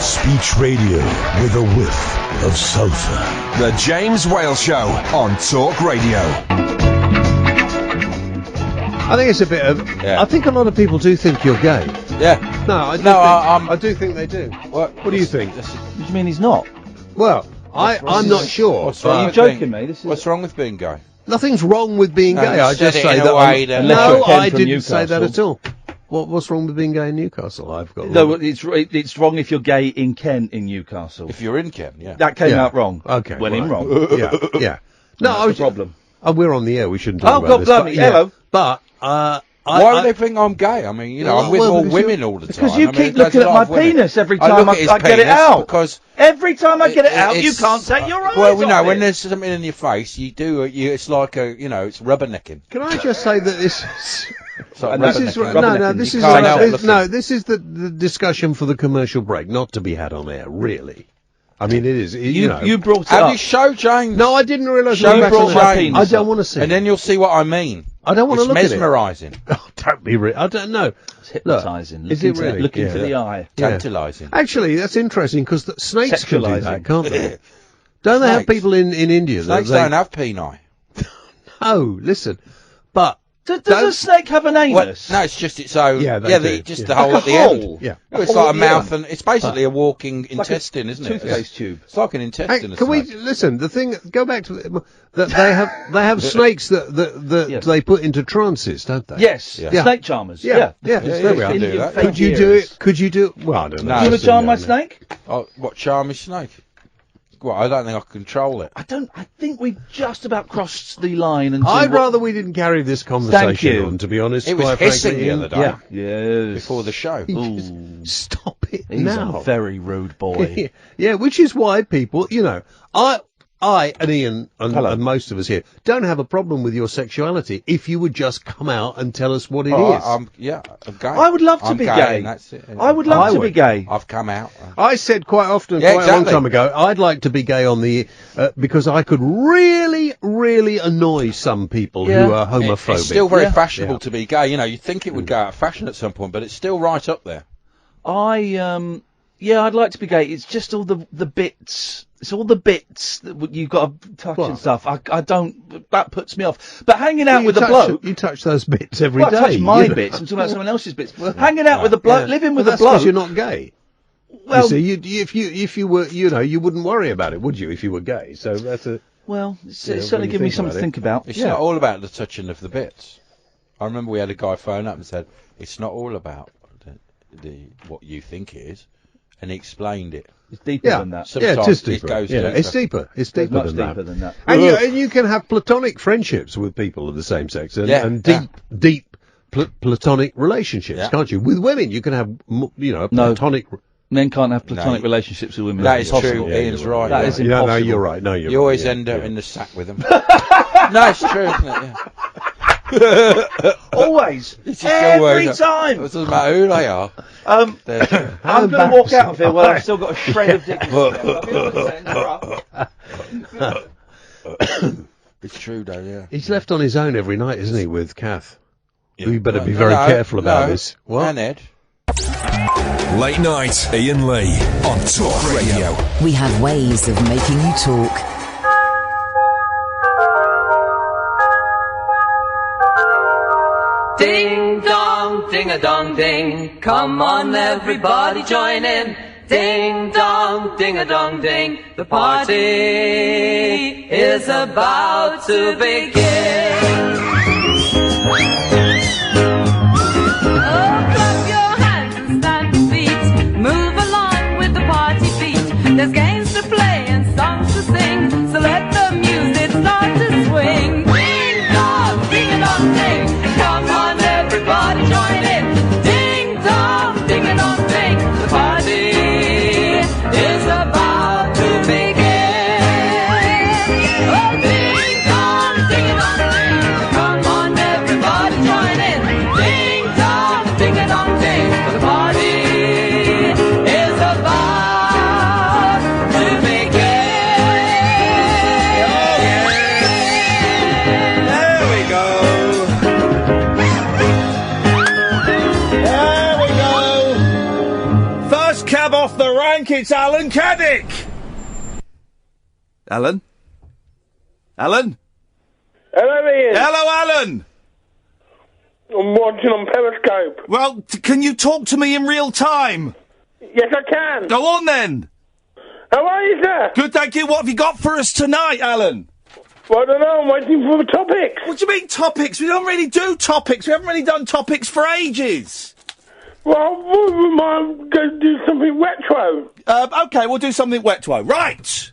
Speech radio with a whiff of sulphur. The James Whale Show on Talk Radio. I think it's a bit of... I think a lot of people do think you're gay. Yeah. No, I do think they do. What do you think? What do you mean he's not? Well, I'm not sure. What's wrong? Are you joking me? What's wrong with being gay? Nothing's wrong with being No, gay. you I just said it say in a that. way that- No, Ken I from didn't say that Newcastle. at all. What's wrong with being gay in Newcastle? I've got. No, it's wrong if you're gay in Kent in Newcastle. If you're in Kent, yeah. That came Yeah. out wrong. Okay, Went in right. wrong. Yeah. No, I was the problem. Oh, we're on the air. We shouldn't talk Oh, about God this. blimey, but, yeah. hello. But Why would they think I'm gay? I mean, you know, I'm with well, all because women all the time. Because you I mean, keep there's looking a at lot my of women. penis every I time look I at his get it penis out. because Every time I get it out, you it's- can't take your eyes Well, we off know it. when there's something in your face, you do. It's like a, it's rubbernecking. Can I just say that this? It's like This is rubbernecking. This You is can't help looking. this is the discussion for the commercial break, not to be had on air. Really, I mean, it is. You brought it Have up. you show James? No, I didn't realise. Show we were back brought on my that. penis I don't up. want to see. And then you'll see what I mean. I don't want to It's look at it. mesmerising, Oh, don't be. I don't know. It's hypnotising. Is it really? Looking Yeah. for the eye. tantalising. Actually, that's interesting because snakes can do that, Sexualising. can't they? Don't they have Snakes. people in India that Snakes don't have peni. Oh, listen, but Does a snake have an Well, anus? no, it's just its own. Yeah, they yeah, do, just yeah. the hole Like at the a end. hole? yeah. No, it's hole like a at the mouth, end. and it's basically a walking Like a intestine, isn't it? toothpaste tube. It's like an Hey, intestine. can we listen? The thing. Go back to that. They have snakes that Yes. they put into trances, don't they? Yes. Yeah. Snake charmers. Yeah. Yeah. There we are. can do that. Could you do it? Could you do? Well, I don't know. No. Do you want to charm my snake? Oh, what charm is snake? Well, I don't think I can control it. I think we just about crossed the line. And I'd rather we didn't carry this conversation you. on, to be honest. It was quite hissing frankly. the other day Yeah. Yes. before the show. Ooh. Stop it He's now. a very rude boy. Yeah, which is why people, I and Ian and most of us here don't have a problem with your sexuality if you would just come out and tell us what it is. I'm gay. I would love to I'm be gay. gay. And that's it. I would love to be gay. I've come out. I said quite often, Yeah, quite a long exactly. time ago, I'd like to be gay on the because I could really, really annoy some people Yeah. who are homophobic. It's still very Yeah. fashionable Yeah. to be gay. You'd think it would go out of fashion at some point, but it's still right up there. I'd like to be gay. It's just all the bits. It's all the bits that you've got to touch What? and stuff. I don't. That puts me off. But hanging out You with a touch- bloke. You touch those bits every day. I touch my you know. bits. I'm talking about someone else's bits. Hanging out with a bloke, Yeah. living with Well, a that's 'cause bloke. you're not gay. Well, you see, if you were, you wouldn't worry about it, would you, if you were gay? So that's a. well, it's Yeah, certainly when you given me think something about to it. think about. It's Yeah. not all about the touching of the bits. I remember we had a guy phone up and said, it's not all about the what you think it is. And he explained it. It's deeper Yeah, than that. Sometimes yeah, it is it deeper. goes Yeah, deeper. it's deeper. It's It's deeper much than deeper that. than that. And you can have platonic friendships with people of the same sex, and deep platonic relationships, Yeah. can't you? With women, you can have No. platonic. Men can't have platonic No. relationships with women. That It's is true. impossible. Ian's right. That yeah. is No, no, impossible. you're right. No, You always end up in the sack with them. No, it's true, isn't it? Yeah. Always. It's just Every always- It time. doesn't matter who they are. I'm going to walk out of here while I've still got a shred of dignity. It's true, though, yeah. He's left on his own every night, isn't he, with Kath? Yeah. You better be No, very no, careful about no. this. What? And Ed. Late night, Iain Lee on Talk Radio. We have ways of making you talk. Ding dong, ding a dong ding. Come on, everybody join in. Ding dong, ding a dong ding. The party is about to begin. Oh, clap your hands and stand to beat. Move along with the party beat. There's games to play and songs to sing. So let the music start to swing. Ding dong, ding a dong ding. Come on, everybody join in. Ding dong, ding a dong ding. The party is about to begin. Oh, ding dong, ding a dong ding. Come on, everybody join in. the rank, it's Alan Caddick. Alan? Alan? Hello, Ian. Hello, Alan. I'm watching on Periscope. Well, can you talk to me in real time? Yes, I can. Go on, then. How are you, sir? Good, thank you. What have you got for us tonight, Alan? Well, I don't know. I'm waiting for the topics. What do you mean, topics? We don't really do topics. We haven't really done topics for ages. Well, we might go do something retro. OK, we'll do something retro. Right.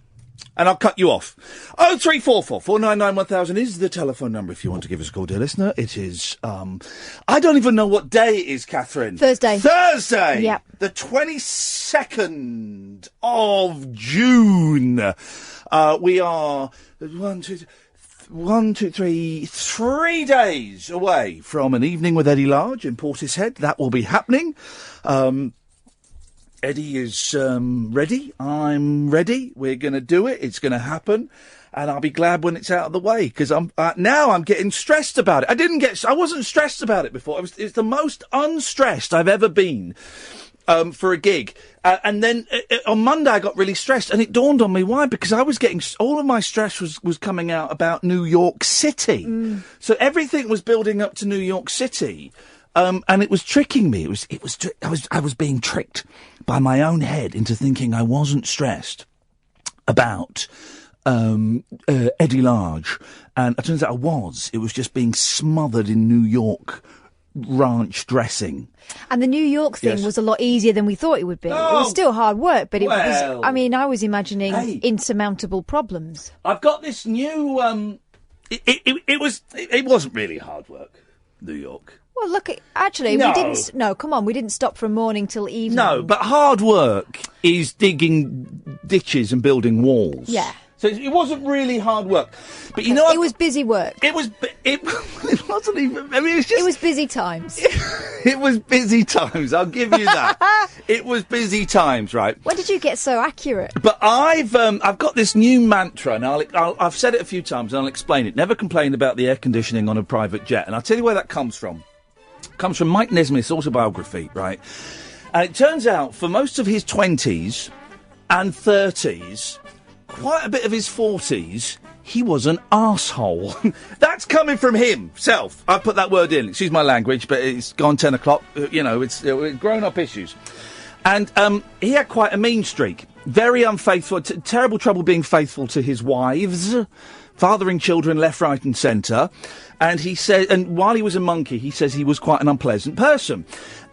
And I'll cut you off. 0344 499 1000 is the telephone number if you want to give us a call, dear listener. It is, I don't even know what day it is, Catherine. Thursday. Yep. The 22nd of June. We are 3 days away from an evening with Eddie Large in Portishead. That will be happening. Eddie is ready. I'm ready. We're going to do it. It's going to happen. And I'll be glad when it's out of the way, because now I'm getting stressed about it. I wasn't stressed about it before. It's the most unstressed I've ever been for a gig. And then on Monday I got really stressed, and it dawned on me why. Because I was getting all of my stress was coming out about New York City. So everything was building up to New York City. And it was tricking me. I was being tricked by my own head into thinking I wasn't stressed about Eddie Large, and it turns out I was. It was just being smothered in New York ranch dressing. And the New York thing was a lot easier than we thought it would be. It was still hard work, but it was. I mean, I was imagining insurmountable problems. I've got this new. It wasn't really hard work, New York. Well, look, actually, we didn't. No, come on, we didn't stop from morning till evening. No, but hard work is digging ditches and building walls. Yeah. So it wasn't really hard work, but you know, it was busy work. It wasn't even. I mean, it was busy times. It was busy times. I'll give you that. It was busy times, right? When did you get so accurate? But I've got this new mantra, and I've said it a few times, and I'll explain it. Never complain about the air conditioning on a private jet, and I'll tell you where that comes from. It comes from Mike Nesmith's autobiography, right? And it turns out, for most of his 20s and 30s, quite a bit of his 40s, he was an arsehole. That's coming from himself. I put that word in. Excuse my language, but it's gone 10 o'clock. It's grown-up issues. And he had quite a mean streak. Very unfaithful. Terrible trouble being faithful to his wives. Fathering children left, right and centre. And he said, and while he was a monkey, he says he was quite an unpleasant person.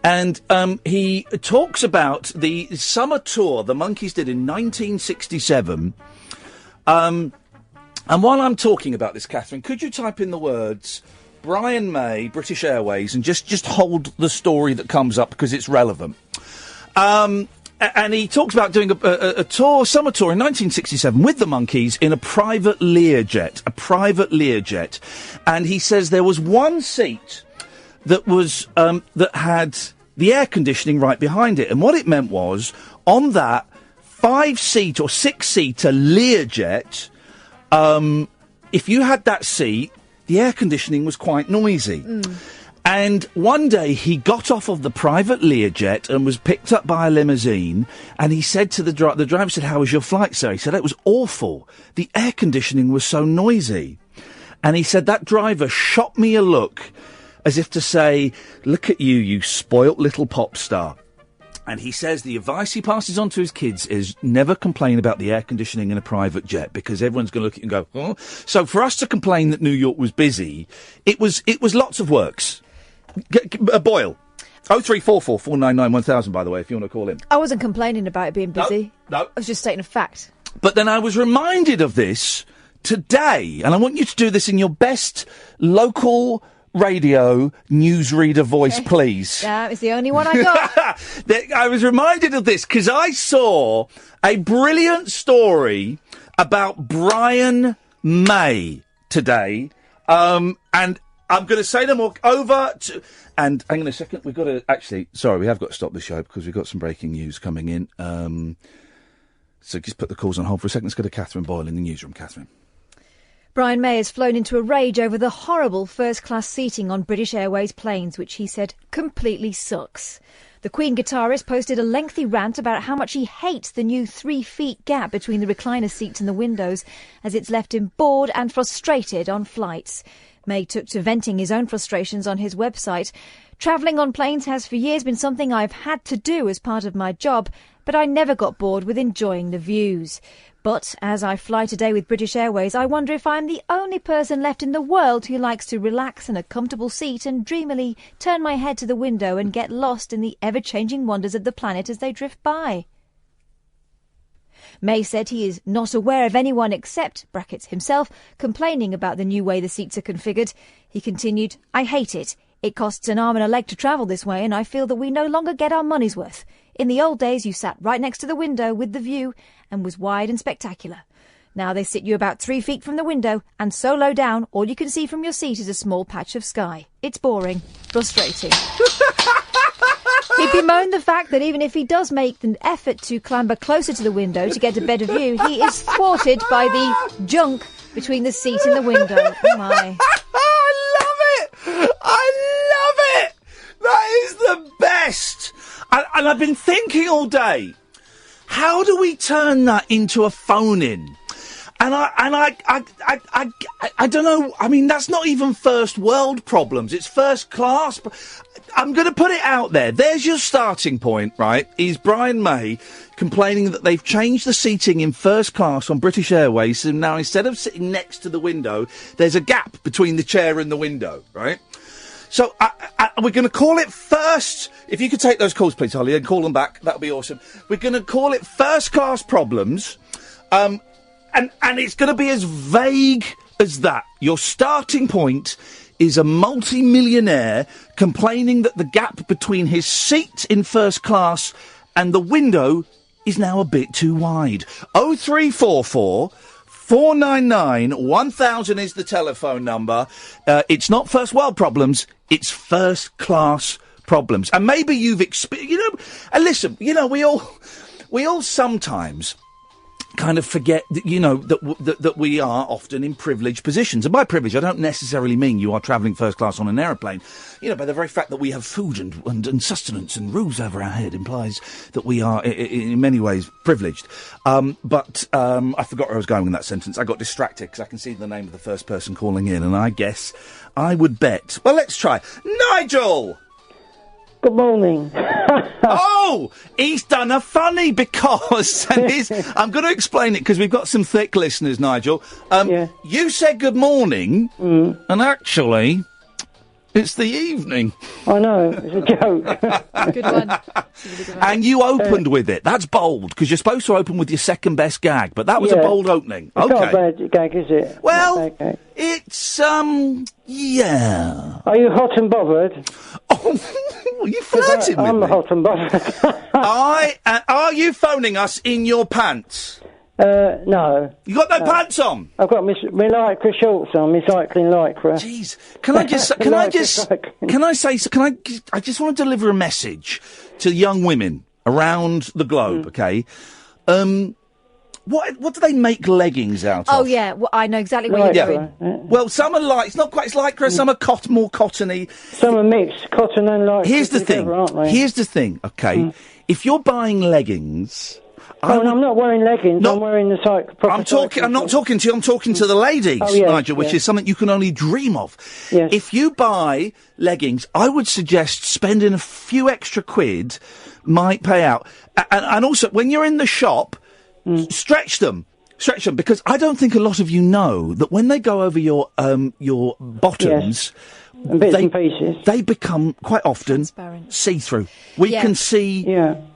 And he talks about the summer tour the Monkees did in 1967. And while I'm talking about this, Catherine, could you type in the words Brian May, British Airways, and just hold the story that comes up because it's relevant. And he talks about doing a tour, summer tour in 1967 with the Monkees in a private Learjet, and he says there was one seat that was that had the air conditioning right behind it, and what it meant was on that 5-seat or 6-seater Learjet, if you had that seat, the air conditioning was quite noisy. And one day he got off of the private Learjet and was picked up by a limousine, and he said to the driver said, "How was your flight, sir?" He said, "It was awful. The air conditioning was so noisy." And he said, that driver shot me a look as if to say, "Look at you, you spoilt little pop star." And he says the advice he passes on to his kids is never complain about the air conditioning in a private jet, because everyone's going to look at you and go, "Oh." So for us to complain that New York was busy, it was lots of works. Boyle. 0344 499 1000, by the way, if you want to call in. I wasn't complaining about it being busy. No. I was just stating a fact. But then I was reminded of this today, and I want you to do this in your best local radio newsreader voice, please. Yeah, it's the only one I got. I was reminded of this because I saw a brilliant story about Brian May today, and I'm going to say them all over to... And hang on a second, we've got to... Actually, sorry, we have got to stop the show because we've got some breaking news coming in. So just put the calls on hold for a second. Let's go to Catherine Boyle in the newsroom. Catherine. Brian May has flown into a rage over the horrible first-class seating on British Airways planes, which he said completely sucks. The The Queen guitarist posted a lengthy rant about how much he hates the new 3 feet gap between the recliner seats and the windows, as it's left him bored and frustrated on flights. May took to venting his own frustrations on his website. Travelling on planes has for years been something I've had to do as part of my job, but I never got bored with enjoying the views. But as I fly today with British Airways, I wonder if I'm the only person left in the world who likes to relax in a comfortable seat and dreamily turn my head to the window and get lost in the ever-changing wonders of the planet as they drift by. May said he is not aware of anyone except, brackets, himself, complaining about the new way the seats are configured. He continued, I hate it. It costs an arm and a leg to travel this way, and I feel that we no longer get our money's worth. In the old days, you sat right next to the window with the view and was wide and spectacular. Now they sit you about 3 feet from the window, and so low down, all you can see from your seat is a small patch of sky. It's boring, frustrating. He bemoaned the fact that even if he does make an effort to clamber closer to the window to get a better view, he is thwarted by the junk between the seat and the window. Oh my. I love it! That is the best! And I've been thinking all day, how do we turn that into a phone-in? And I don't know. I mean, that's not even first world problems. It's first class. I'm going to put it out there. There's your starting point, right? Is Brian May complaining that they've changed the seating in first class on British Airways, and now instead of sitting next to the window, there's a gap between the chair and the window, right? So we're going to call it first. If you could take those calls, please, Holly, and call them back, that would be awesome. We're going to call it first class problems. And it's going to be as vague as that. Your starting point is a multi-millionaire complaining that the gap between his seat in first class and the window is now a bit too wide. 0344 499 1000 is the telephone number. It's not first world problems, it's first class problems. And maybe you've experienced, and listen, we all sometimes kind of forget that, that we are often in privileged positions. And by privilege, I don't necessarily mean you are travelling first class on an aeroplane. By the very fact that we have food and sustenance and roofs over our head implies that we are, in many ways, privileged. But I forgot where I was going in that sentence. I got distracted because I can see the name of the first person calling in, and I guess I would bet. Well, let's try. Nigel! Good morning. Oh, he's done a funny because, I'm going to explain it because we've got some thick listeners, Nigel. You said good morning, and actually, it's the evening. I know, it's a joke. Good one. And you opened with it. That's bold, because you're supposed to open with your second best gag, but that was a bold opening. It's not a bad gag, is it? Well, it's, yeah. Are you hot and bothered? Oh, you flirting with I'm me? hot and bothered. Are you phoning us in your pants? No. You got no pants on? I've got my lycra shorts on, my cycling lycra. Jeez. I just want to deliver a message to young women around the globe, okay? What do they make leggings out of? Oh, yeah. Well, I know exactly where you're going. Well, some are it's not quite, it's lycra, some are more cottony. Some are mixed, cotton and lycra. Here's the thing, okay? If you're buying leggings... I'm not wearing leggings, I'm wearing the I'm not talking to you, I'm talking to the ladies, Nigel, which is something you can only dream of. Yes. If you buy leggings, I would suggest spending a few extra quid might pay out. And also, when you're in the shop, stretch them, because I don't think a lot of you know that when they go over your bottoms... Yes. And bits and pieces. They become, quite often, see-through. We can see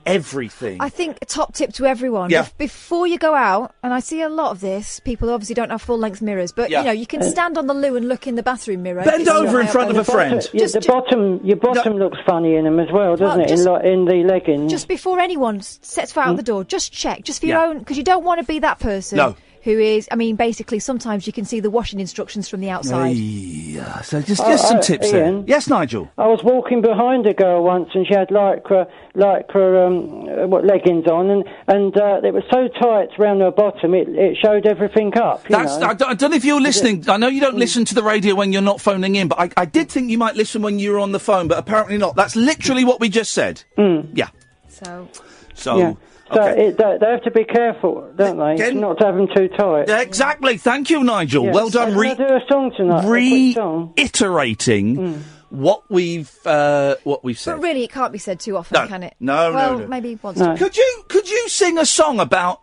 everything. I think a top tip to everyone, before you go out, and I see a lot of this, people obviously don't have full-length mirrors, but, you can stand on the loo and look in the bathroom mirror. Bend over in front of a friend. Your bottom looks funny in them as well, doesn't it, in the leggings? Just before anyone sets foot out the door, just check, just for your own, because you don't want to be that person who is, I mean, basically sometimes you can see the washing instructions from the outside. Yeah, so just some tips Ian, there. Yes, Nigel? I was walking behind a girl once, and she had lycra leggings on, and it was so tight round her bottom, it showed everything up. You know? I don't know if you're listening. I know you don't listen to the radio when you're not phoning in, but I did think you might listen when you were on the phone, but apparently not. That's literally what we just said. Yeah. So. Yeah. So Okay. they have to be careful, don't they? Not to have them too tight. Exactly. Thank you, Nigel. Yeah. Well done. Can I do a song tonight? A quick song? Reiterating what we've said. But really, it can't be said too often, can it? No, well, no. maybe once. Could you sing a song about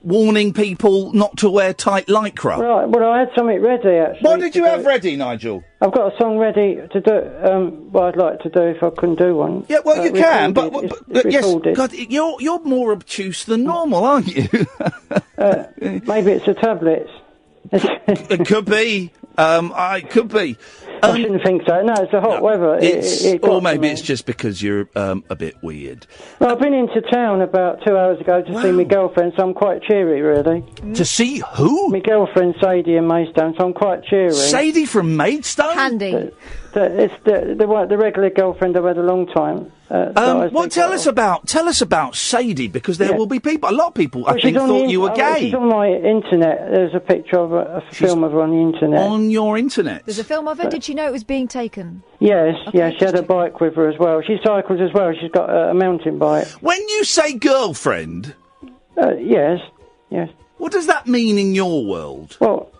warning people not to wear tight lycra? Right, well, I had something ready, actually. What did you have ready, Nigel? I've got a song ready to do, what I'd like to do if I couldn't do one. Yeah, well, you can, but it's yes, recorded. God, you're more obtuse than normal, aren't you? Maybe it's the tablets. It could be. It could be. I shouldn't think so. No, it's the hot weather. Or maybe it's just because you're a bit weird. Well, I've been into town about 2 hours ago to see my girlfriend, so I'm quite cheery, really. To see who? My girlfriend, Sadie, in Maidstone, so I'm quite cheery. Sadie from Maidstone? Handy. It's the regular girlfriend I've had a long time. Well, tell us about Sadie, because there will be people, a lot of people, I think, thought you were gay. She's on my internet. There's a picture of a film of her on the internet. On your internet? There's a film of her. Did she know it was being taken? Yes, she had a bike with her as well. She cycles as well. She's got a mountain bike. When you say girlfriend... yes. What does that mean in your world? Well,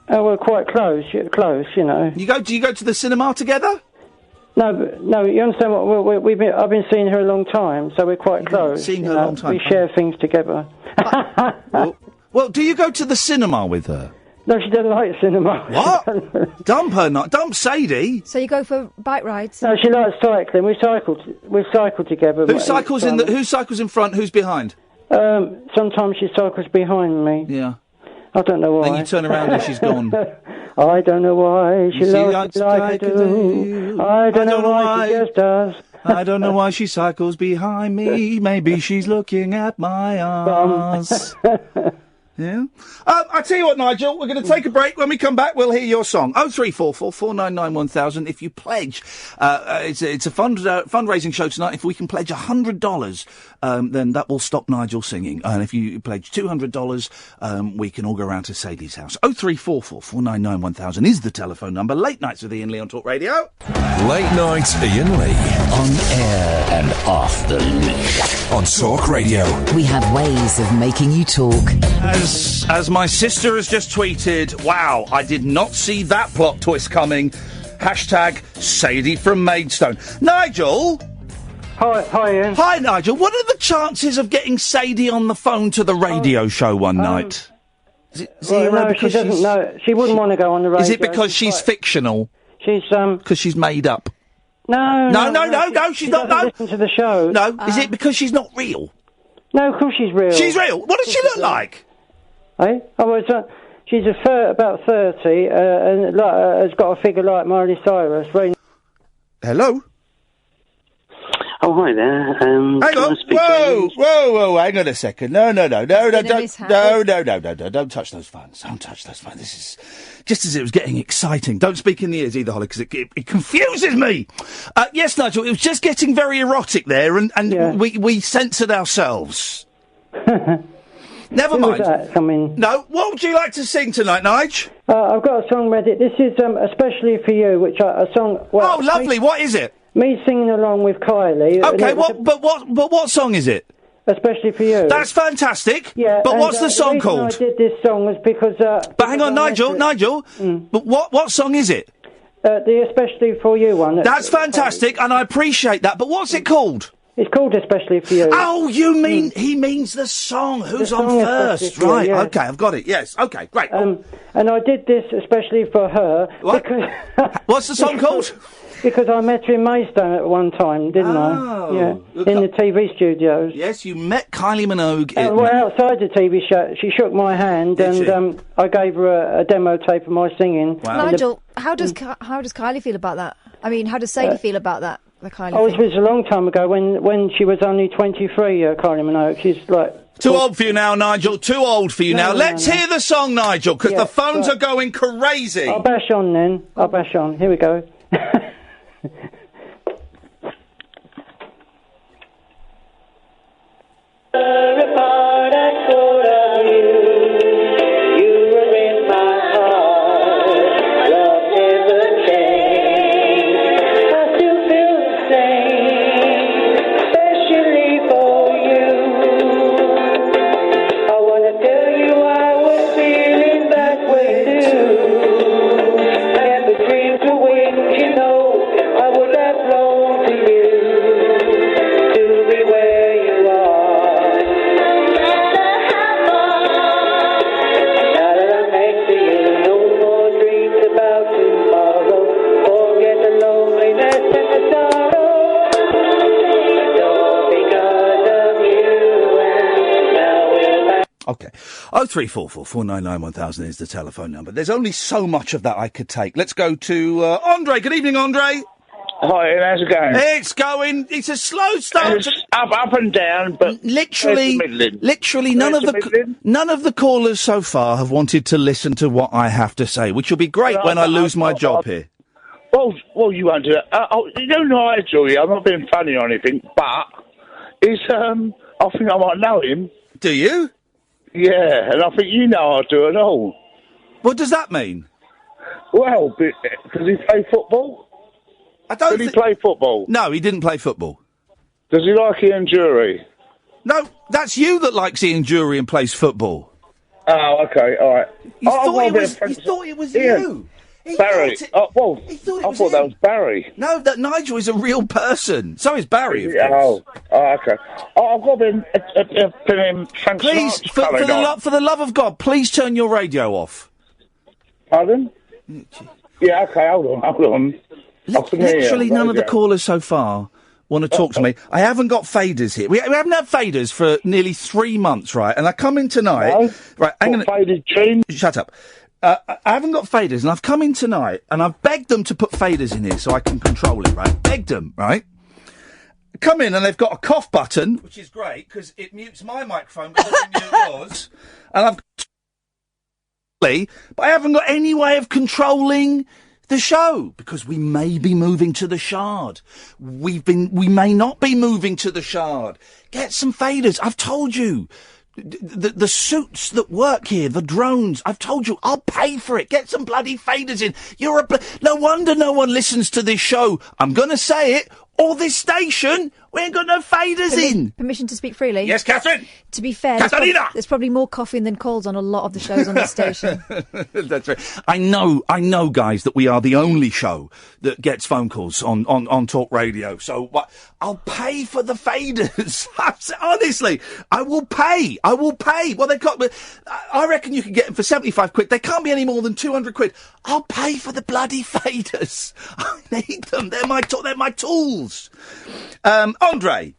we're quite close, you know. Do you go to the cinema together? No, you understand what I've been seeing her a long time, so we're quite close. Seeing her a long time. We share things together. Well, do you go to the cinema with her? No, she doesn't like cinema. What? Dump Sadie. So you go for bike rides? No, she likes cycling. We cycle together. Who cycles in front? Who's behind? Sometimes she cycles behind me. Yeah. I don't know why. Then you turn around and she's gone. I don't know why she loves me like I do. I don't know why she just does. I don't know why she cycles behind me. Maybe she's looking at my arms. Yeah. I tell you what, Nigel, we're going to take a break. When we come back, we'll hear your song. 0344 499 1000. If you pledge, it's a fundraising show tonight. If we can pledge $100, then that will stop Nigel singing. And if you pledge $200, we can all go round to Sadie's house. 0344 499 1000 is the telephone number. Late Nights with Iain Lee on Talk Radio. Late Night Iain Lee. On air and off the leash. On Talk Radio. We have ways of making you talk. As my sister has just tweeted, wow, I did not see that plot twist coming. Hashtag Sadie from Maidstone. Nigel? Hi, Ian. Hi, Nigel. What are the chances of getting Sadie on the phone to the radio show one night? Is it zero? No, she doesn't know. She wouldn't want to go on the radio. Is it because she's fictional? She's, because she's made up? No, she's not. No. Listen to the show. No, is it because she's not real? No, of course she's real. She's real. What does she look like? Eh? She's about 30 and has got a figure like Miley Cyrus. Hello? Oh, hi there. Hang on. Whoa, hang on a second. No, don't touch those phones. Don't touch those phones. This is just as it was getting exciting. Don't speak in the ears either, Holly, because it confuses me. Yes, Nigel, it was just getting very erotic there, and yeah. we censored ourselves. Never mind. No, what would you like to sing tonight, Nige? I've got a song ready. This is especially for you, a song. Well, oh, lovely. What is it? Me singing along with Kylie. Okay, what song is it? Especially for you. That's fantastic. Yeah. But what's the song called? I did this song was because. But hang on, Nigel. But what song is it? The Especially for You one. That's fantastic, and I appreciate that. But what's it called? It's called Especially for You. Oh, you mean he means the song? Who's on first? Right. Yeah. Okay, I've got it. Yes. Okay. Great. And I did this especially for her. What? What's the song called? Because I met her in Maidstone at one time, didn't I? Yeah. In the TV studios. Yes, you met Kylie Minogue. Outside the TV show, she shook my hand, and I gave her a demo tape of my singing. Wow. Nigel, how does Kylie feel about that? I mean, how does Sadie feel about that? the Kylie Oh, thing. it was a long time ago when she was only 23, Kylie Minogue. She's like... Too old for you now, Nigel. Too old for you now. Let's hear the song, Nigel, because the phones are going crazy. I'll bash on then. I'll bash on. Here we go. Okay. 0344 499 1000 is the telephone number. There's only so much of that I could take. Let's go to Andre. Good evening, Andre. Hi, how's it going? It's going. It's a slow start. It's up and down, but literally none of the callers so far have wanted to listen to what I have to say, which will be great when I lose my job here. Well, you won't do that. You know, Nigel, I'm not being funny or anything, but he's I think I might know him. Do you? Yeah, and I think you know I do it all. What does that mean? Well, does he play football? Did he play football? No, he didn't play football. Does he like Ian Jury? No, that's you that likes Ian Jury and plays football. Oh, okay, all right. You thought it was you. Barry. I thought that was Barry. No, that Nigel is a real person. So is Barry, of course. Oh, okay. I've got him Frank Please, Sinatra for the love of God, please turn your radio off. Pardon? Yeah, okay, hold on. Literally none of the callers so far want to talk to me. I haven't got faders here. We haven't had faders for nearly 3 months, right? And I come in tonight... No? Right, hang on. Faded jeans? Shut up. I haven't got faders, and I've come in tonight, and I've begged them to put faders in here so I can control it, right? Begged them, right? Come in, and they've got a cough button, which is great, because it mutes my microphone, but doesn't mute yours. And I've... But I haven't got any way of controlling the show, because we may be moving to the Shard. We may not be moving to the Shard. Get some faders. I've told you. The suits that work here, the drones, I've told you, I'll pay for it. Get some bloody faders in. No wonder no one listens to this show. I'm going to say it. Or this station, we ain't got no faders in. Permission to speak freely? Yes, Catherine. To be fair, there's probably more coughing than calls on a lot of the shows on this station. That's right. I know, guys, that we are the only show that gets phone calls on Talk Radio. So I'll pay for the faders. Honestly, I will pay. Well, I reckon you can get them for 75 quid. They can't be any more than 200 quid. I'll pay for the bloody faders. I need them. They're my tools. Andre.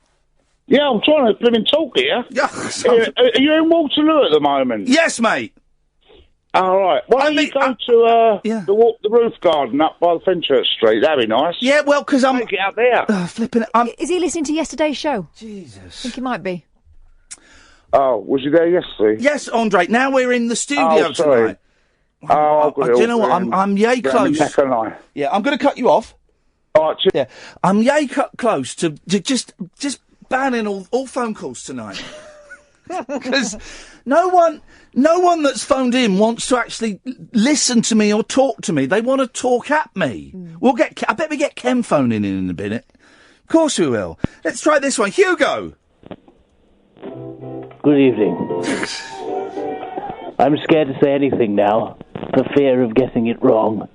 Yeah, I'm trying to live in talk here. Are you in Waterloo at the moment? Yes, mate. All right. Why don't you go to the roof garden up by the Fenchurch Street? That'd be nice. Yeah, well, because I'm... Take it up there. Flipping it. Is he listening to yesterday's show? Jesus. I think he might be. Oh, was you there yesterday? Yes, Andre. Now we're in the studio tonight. Oh, do you know what? I'm yay close. Yeah, I'm going to cut you off. All right, yeah, I'm yay close to just banning all phone calls tonight. Because no one that's phoned in wants to actually listen to me or talk to me. They want to talk at me. I bet we get Ken phoning in a minute. Of course we will. Let's try this one. Hugo. Good evening. I'm scared to say anything now, for fear of getting it wrong.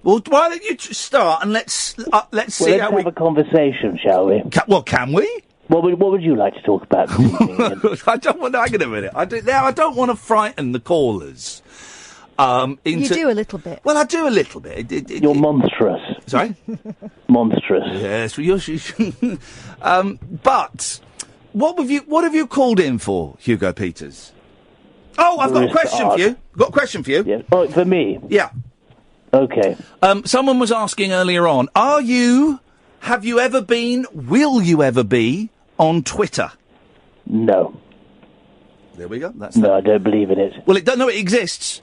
Well, why don't you start and let's see how let's have a conversation, shall we? Can we? What would you like to talk about this evening? I don't want to. Hang on a minute. I don't want to frighten the callers. You do a little bit. Well, I do a little bit. You're monstrous. Sorry? Monstrous. Yes. Well, but what have you called in for, Hugo Peters? Oh, I've got a question for you. Got a question for you. Yes. Oh, for me? Yeah. Okay. Someone was asking earlier on, are you Have you ever been, will you ever be, on Twitter? No. There we go. That's No, I don't believe in it. Well, it exists.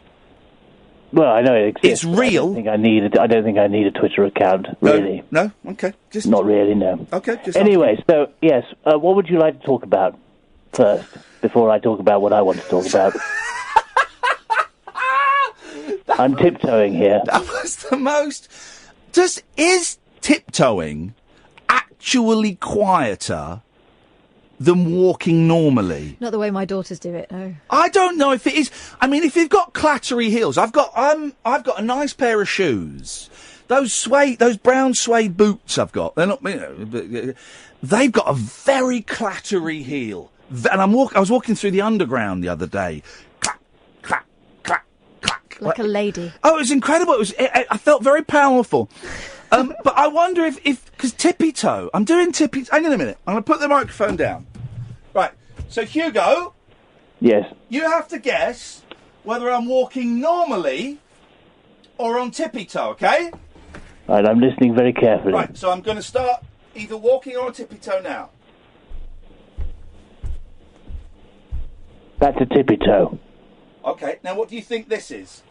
Well, I know it exists. It's real. I don't think I need a Twitter account, really. No? Okay. Just Not really, no. Okay, just Anyway, so, yes, what would you like to talk about first, before I talk about what I want to talk about? I'm tiptoeing here. That was the most... Is tiptoeing actually quieter than walking normally? Not the way my daughters do it, no. I don't know if it is. I mean, if you've got clattery heels, I've got a nice pair of shoes. Those brown suede boots I've got. They're not, they've got a very clattery heel. And I was walking through the underground the other day. Clack, clack, clack, clack. Like a lady. Oh, it was incredible. I felt very powerful. But I wonder if because tippy toe, I'm doing tippy. Hang on a minute. I'm going to put the microphone down. Right. So Hugo. Yes. You have to guess whether I'm walking normally or on tippy toe. Okay. Right. I'm listening very carefully. Right. So I'm going to start either walking or on tippy toe now. That's a tippy toe. Okay. Now, what do you think this is?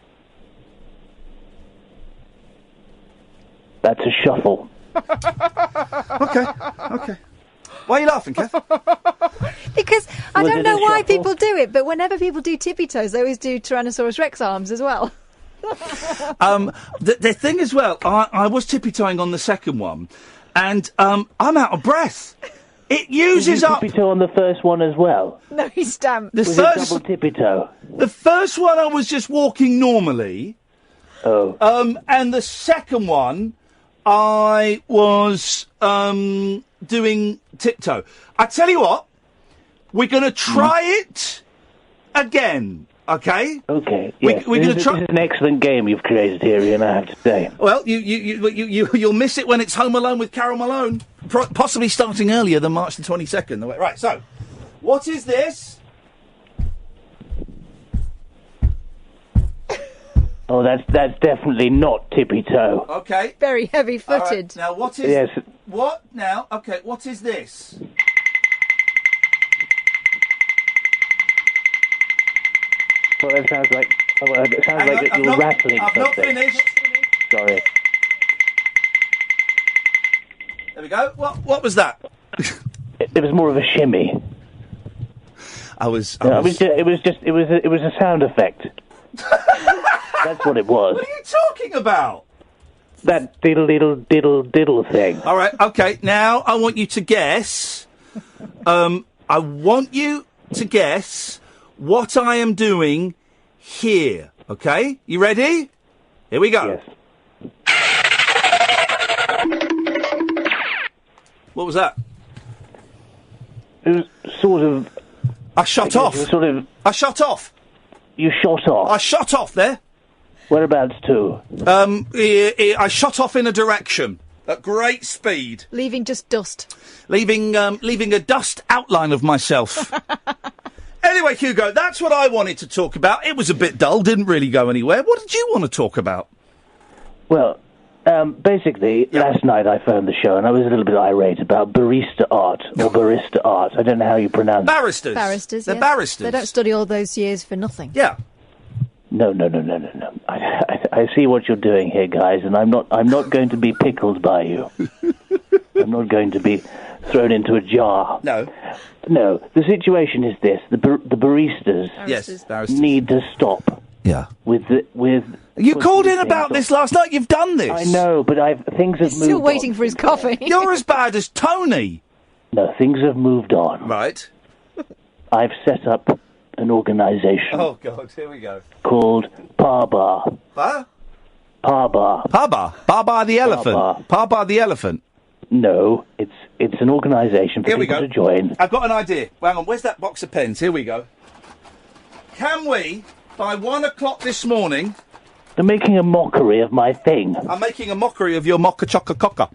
That's a shuffle. Okay. Why are you laughing, Kath? Because I Was don't it know a why shuffle? people do it, but whenever people do tippy toes, they always do Tyrannosaurus Rex arms as well. The thing as well, I was tippy-toeing on the second one, and I'm out of breath. It uses up... tippy toe on the first one as well? No, he stamped. Was it double tippy toe? The first one I was just walking normally. Oh. And the second one I was doing tiptoe. I tell you what, we're going to try it again. Okay. Okay. We're Yes. going to try. This is an excellent game you've created here, Ian, I have to say. Well, you'll miss it when it's Home Alone with Carol Malone, possibly starting earlier than March the 22nd. Right. So, what is this? Oh, that's definitely not tippy toe. Okay. Very heavy-footed. All right. Now, what is... Yes. What now? Okay, what is this? Well, that sounds like... it sounds Hang like on, you're rattling I've not something. finished. Sorry. There we go. What was that? It was more of a shimmy. It was a sound effect. That's what it was. What are you talking about? That diddle thing. All right, okay. Now I want you to guess. I want you to guess what I am doing here. Okay? You ready? Here we go. Yes. What was that? It was sort of... I shot off. I shot off. You shot off? I shot off there. Whereabouts to? I shot off in a direction at great speed. Leaving just dust. Leaving a dust outline of myself. Anyway, Hugo, that's what I wanted to talk about. It was a bit dull, didn't really go anywhere. What did you want to talk about? Well, basically, last night I phoned the show and I was a little bit irate about barista art, or barista art. I don't know how you pronounce it. Barristers. Barristers, They're yes. barristers. They don't study all those years for nothing. Yeah. No. I see what you're doing here, guys, and I'm not going to be pickled by you. I'm not going to be thrown into a jar. No. No. The situation is this: the baristas, barristers need to stop. Yeah. With. You called in about this last night. You've done this. I know, but things have moved. Still waiting for his coffee. You're as bad as Tony. No, things have moved on. Right. I've set up an organisation. Oh God, here we go. Called PABA. Huh? PABA. PABA. PABA the elephant. PABA the elephant. No, it's an organisation for Here we people go. to join. I've got an idea. Hang on, where's that box of pens? Here we go. Can we, by 1 o'clock this morning... They're making a mockery of my thing. I'm making a mockery of your mocha choca coca.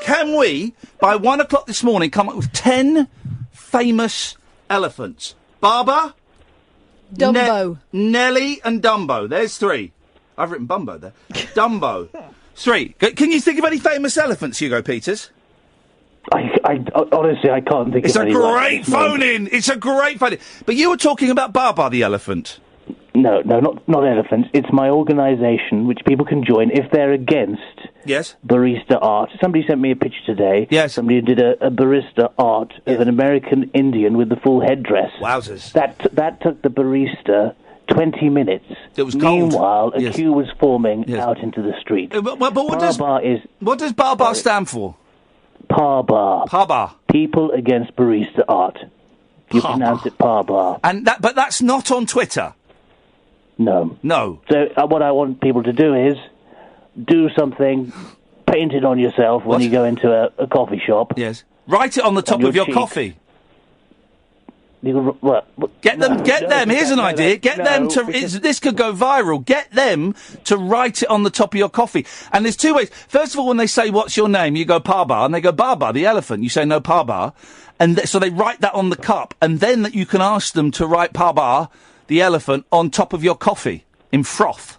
Can we, by 1 o'clock this morning, come up with 10 famous elephants? Baba... Dumbo. Nelly and Dumbo. There's 3. I've written Bumbo there. Dumbo. 3. Can you think of any famous elephants, Hugo Peters? Honestly, I can't think It's of a any right great at this moment. phone-in. It's a great phone-in. But you were talking about Baba the elephant. No, not elephants. It's my organisation, which people can join if they're against Yes. barista art. Somebody sent me a picture today. Yes. Somebody did a barista art of an American Indian with the full headdress. Wowzers. That took the barista 20 minutes. It was cold. Meanwhile, a Yes. queue was forming Yes. out into the street. But what does Baba stand for? PABA. PABA. People Against Barista Art. You pronounce it PABA. But that's not on Twitter. No. No. So what I want people to do is do something, paint it on yourself when you go into a coffee shop. Yes. Write it on the top of your cheek. coffee. Get them. Here's an idea. Get them to. This could go viral. Get them to write it on the top of your coffee. And there's two ways. First of all, when they say, "What's your name?" you go Paba, and they go Baba, the elephant. You say no Paba, and so they write that on the cup, and then you can ask them to write Paba, the elephant, on top of your coffee in froth.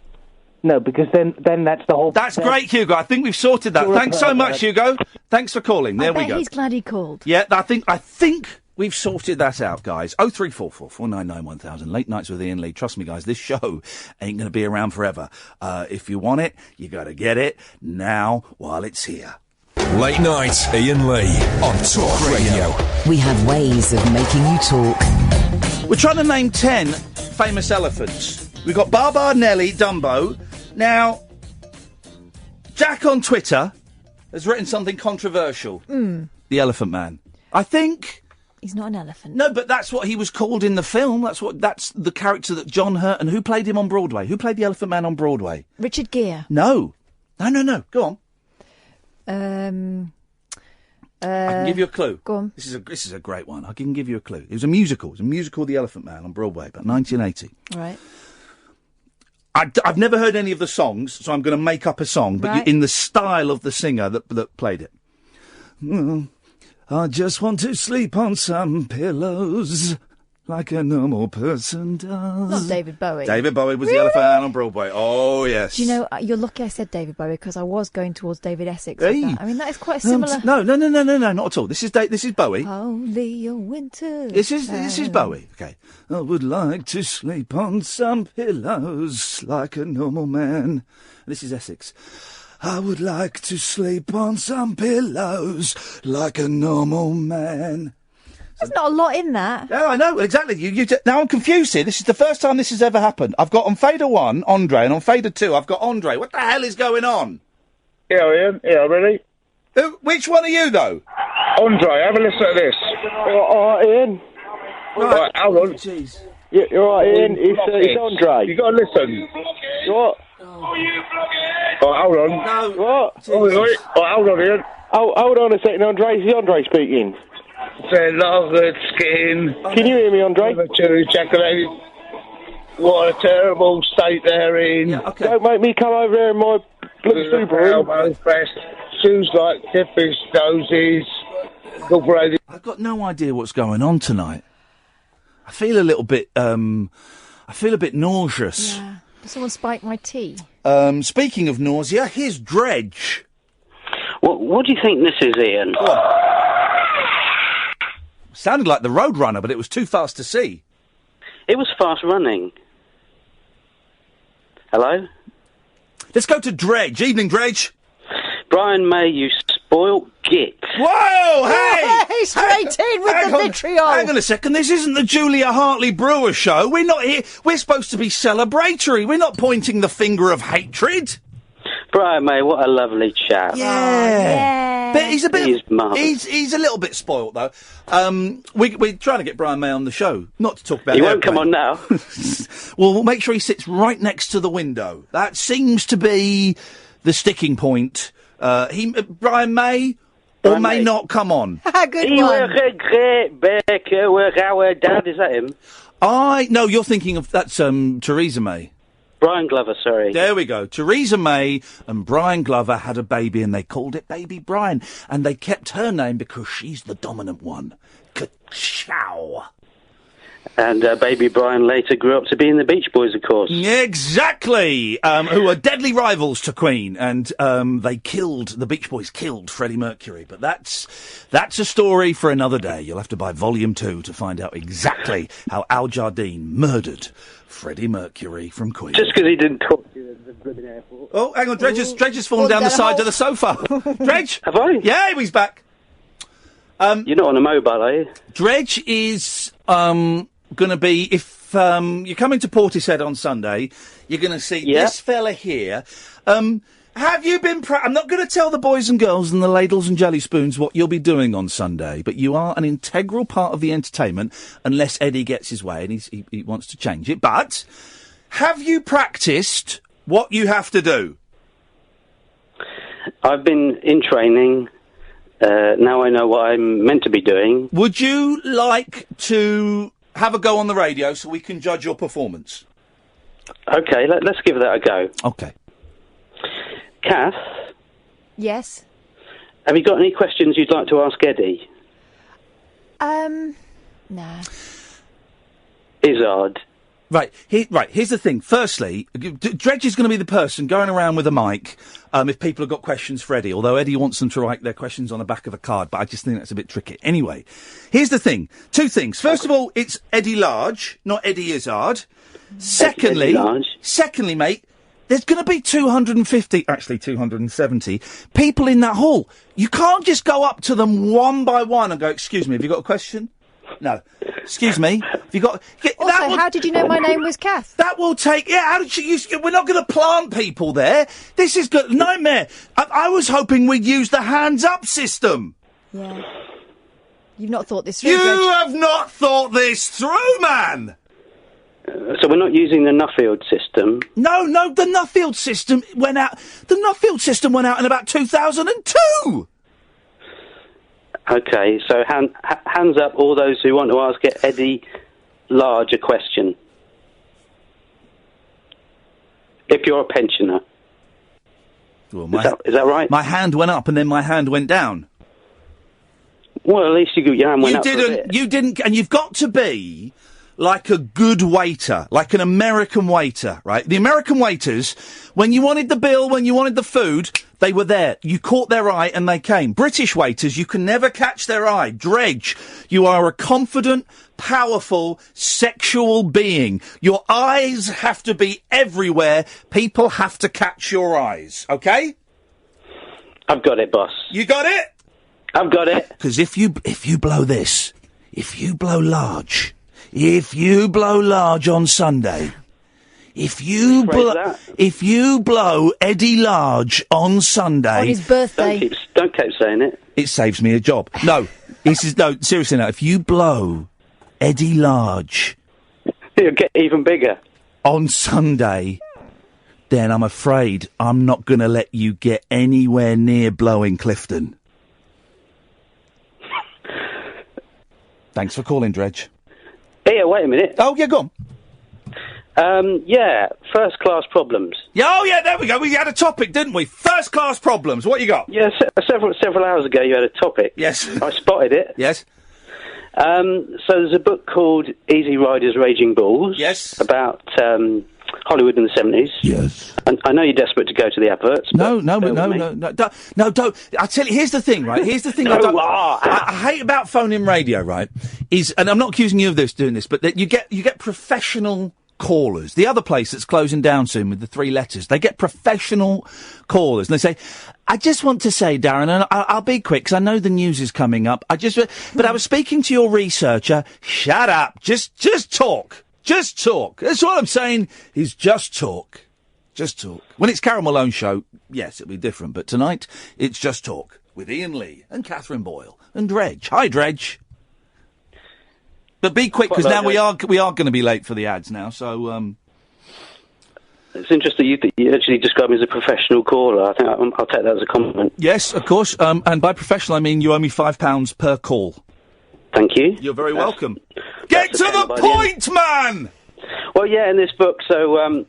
No, because then that's the whole. That's great, Hugo. I think we've sorted that. You're a Thanks so much, pervert. Hugo. Thanks for calling. There I we bet go. he's glad he called. Yeah, I think we've sorted that out, guys. 0344 499 1000. Late nights with Iain Lee. Trust me, guys, this show ain't going to be around forever. If you want it, you got to get it now while it's here. Late night, Iain Lee on Talk Radio. We have ways of making you talk. We're trying to name 10 famous elephants. We've got Baba, Nelly, Dumbo. Now, Jack on Twitter has written something controversial. The Elephant Man. I think... He's not an elephant. No, but that's what he was called in the film. That's the character that John Hurt... And who played him on Broadway? Who played the Elephant Man on Broadway? Richard Gere. No. No. Go on. I can give you a clue. Go on. This is a great one. I can give you a clue. It was a musical. It was a musical, The Elephant Man, on Broadway, about 1980. Right. I've never heard any of the songs, so I'm going to make up a song, but Right. in the style of the singer that played it. I just want to sleep on some pillows like a normal person does. Not David Bowie. David Bowie was the Elephant Man on Broadway. Oh, yes. Do you know, you're lucky I said David Bowie because I was going towards David Essex with Hey. that. I mean, that is quite a similar... No, not at all. This is Bowie. Only a winter. This is Bowie. Okay. I would like to sleep on some pillows like a normal man. This is Essex. I would like to sleep on some pillows like a normal man. There's not a lot in that. Yeah, I know, exactly. Now I'm confused here. This is the first time this has ever happened. I've got on fader 1, Andre, and on fader 2, I've got Andre. What the hell is going on? Yeah, Ian. Yeah, ready? Which one are you, though? Andre, have a listen to this. All right, Ian. Right, hold on. Jeez. Yeah, you're all right, Ian. It's Andre. You got to listen. You what? Oh, hold on. No. What? Hold on, Ian. Oh, hold on a second, Andre. Is Andre speaking? Say, lagered skin. Can you hear me, Andre? Cherry chocolate. What a terrible state they're in. Yeah, okay. Don't make me come over there in my blue Subaru. Elbow pressed. Shoes like tippy noses. Incorporated. I've got no idea what's going on tonight. I feel a little bit, nauseous. Yeah. Did someone spike my tea? Speaking of nausea, here's Dredge. What do you think this is, Ian? Sounded like the Roadrunner, but it was too fast to see. It was fast running. Hello? Let's go to Dredge. Evening, Dredge. Brian May, you spoilt git. Whoa, hey! Hey, straight in with the vitriol. Hang on a second, this isn't the Julia Hartley Brewer show. We're not here. We're supposed to be celebratory. We're not pointing the finger of hatred. Brian May, what a lovely chap. Yeah. But he's a bit. He's marvellous. He's a little bit spoilt though. We're trying to get Brian May on the show, not to talk about. He won't come on now. Well, we'll make sure he sits right next to the window. That seems to be the sticking point. Brian May may not come on. Good He one. will regret back with our dad. Is that him? No, you're thinking of that's Theresa May. Brian Glover, sorry. There we go. Theresa May and Brian Glover had a baby and they called it Baby Brian. And they kept her name because she's the dominant one. Ka-chow. And baby Brian later grew up to be in the Beach Boys, of course. Exactly. Who are deadly rivals to Queen, and the Beach Boys killed Freddie Mercury. But that's a story for another day. You'll have to buy Volume 2 to find out exactly how Al Jardine murdered Freddie Mercury from Queen. Just because he didn't talk to you at the Britain airport. Oh, hang on, Dredge has fallen down the side of the sofa. Dredge? Have I? Yeah, he's back. You're not on a mobile, are you? Dredge is going to be, if you're coming to Portishead on Sunday, you're going to see this fella here. Have you been... I'm not going to tell the boys and girls and the ladles and jelly spoons what you'll be doing on Sunday, but you are an integral part of the entertainment, unless Eddie gets his way and he wants to change it. But have you practised what you have to do? I've been in training. Now I know what I'm meant to be doing. Would you like to have a go on the radio so we can judge your performance? Okay, let's give that a go. Okay. Kath? Yes? Have you got any questions you'd like to ask Eddie? No. Izzard. Right, here's the thing. Firstly, Dredge is going to be the person going around with a mic if people have got questions for Eddie, although Eddie wants them to write their questions on the back of a card, but I just think that's a bit tricky. Anyway, here's the thing. Two things. First of all, it's Eddie Large, not Eddie Izzard. Secondly, mate, there's going to be 270 people in that hall. You can't just go up to them one by one and go, excuse me, have you got a question? No. Excuse me. Have you got... Also, how did you know my name was Kath? That will take... Yeah, how did you... We're not going to plant people there. This is good. Nightmare. I was hoping we'd use the hands-up system. Yeah. You've not thought this through, You Dredge. have not thought this through, man! So we're not using the Nuffield system? No, the Nuffield system went out... The Nuffield system went out in about 2002! Okay, so hands up all those who want to ask Eddie Large a question. If you're a pensioner. Well, is that right? My hand went up and then my hand went down. Well, at least your hand went up a bit. You didn't, and you've got to be like a good waiter, like an American waiter, right? The American waiters, when you wanted the bill, when you wanted the food, they were there. You caught their eye and they came. British waiters, you can never catch their eye. Dredge, you are a confident, powerful, sexual being. Your eyes have to be everywhere. People have to catch your eyes, okay? I've got it, boss. You got it? I've got it. Because if you blow this, if you blow large on Sunday, if you blow Eddie Large on Sunday... On his birthday. Don't keep saying it. It saves me a job. No, seriously now, if you blow Eddie Large... He'll get even bigger. On Sunday, then I'm afraid I'm not going to let you get anywhere near blowing Clifton. Thanks for calling, Dredge. Here, wait a minute. Oh, yeah, go on. Yeah, first class problems. Oh, yeah, there we go. We had a topic, didn't we? First class problems. What you got? Yeah, several hours ago you had a topic. Yes. I spotted it. Yes. So there's a book called Easy Riders, Raging Bulls. Yes. About Hollywood in the 70s. Yes. And I know you're desperate to go to the adverts. No, don't. I tell you, here's the thing, right? Here's the thing I hate about phone-in radio, right? And I'm not accusing you of doing this, but that you get professional callers. The other place that's closing down soon with the 3 letters, they get professional callers, and they say, I just want to say, Darren, and I'll be quick, because I know the news is coming up, but I was speaking to your researcher. Shut up. Just talk. Just talk. That's what I'm saying, is just talk. Just talk. When it's Carol Malone's show, yes, it'll be different, but tonight, it's just talk, with Iain Lee, and Catherine Boyle, and Dredge. Hi, Dredge. But be quick, because now we are going to be late for the ads now, so... It's interesting that you actually describe me as a professional caller. I think I'll take that as a compliment. Yes, of course, and by professional I mean you owe me £5 per call. Thank you. You're very welcome. Get to the point, man! Well, yeah, in this book, so...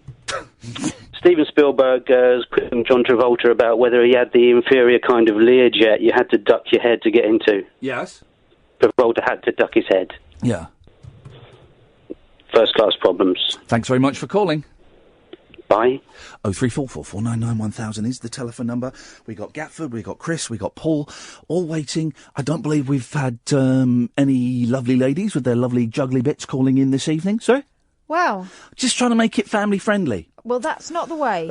Steven Spielberg was quizzing John Travolta about whether he had the inferior kind of Learjet you had to duck your head to get into. Yes. Travolta had to duck his head. Yeah. first-class problems. Thanks very much for calling. Bye. 0344 499 1000 is the telephone number. We got Gatford, we got Chris, we got Paul, all waiting. I don't believe we've had any lovely ladies with their lovely juggly bits calling in this evening. Sorry? Well, just trying to make it family friendly. Well, that's not the way.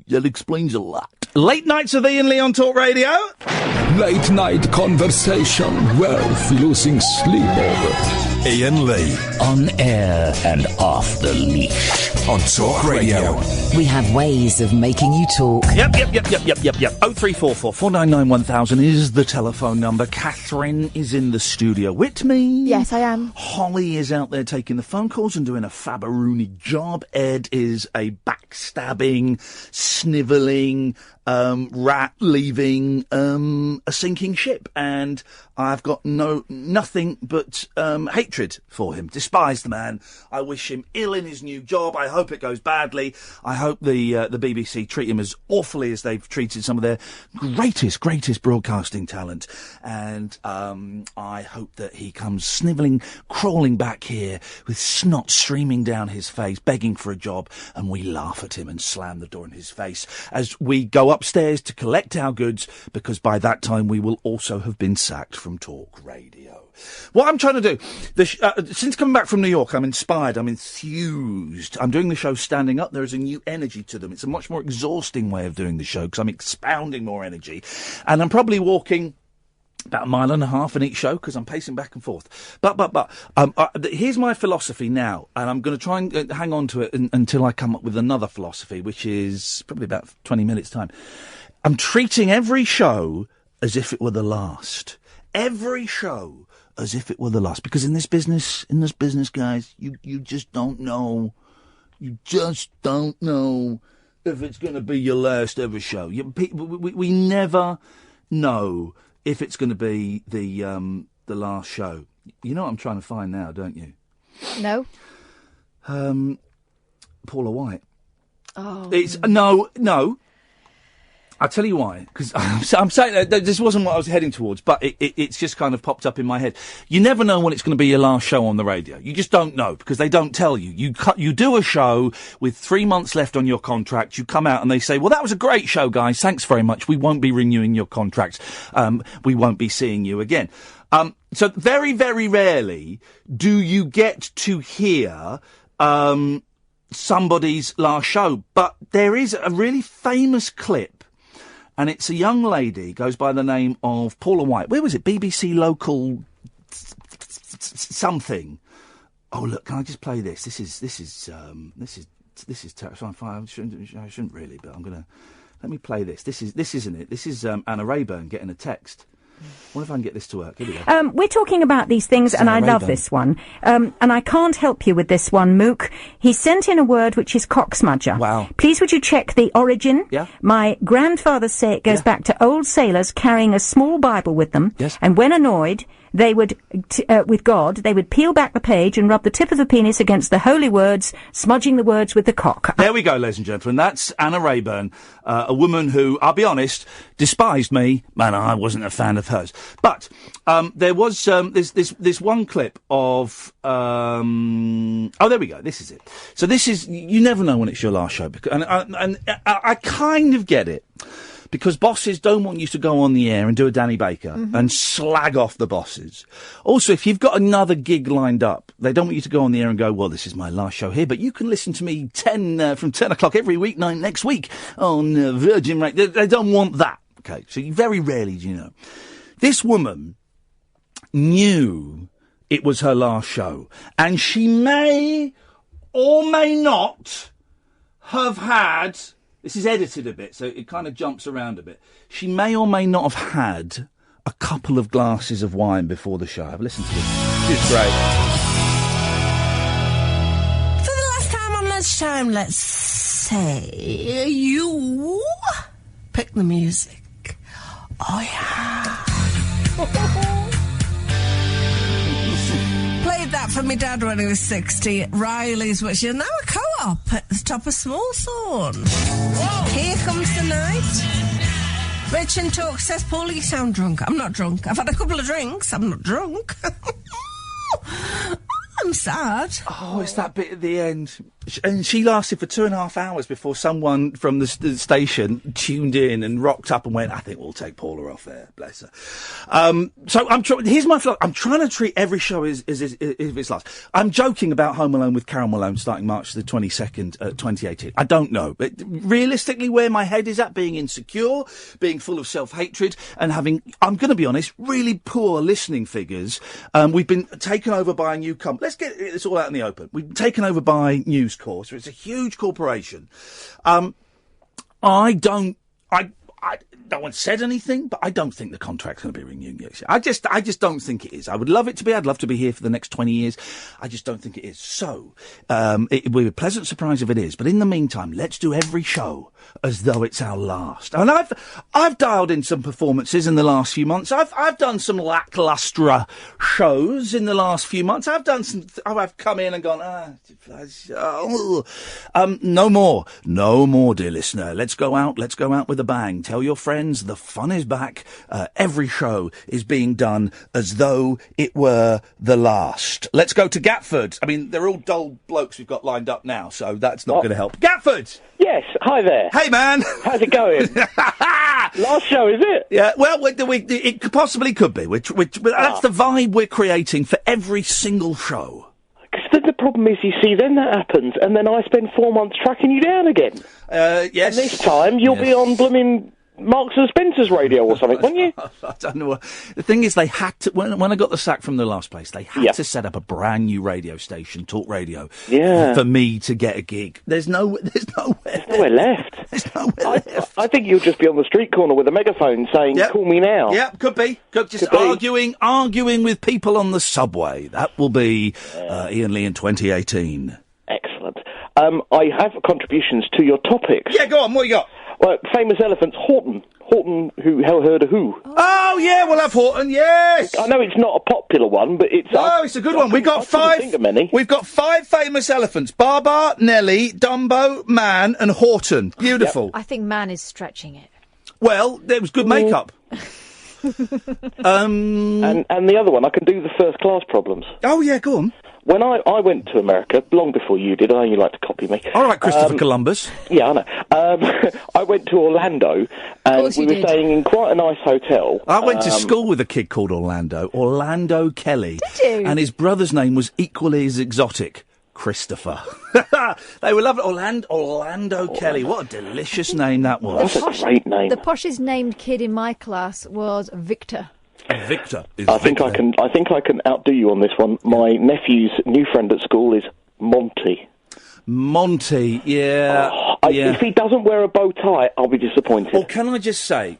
That explains a lot. Late nights with Iain Lee on Talk Radio. Late night conversation worth losing sleep over. Iain Lee. On air and off the leash. On Talk Radio. We have ways of making you talk. Yep. 0344 499 1000 is the telephone number. Catherine is in the studio with me. Yes, I am. Holly is out there taking the phone calls and doing a fabberoony job. Ed is a backstabbing, snivelling, rat leaving a sinking ship, and I've got nothing but hatred for him. Despise the man. I wish him ill in his new job. I hope it goes badly. I hope the BBC treat him as awfully as they've treated some of their greatest broadcasting talent. And I hope that he comes snivelling, crawling back here with snot streaming down his face, begging for a job, and we laugh at him and slam the door in his face as we go upstairs to collect our goods, because by that time we will also have been sacked from Talk Radio. What I'm trying to do, since coming back from New York, I'm inspired, I'm enthused. I'm doing the show standing up. There is a new energy to them. It's a much more exhausting way of doing the show because I'm expounding more energy. And I'm probably walking about 1.5 miles in each show because I'm pacing back and forth. But here's my philosophy now, and I'm going to try and hang on to it until I come up with another philosophy, which is probably about 20 minutes' time. I'm treating every show as if it were the last. Every show as if it were the last. Because in this business, guys, you just don't know. You just don't know if it's going to be your last ever show. We never know if it's going to be the last show. You know what I'm trying to find now, don't you? No. Paula White. Oh. It's no. I'll tell you why, because I'm saying that this wasn't what I was heading towards, but it's just kind of popped up in my head. You never know when it's going to be your last show on the radio. You just don't know, because they don't tell you. You do a show with 3 months left on your contract, you come out and they say, well, that was a great show, guys, thanks very much, we won't be renewing your contract, we won't be seeing you again. So very, very rarely do you get to hear somebody's last show, but there is a really famous clip. And it's a young lady, goes by the name of Paula White. Where was it? BBC Local something. Oh, look, can I just play this? This is terrifying. I shouldn't really, but I'm gonna let me play this. This isn't it. This is Anna Rayburn getting a text. I wonder if I can get this to work. Here we go. We're talking about these things, and I love this one. And I can't help you with this one, Mook. He sent in a word which is cocksmudger. Wow. Please would you check the origin? Yeah. My grandfather say it goes back to old sailors carrying a small Bible with them. Yes. And when annoyed, they would, with God, they would peel back the page and rub the tip of the penis against the holy words, smudging the words with the cock. There we go, ladies and gentlemen. That's Anna Rayburn, a woman who, I'll be honest, despised me. Man, I wasn't a fan of hers. But there was this one clip of... oh, there we go. This is it. So this is... You never know when it's your last show. And I kind of get it. Because bosses don't want you to go on the air and do a Danny Baker and slag off the bosses. Also, if you've got another gig lined up, they don't want you to go on the air and go, well, this is my last show here, but you can listen to me from 10 o'clock every weeknight next week on Virgin Radio. They don't want that. Okay, so very rarely do you know. This woman knew it was her last show, and she may or may not have had... This is edited a bit, so it kind of jumps around a bit. She may or may not have had a couple of glasses of wine before the show. Have a listen to this. This is great. For the last time on Lunchtime, let's say you pick the music. Oh, yeah. Played that for my dad when he was 60 at Riley's, which is now a co-op at the top of Smallthorne. Here comes the night. Rich and Talk says, Paul, you sound drunk. I'm not drunk. I've had a couple of drinks. I'm not drunk. I'm sad. Oh, it's that bit at the end. And she lasted for 2.5 hours before someone from the station tuned in and rocked up and went, I think we'll take Paula off there. Bless her. So here's my philosophy. I'm trying to treat every show as if it's last. I'm joking about Home Alone with Carol Malone starting March the 22nd, 2018. I don't know. But realistically, where my head is at, being insecure, being full of self-hatred, and having, I'm going to be honest, really poor listening figures. We've been taken over by a new company. Let's get this all out in the open. We've been taken over by News Corp, so it's a huge corporation. No one said anything, but I don't think the contract's going to be renewed next year. I just don't think it is. I would love it to be. I'd love to be here for the next 20 years. I just don't think it is. So, it will be a pleasant surprise if it is. But in the meantime, let's do every show as though it's our last. And I've dialed in some performances in the last few months. I've done some lacklustre shows in the last few months. I've come in and gone, no more, dear listener. Let's go out with a bang. Tell your friends the fun is back. Every show is being done as though it were the last. Let's go to Gatford. I mean, they're all dull blokes we've got lined up now, so that's not going to help. Gatford! Yes, hi there. Hey, man. How's it going? Last show, is it? Yeah, well, it possibly could be. But that's the vibe we're creating for every single show. Because the problem is, you see, then that happens, and then I spend 4 months tracking you down again. Yes. And this time, you'll be on blooming Marks and Spencer's radio or something, won't you? I don't know. The thing is, they had to, when I got the sack from the last place, they had to set up a brand new radio station, talk radio, for me to get a gig. There's nowhere left. I think you'll just be on the street corner with a megaphone saying, call me now. Yeah, could be. Arguing with people on the subway. That will be Iain Lee in 2018. Excellent. I have contributions to your topics. Yeah, go on, what you got? Well, famous elephants, Horton, who heard of who? Oh, yeah, we'll have Horton, yes! I know it's not a popular one, but it's... No, it's a good one. We've got 5 famous elephants. Baba, Nelly, Dumbo, Man and Horton. Beautiful. I think Man is stretching it. Well, there was good makeup. And the other one, I can do the first class problems. Oh, yeah, go on. When I went to America, long before you did, I know you like to copy me. All right, Christopher Columbus. Yeah, I know. I went to Orlando, and we were staying in quite a nice hotel. I went to school with a kid called Orlando Kelly. Did you? And his brother's name was equally as exotic. Christopher. They were lovely. Orlando Kelly. What a delicious name that was. That's a great name. The poshest named kid in my class was Victor. Victor. I think I can outdo you on this one. My nephew's new friend at school is Monty. Monty, yeah. If he doesn't wear a bow tie, I'll be disappointed. Well, can I just say,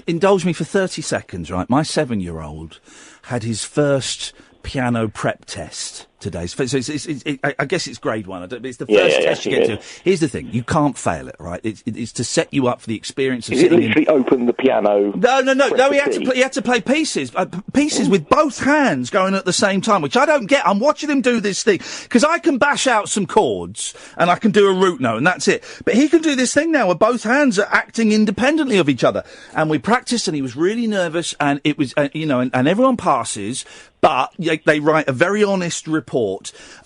indulge me for 30 seconds, right? My 7-year-old had his first piano prep test today. So I guess it's grade 1. It's the first test you get to. Here's the thing. You can't fail it, right? It's to set you up for the experience of sitting literally open the piano? No, he had to play pieces with both hands going at the same time, which I don't get. I'm watching him do this thing, because I can bash out some chords and I can do a root note and that's it. But he can do this thing now where both hands are acting independently of each other. And we practiced and he was really nervous and it was, and everyone passes, but they write a very honest report.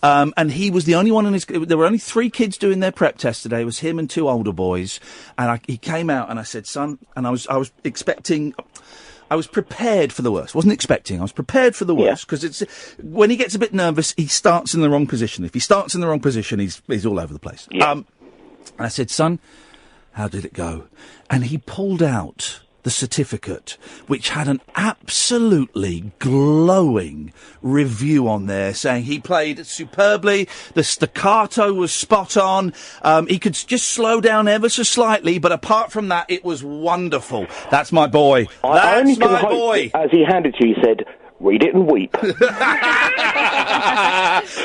And he was the only one there were only 3 kids doing their prep test today. It was him and 2 older boys. And he came out and I said, son, and I was expecting, I was prepared for the worst. I was prepared for the worst, because when he gets a bit nervous, he starts in the wrong position. If he starts in the wrong position, he's all over the place. Yeah. And I said, son, how did it go? And he pulled out the certificate, which had an absolutely glowing review on there saying he played superbly, the staccato was spot on, he could just slow down ever so slightly, but apart from that, it was wonderful. That's my boy. That's my boy. As he handed to you, he said, read it and weep.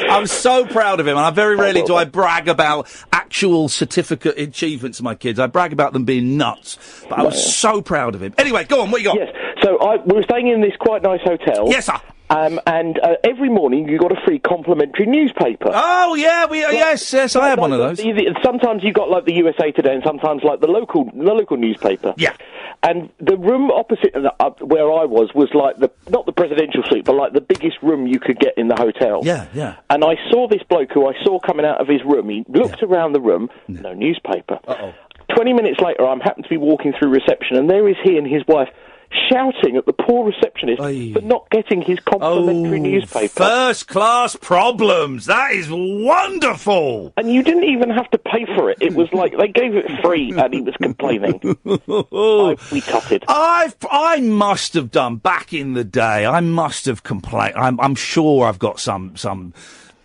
I'm so proud of him, and I very rarely do I brag about actual certificate achievements of my kids. I brag about them being nuts, but I was so proud of him. Anyway, go on, what you got? Yes, so we were staying in this quite nice hotel. Yes, sir. And every morning you got a free complimentary newspaper. Oh, yeah, yes, I had one of those. Sometimes you got like the USA Today and sometimes like the local newspaper. Yeah. And the room opposite where I was like not the presidential suite, but like the biggest room you could get in the hotel. Yeah, yeah. And I saw this bloke who I saw coming out of his room. He looked around the room, no newspaper. 20 minutes later, I happened to be walking through reception, and there is he and his wife shouting at the poor receptionist for not getting his complimentary newspaper. First-class problems. That is wonderful. And you didn't even have to pay for it. It was like they gave it free, and he was complaining. We tutted. I must have done back in the day. I must have complained. I'm sure I've got some.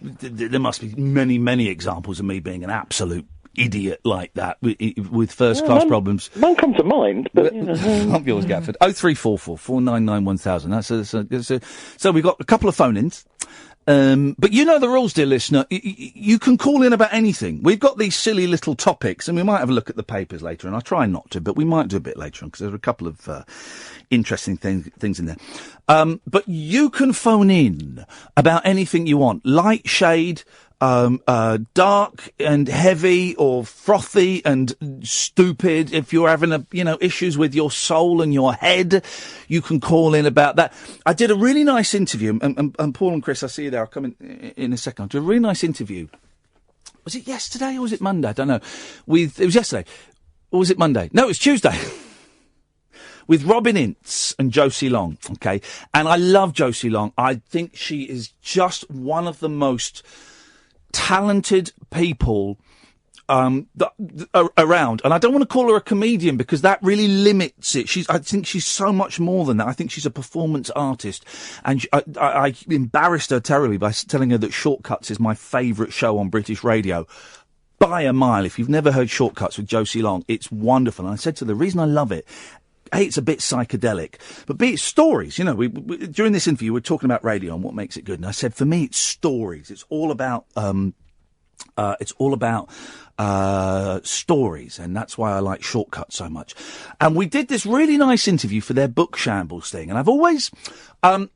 There must be many examples of me being an absolute idiot like that with first-class problems. None come to mind, but Not yours, Gatford. 0344 499 1000. So we've got a couple of phone-ins. But you know the rules, dear listener. You can call in about anything. We've got these silly little topics, and we might have a look at the papers later, and I try not to, but we might do a bit later on, because there's a couple of interesting things in there. But you can phone in about anything you want. Light, shade, dark and heavy, or frothy and stupid. If you're having issues with your soul and your head, you can call in about that. I did a really nice interview, and Paul and Chris, I see you there. I'll come in a second. I did a really nice interview. Was it yesterday or was it Monday? I don't know. It was yesterday. Or was it Monday? No, it was Tuesday. With Robin Ince and Josie Long, okay? And I love Josie Long. I think she is just one of the most talented people around, and I don't want to call her a comedian because that really limits it. I think she's so much more than that. I think she's a performance artist, and I embarrassed her terribly by telling her that Shortcuts is my favourite show on British radio by a mile. If you've never heard Shortcuts with Josie Long, it's wonderful. And I said to her, the reason I love it, A, it's a bit psychedelic, but B, it's stories. You know, we during this interview, we're talking about radio and what makes it good. And I said, for me, it's stories. It's all about, stories. And that's why I like Shortcuts so much. And we did this really nice interview for their Book Shambles thing. And I've always, I've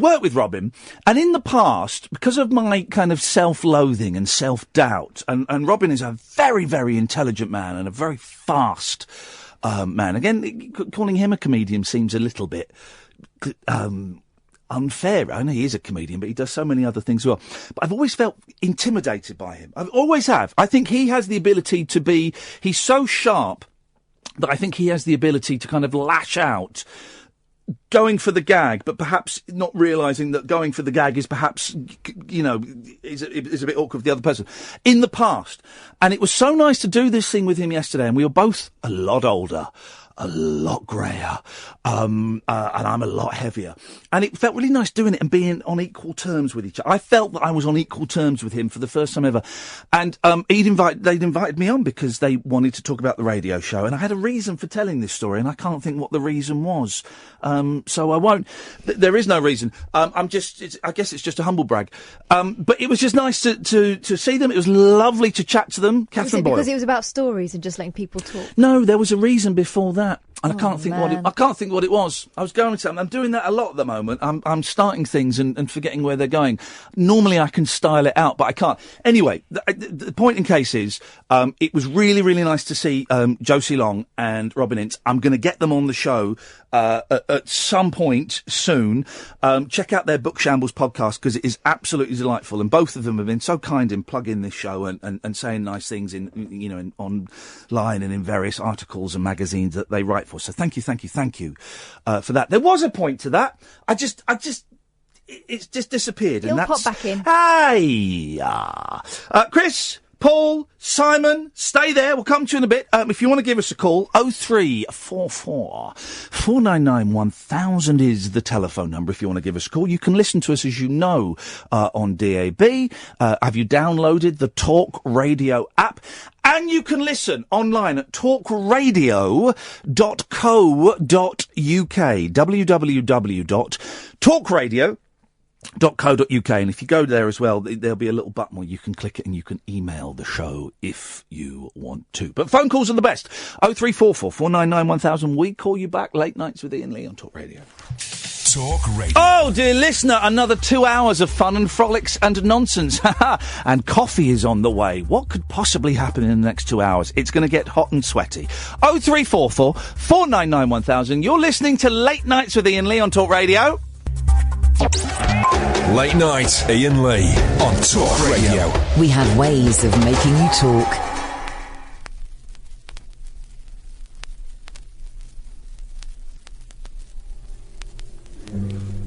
worked with Robin, and in the past, because of my kind of self-loathing and self-doubt, and Robin is a very, very intelligent man and a very fast man. Again, calling him a comedian seems a little bit unfair. I know he is a comedian, but he does so many other things as well. But I've always felt intimidated by him. I always have. I think he has the ability to be... He's so sharp that I think he has the ability to kind of lash out, going for the gag, but perhaps not realising that going for the gag is perhaps, is a bit awkward for the other person. In the past. And it was so nice to do this thing with him yesterday, and we were both a lot older, a lot greyer, and I'm a lot heavier. And it felt really nice doing it and being on equal terms with each other. I felt that I was on equal terms with him for the first time ever. And they'd invited me on because they wanted to talk about the radio show, and I had a reason for telling this story, and I can't think what the reason was. So I won't. There is no reason. I guess it's just a humble brag. But it was just nice to see them. It was lovely to chat to them. Catherine Boyle. Because it was about stories and just letting people talk? No, there was a reason before that. And I can't think what it was. I was going to I'm doing that a lot at the moment. I'm starting things and forgetting where they're going. Normally I can style it out, but I can't. Anyway, the point in case is, it was really, really nice to see Josie Long and Robin Ince. I'm going to get them on the show at some point soon. Check out their Book Shambles podcast, because it is absolutely delightful, and both of them have been so kind in plugging this show and saying nice things in online and in various articles and magazines that they write for. So thank you for that. There was a point to that. It's just disappeared. He'll and that's pop back in. Hey, Chris, Paul, Simon, stay there. We'll come to you in a bit. If you want to give us a call, 0344 499 1000 is the telephone number if you want to give us a call. You can listen to us, as you know, on DAB. Have you downloaded the Talk Radio app? And you can listen online at talkradio.co.uk. www.talkradio.co.uk, and if you go there as well, there'll be a little button where you can click it and you can email the show if you want to. But phone calls are the best. 0344 499 1000. We call you back. Late nights with Iain Lee on Talk Radio. Talk Radio. Oh, dear listener, another 2 hours of fun and frolics and nonsense. And coffee is on the way. What could possibly happen in the next 2 hours? It's going to get hot and sweaty. 0344 499 1000. You're listening to Late Nights with Iain Lee on Talk Radio. Late Night, Iain Lee on Talk Radio. We have ways of making you talk.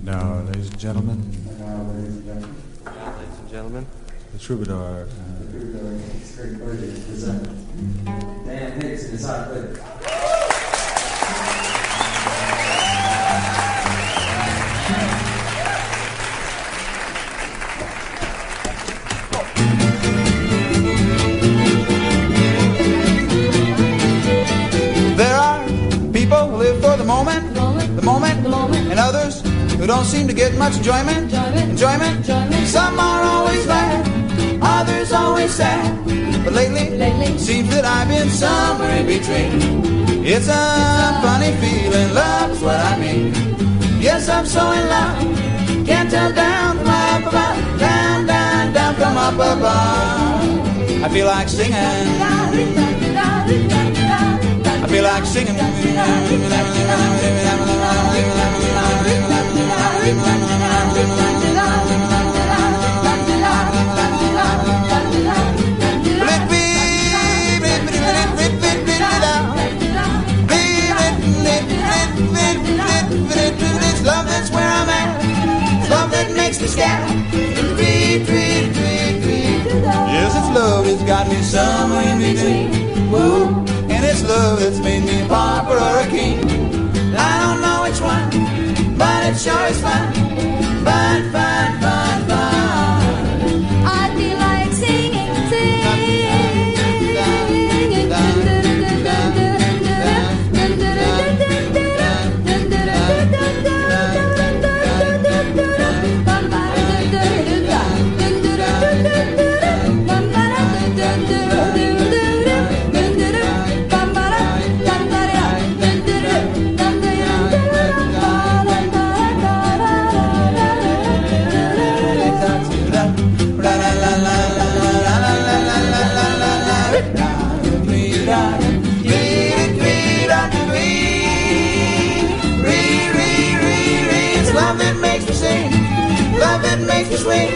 Now, ladies and gentlemen. Ladies and gentlemen. The troubadour. Dan Hicks and his hot lady. There are people who live for the moment, and others who don't seem to get much enjoyment. Some are always glad, others always sad. But lately, seems that I've been somewhere in between. It's a funny feeling, love's what I mean. Yes, I'm so in love, can't tell down from up above, down, down, down from up above. I feel like singing. I feel like singing. It's love that's where I'm at. It's love that makes me scatter. Yes, it's love that's got me somewhere in between. Woo. And it's love that's made me a pauper or a king. I don't know which one, but it sure is fun. Fun, fun, fun, fun. I feel like singing, Love that makes me swing,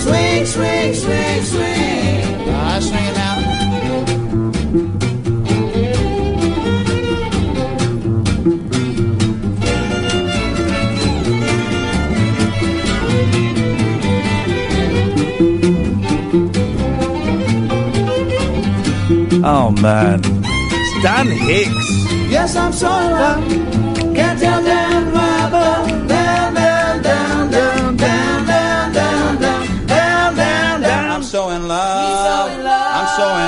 swing, swing, swing, swing. I swing it out. Oh, man. It's Dan Hicks. Yes, I'm so in love. Can't tell down my above. Down, down, down, down, down, down, down, down, down, down, down. I'm so in love. I'm so in love.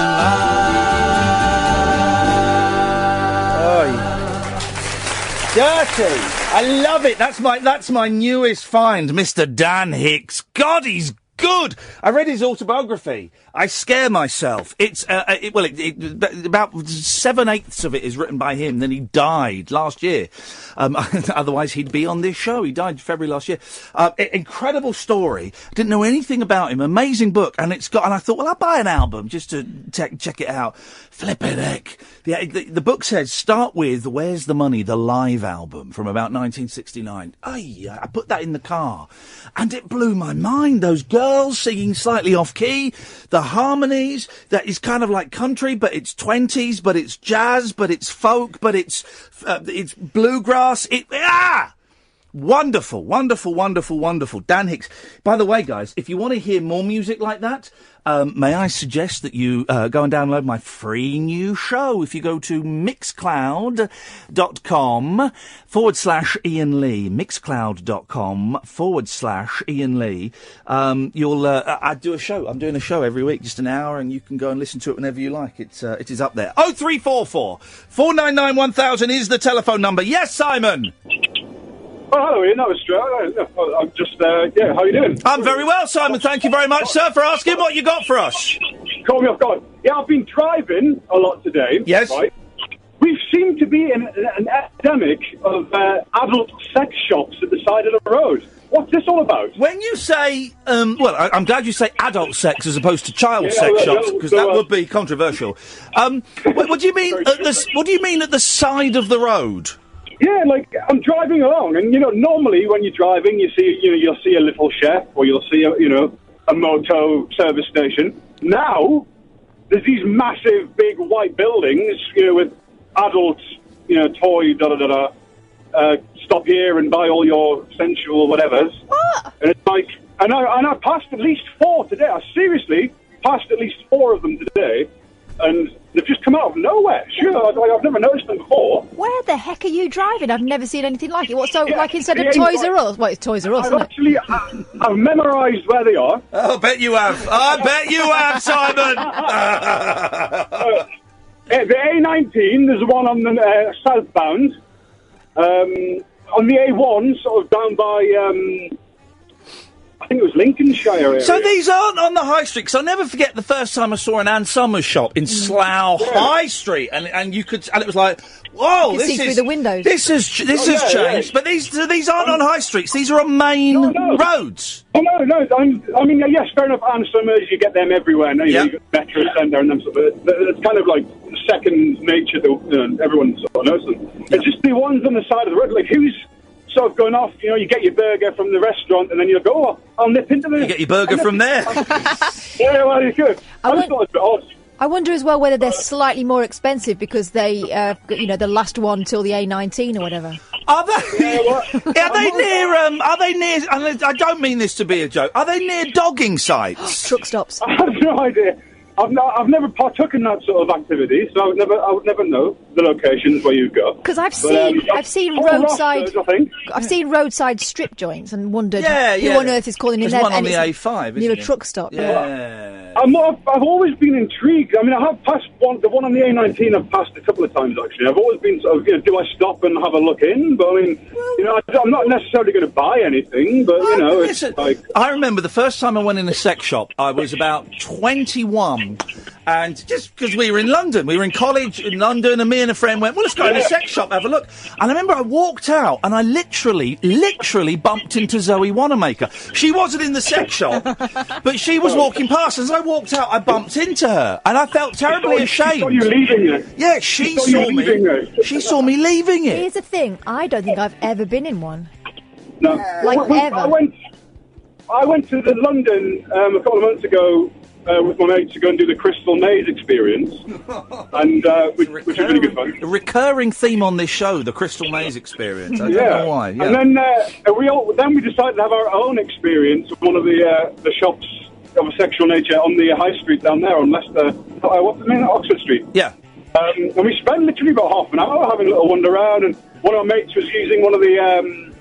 Dirty. I love it. That's my newest find, Mr. Dan Hicks. God, he's good. I read his autobiography. I scare myself. It's about 7/8 of it is written by him. Then he died last year. Otherwise, he'd be on this show. He died February last year. Incredible story. Didn't know anything about him. Amazing book. And I thought, well, I'll buy an album just to check it out. Flippin' heck. The book says, start with Where's the Money, the live album from about 1969. I put that in the car. And it blew my mind. Those girls singing slightly off key. The harmonies, that is kind of like country, but it's 20s, but it's jazz, but it's folk, but it's bluegrass. Wonderful, wonderful, wonderful, wonderful. Dan Hicks. By the way, guys, if you want to hear more music like that, may I suggest that you go and download my free new show. If you go to mixcloud.com/Iain Lee, mixcloud.com/Iain Lee, I do a show. I'm doing a show every week, just an hour, and you can go and listen to it whenever you like. It is up there. 0344 499 1000 is the telephone number. Yes, Simon. Oh, hello, Ian. That was straight. I'm just, how you doing? I'm very well, Simon. Thank you very much, sir, for asking. What you got for us? Call me off guard. Yeah, I've been driving a lot today. Yes. Right? we seem to be in an epidemic of adult sex shops at the side of the road. What's this all about? When you say, I'm glad you say adult sex as opposed to child Yeah, sex well, shops, no, because so, that would be controversial. What do you mean? What do you mean at the side of the road? Yeah, like I'm driving along, and normally when you're driving, you'll see a little chef, or you'll see a moto service station. Now there's these massive, big white buildings, with adults, toy, stop here and buy all your sensual whatevers. What? And it's like, and I passed at least 4 today. I seriously passed at least 4 of them today, and they've just come out of nowhere. Sure, I've never noticed them before. Where the heck are you driving? I've never seen anything like it. What, so, Yeah, like instead of yeah, Toys R Us? Well, it's Toys R Us, isn't it? I've memorised where they are. Oh, I bet you have. I bet you have, Simon. The A19, there's one on the southbound. On the A1, sort of down by, I think it was Lincolnshire area. So these aren't on the high street, 'cause I'll never forget the first time I saw an Ann Summers shop in Slough High Street, and it was like, whoa, You could this see is through the windows. This has changed. Yeah. But these aren't on high streets. These are on main roads. Oh, no. I mean, yes, fair enough. Ann Summers, you get them everywhere. No, you got Metro Centre and them. It's kind of like second nature to everyone sort of knows them. It's just the ones on the side of the road. Like, who's sort of going off? You get your burger from the restaurant, and then you'll go, oh, I'll nip into the... You get your burger from there. Yeah, well, you could. I just thought it was a bit odd. I wonder as well whether they're slightly more expensive because they, the last one till the A19 or whatever. Are they? Are they near? Are they near? And I don't mean this to be a joke. Are they near dogging sites? Truck stops. I have no idea. I've never partook in that sort of activity, so I would never know the locations where you go. Because I've seen roadside, I think. I've seen roadside strip joints and wondered who on earth is calling in There's there. one on and the it's A5, near a isn't it? truck stop. I've always been intrigued. I mean, I have passed the one on the A19. I've passed a couple of times actually. I've always been sort of, do I stop and have a look in? But I mean, I'm not necessarily going to buy anything. But it's like I remember the first time I went in a sex shop. I was about 21. And just because we were in London, we were in college in London, and me and a friend went, well, let's go in a sex shop, have a look. And I remember I walked out, and I literally bumped into Zoe Wanamaker. She wasn't in the sex shop, but she was walking past. As I walked out, I bumped into her, and I felt terribly ashamed. She saw you leaving it. Yeah, she saw me. She saw me leaving it. Here's the thing: I don't think I've ever been in one. No, ever. I went to London a couple of months ago. With my mates to go and do the Crystal Maze experience, and which was really good fun. A recurring theme on this show, the Crystal Maze experience. I don't know why. Yeah. And then we decided to have our own experience of one of the shops of a sexual nature on the high street down there on Leicester. What's the name? Oxford Street. Yeah. And we spent literally about half an hour having a little wander around, and one of our mates was using one of the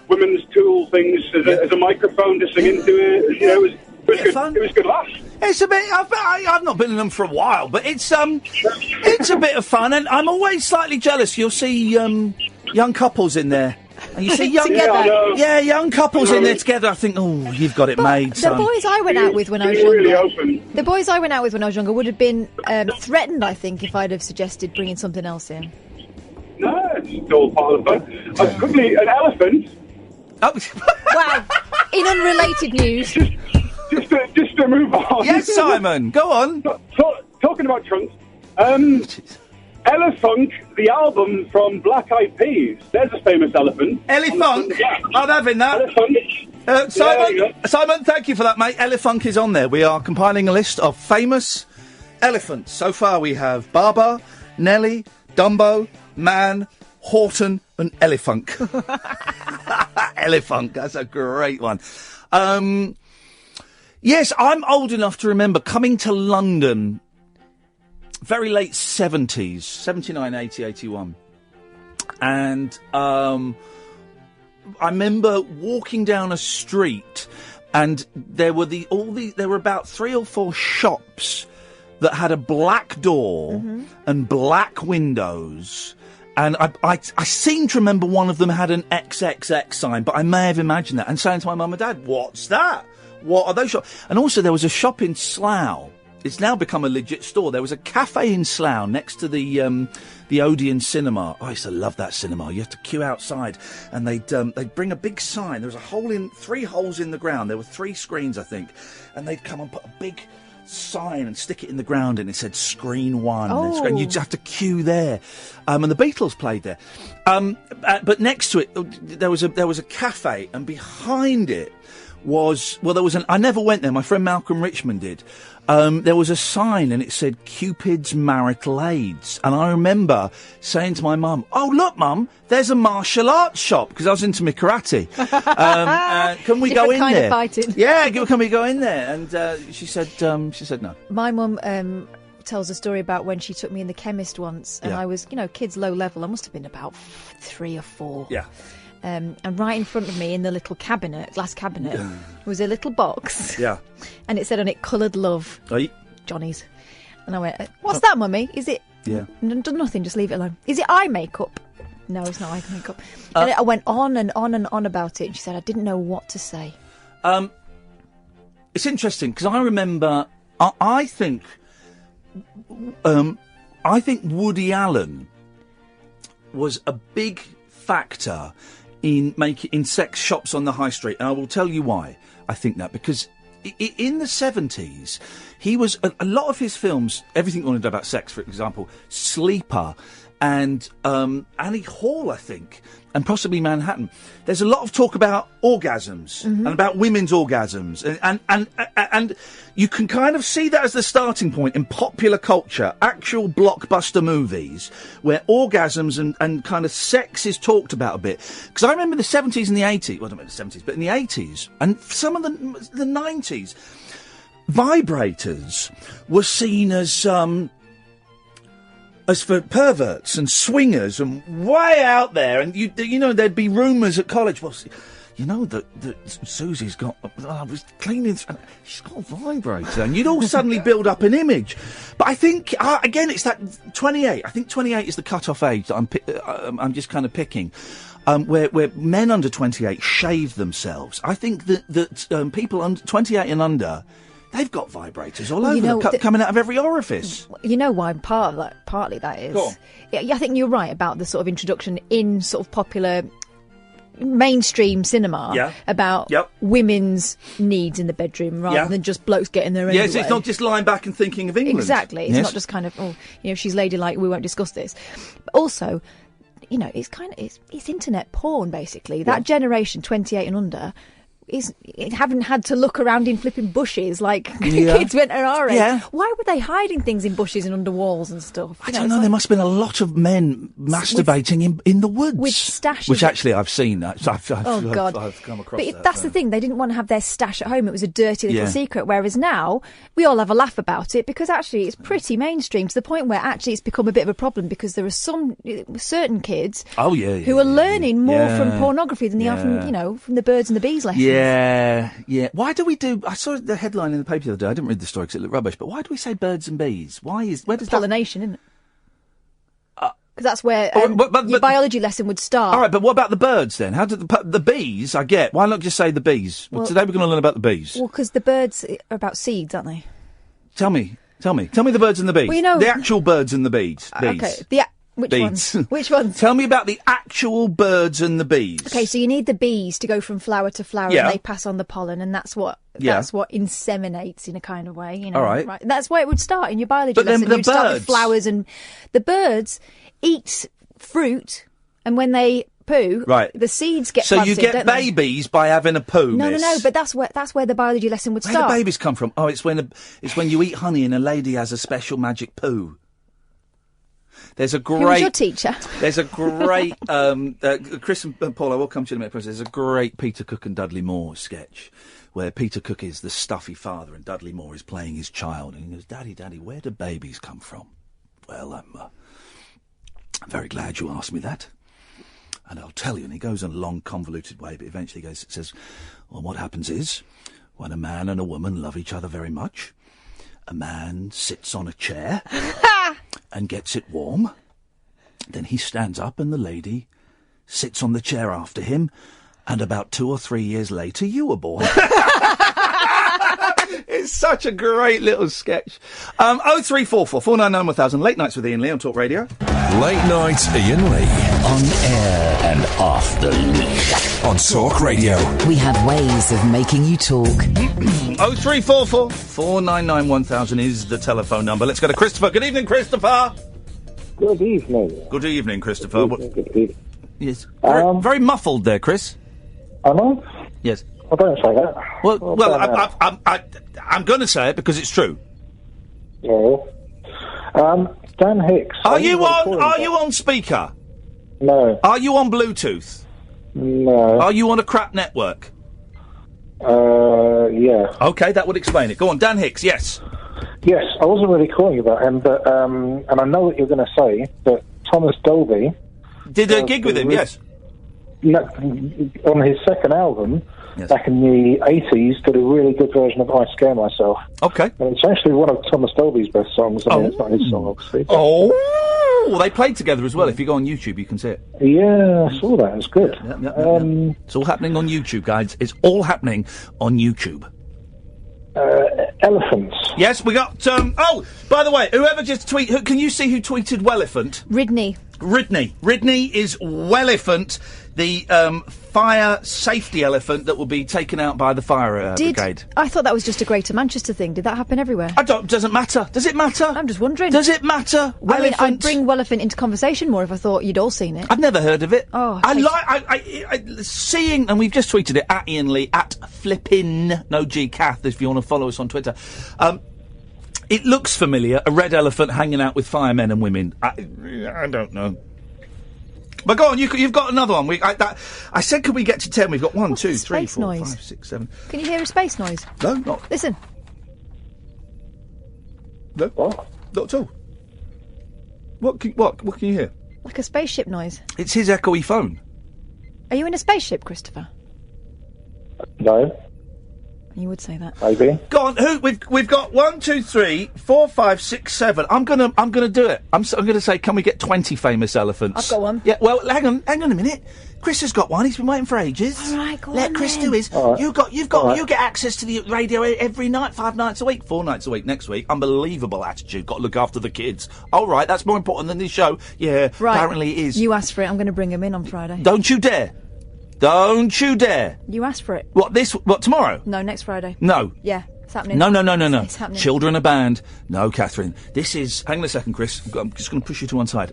women's tool things as a microphone to sing into it. It was good. It was good laugh. It's a bit. I've not been in them for a while, but it's a bit of fun, and I'm always slightly jealous. You'll see young couples in there, and you see young couples in there together. I think, oh, you've got it made. The boys I went out with when I was younger, the boys I went out with when I was younger would have been threatened, I think, if I'd have suggested bringing something else in. No, it's all part of the fun. Quickly, an elephant. Oh. Wow! In unrelated news. Just to move on. Yes, Simon, go on. Talking about trunks, Elephunk, the album from Black Eyed Peas. There's a famous elephant. Elephunk? I'm having that. Simon, thank you for that, mate. Elephunk is on there. We are compiling a list of famous elephants. So far we have Baba, Nelly, Dumbo, Man, Horton and Elephunk. Elephunk, that's a great one. Yes, I'm old enough to remember coming to London very late 70s, 79, 80, 81. And I remember walking down a street and there were there were about 3 or 4 shops that had a black door and black windows. And I seem to remember one of them had an XXX sign, but I may have imagined that and saying to my mum and dad, what's that? What are those shops? And also there was a shop in Slough It's now become a legit store. There was a cafe in Slough next to the Odeon Cinema. I used to love that cinema. You had to queue outside, and they'd bring a big sign. There was 3 holes in the ground. There were 3 screens, I think, and they'd come and put a big sign and stick it in the ground, and it said Screen 1. Oh. And you'd have to queue there, and the Beatles played there. But next to it, there was a cafe, and behind it was I never went there. My friend Malcolm Richmond did. There was a sign and it said Cupid's Marital Aids. And I remember saying to my mum, "Oh, look, Mum, there's a martial arts shop," because I was into my karate. Can we go in kind there? Of fighting. Yeah, can we go in there? And she said no. My mum tells a story about when she took me in the chemist once, and I was, kids low level. I must have been about 3 or 4. Yeah. And right in front of me in the little glass cabinet, was a little box. Yeah. And it said on it, "Coloured Love, Right. Johnny's." And I went, "What's that, Mummy? Is it?" Yeah. Nothing, just leave it alone. "Is it eye makeup?" "No, it's not eye makeup." And I went on and on and on about it. And she said, "I didn't know what to say." It's interesting because I remember, I think Woody Allen was a big factor in sex shops on the high street, and I will tell you why I think that, because in the 70s he was a lot of his films, everything you want to know about sex, for example, Sleeper and Annie Hall, I think, and possibly Manhattan. There's a lot of talk about orgasms and about women's orgasms, and you can kind of see that as the starting point in popular culture, actual blockbuster movies where orgasms and kind of sex is talked about a bit. Because I remember the 70s and the 80s, well, I don't remember the 70s, but in the 80s and some of the 90s, vibrators were seen as for perverts and swingers and way out there, and you know there'd be rumours at college. Well, that Susie's got. I was cleaning. She's got a vibrator, and you'd all suddenly build up an image. But I think again, it's that 28. I think 28 is the cut-off age that I'm just kind of picking. Where men under 28 shave themselves. I think that people under 28 and under, they've got vibrators all over, coming out of every orifice. You know why? Partly that is. Go on. Yeah, I think you're right about the sort of introduction in sort of popular mainstream cinema about women's needs in the bedroom rather than just blokes getting their own way. Yes, it's not just lying back and thinking of England. Exactly. It's not just kind of, she's ladylike, we won't discuss this. But also, it's kind of it's internet porn basically. That generation, 28 and under, haven't had to look around in flipping bushes like kids went at our age. Yeah. Why were they hiding things in bushes and under walls and stuff? I don't know. There must have been a lot of men masturbating in the woods with stashes. Which actually I've seen that. I've come across but that. That's the thing. They didn't want to have their stash at home. It was a dirty little secret. Whereas now we all have a laugh about it because actually it's pretty mainstream to the point where actually it's become a bit of a problem because there are certain kids who are learning more from pornography than they are from the birds and the bees lessons. Yeah. Why do we do? I saw the headline in the paper the other day. I didn't read the story because it looked rubbish. But why do we say birds and bees? Where does pollination, isn't it? Because that's where your biology lesson would start. All right, but what about the birds then? How did the bees? I get. Why not just say the bees? Well, today we're going to learn about the bees. Well, because the birds are about seeds, aren't they? Tell me the birds and the bees. Well, the actual birds and the bees. Okay. Which ones? Which ones? Tell me about the actual birds and the bees. Okay, so you need the bees to go from flower to flower, and they pass on the pollen, and that's what inseminates in a kind of way. All right. That's where it would start in your biology lesson. You'd start with flowers, and the birds eat fruit, and when they poo, the seeds get planted. So you get babies by having a poo. No, but that's where the biology lesson would start. Where do babies come from? Oh, it's when you eat honey and a lady has a special magic poo. Who was your teacher? There's a great Chris and Paul, I will come to you in a minute. There's a great Peter Cook and Dudley Moore sketch where Peter Cook is the stuffy father and Dudley Moore is playing his child, and he goes, "Daddy, where do babies come from?" "Well, I'm very glad you asked me that, and I'll tell you." And he goes in a long, convoluted way, but eventually says, "Well, what happens is when a man and a woman love each other very much, a man sits on a chair and gets it warm. Then he stands up and the lady sits on the chair after him, and about 2 or 3 years later you were born." It's such a great little sketch. 0344 499 1000. Late nights with Iain Lee on Talk Radio. Late night Iain Lee. On air and off the leash. On Talk Radio. We have ways of making you talk. 0344 499 1000 is the telephone number. Let's go to Christopher. Good evening, Christopher. Good evening. Good evening, Christopher. Good evening. Yes. Very muffled there, Chris. Am I? Yes. I don't say that. Well, I'm going to say it because it's true. Yeah. Dan Hicks. Are you on speaker? No. Are you on Bluetooth? No. Are you on a crap network? Yeah. Okay, that would explain it. Go on, Dan Hicks. Yes. Yes, I wasn't really calling about him, but and I know what you're going to say, but Thomas Dolby did a gig with him. Yes. On his second album, back in the 80s, did a really good version of I Scare Myself. Okay. And it's actually one of Thomas Dolby's best songs. I mean, it's not his song, obviously. Oh, they played together as well. If you go on YouTube, you can see it. Yeah, I saw that. It's good. Yep. It's all happening on YouTube, guys. It's all happening on YouTube. Elephants. Yes, we got. Oh, by the way, whoever just can you see who tweeted Wellephant? Ridney. Ridney is Wellephant, the fire safety elephant that will be taken out by the fire brigade. I thought that was just a Greater Manchester thing. Did that happen everywhere? Doesn't matter. Does it matter? I'm just wondering. Does it matter? I mean, I'd bring Wellephant into conversation more if I thought you'd all seen it. I've never heard of it. Oh, I seeing, and we've just tweeted it at Iain Lee at flippin' no G Cath if you want to follow us on Twitter. It looks familiar. A red elephant hanging out with firemen and women. I don't know. But go on, you've got another one. I said, could we get to 10? We've got 1, 2, 3, 4, 5, 6, 7. Can you hear a space noise? No, not. Listen. No, not at all. What can you hear? Like a spaceship noise. It's his echoey phone. Are you in a spaceship, Christopher? No. You would say that. Maybe. Go on. Who? We've got 1, 2, 3, 4, 5, 6, 7. I'm gonna do it. I'm gonna say, can we get 20 famous elephants? I've got one. Yeah. Well, hang on a minute. Chris has got one. He's been waiting for ages. All right, go on. Let Chris do his. All right. You get access to the radio every night, 5 nights a week, 4 nights a week next week. Unbelievable attitude. Got to look after the kids. All right, that's more important than this show. Yeah. Right. Apparently it is. You asked for it. I'm going to bring him in on Friday. Don't you dare. Don't you dare. You asked for it. What, tomorrow? No, next Friday. No. Yeah, it's happening. No. It's happening. Children are banned. No, Catherine. This is... Hang on a second, Chris. I'm just going to push you to one side.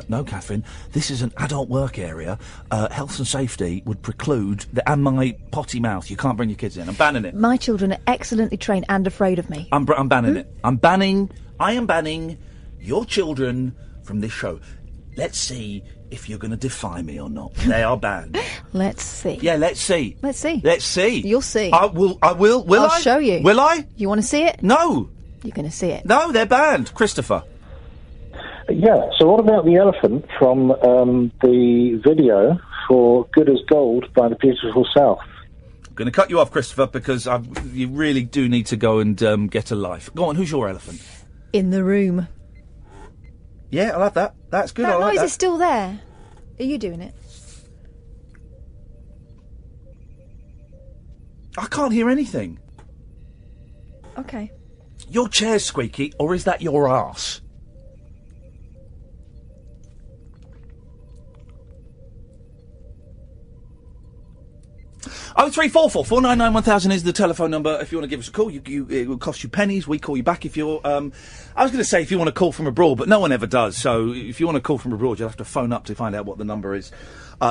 No, Catherine. This is an adult work area. Health and safety would preclude... And my potty mouth. You can't bring your kids in. I'm banning it. My children are excellently trained and afraid of me. I'm banning it. I am banning your children from this show. Let's see if you're going to defy me or not. They are banned. Let's see. Yeah, let's see. Let's see. Let's see. You'll see. I will. Will I? I'll show you. Will I? You want to see it? No. You're going to see it. No, they're banned. Christopher. Yeah, so what about the elephant from the video for Good as Gold by the Beautiful South? I'm going to cut you off, Christopher, because you really do need to go and get a life. Go on, who's your elephant? In the room. Yeah, I like that. That's good. That I like noise that. is still there. Are you doing it? I can't hear anything. Okay. Your chair's squeaky, or is that your arse? Oh, 0344 499 1000 is the telephone number. If you want to give us a call, it will cost you pennies. We call you back if you're. I was going to say if you want to call from abroad, but no one ever does. So if you want to call from abroad, you'll have to phone up to find out what the number is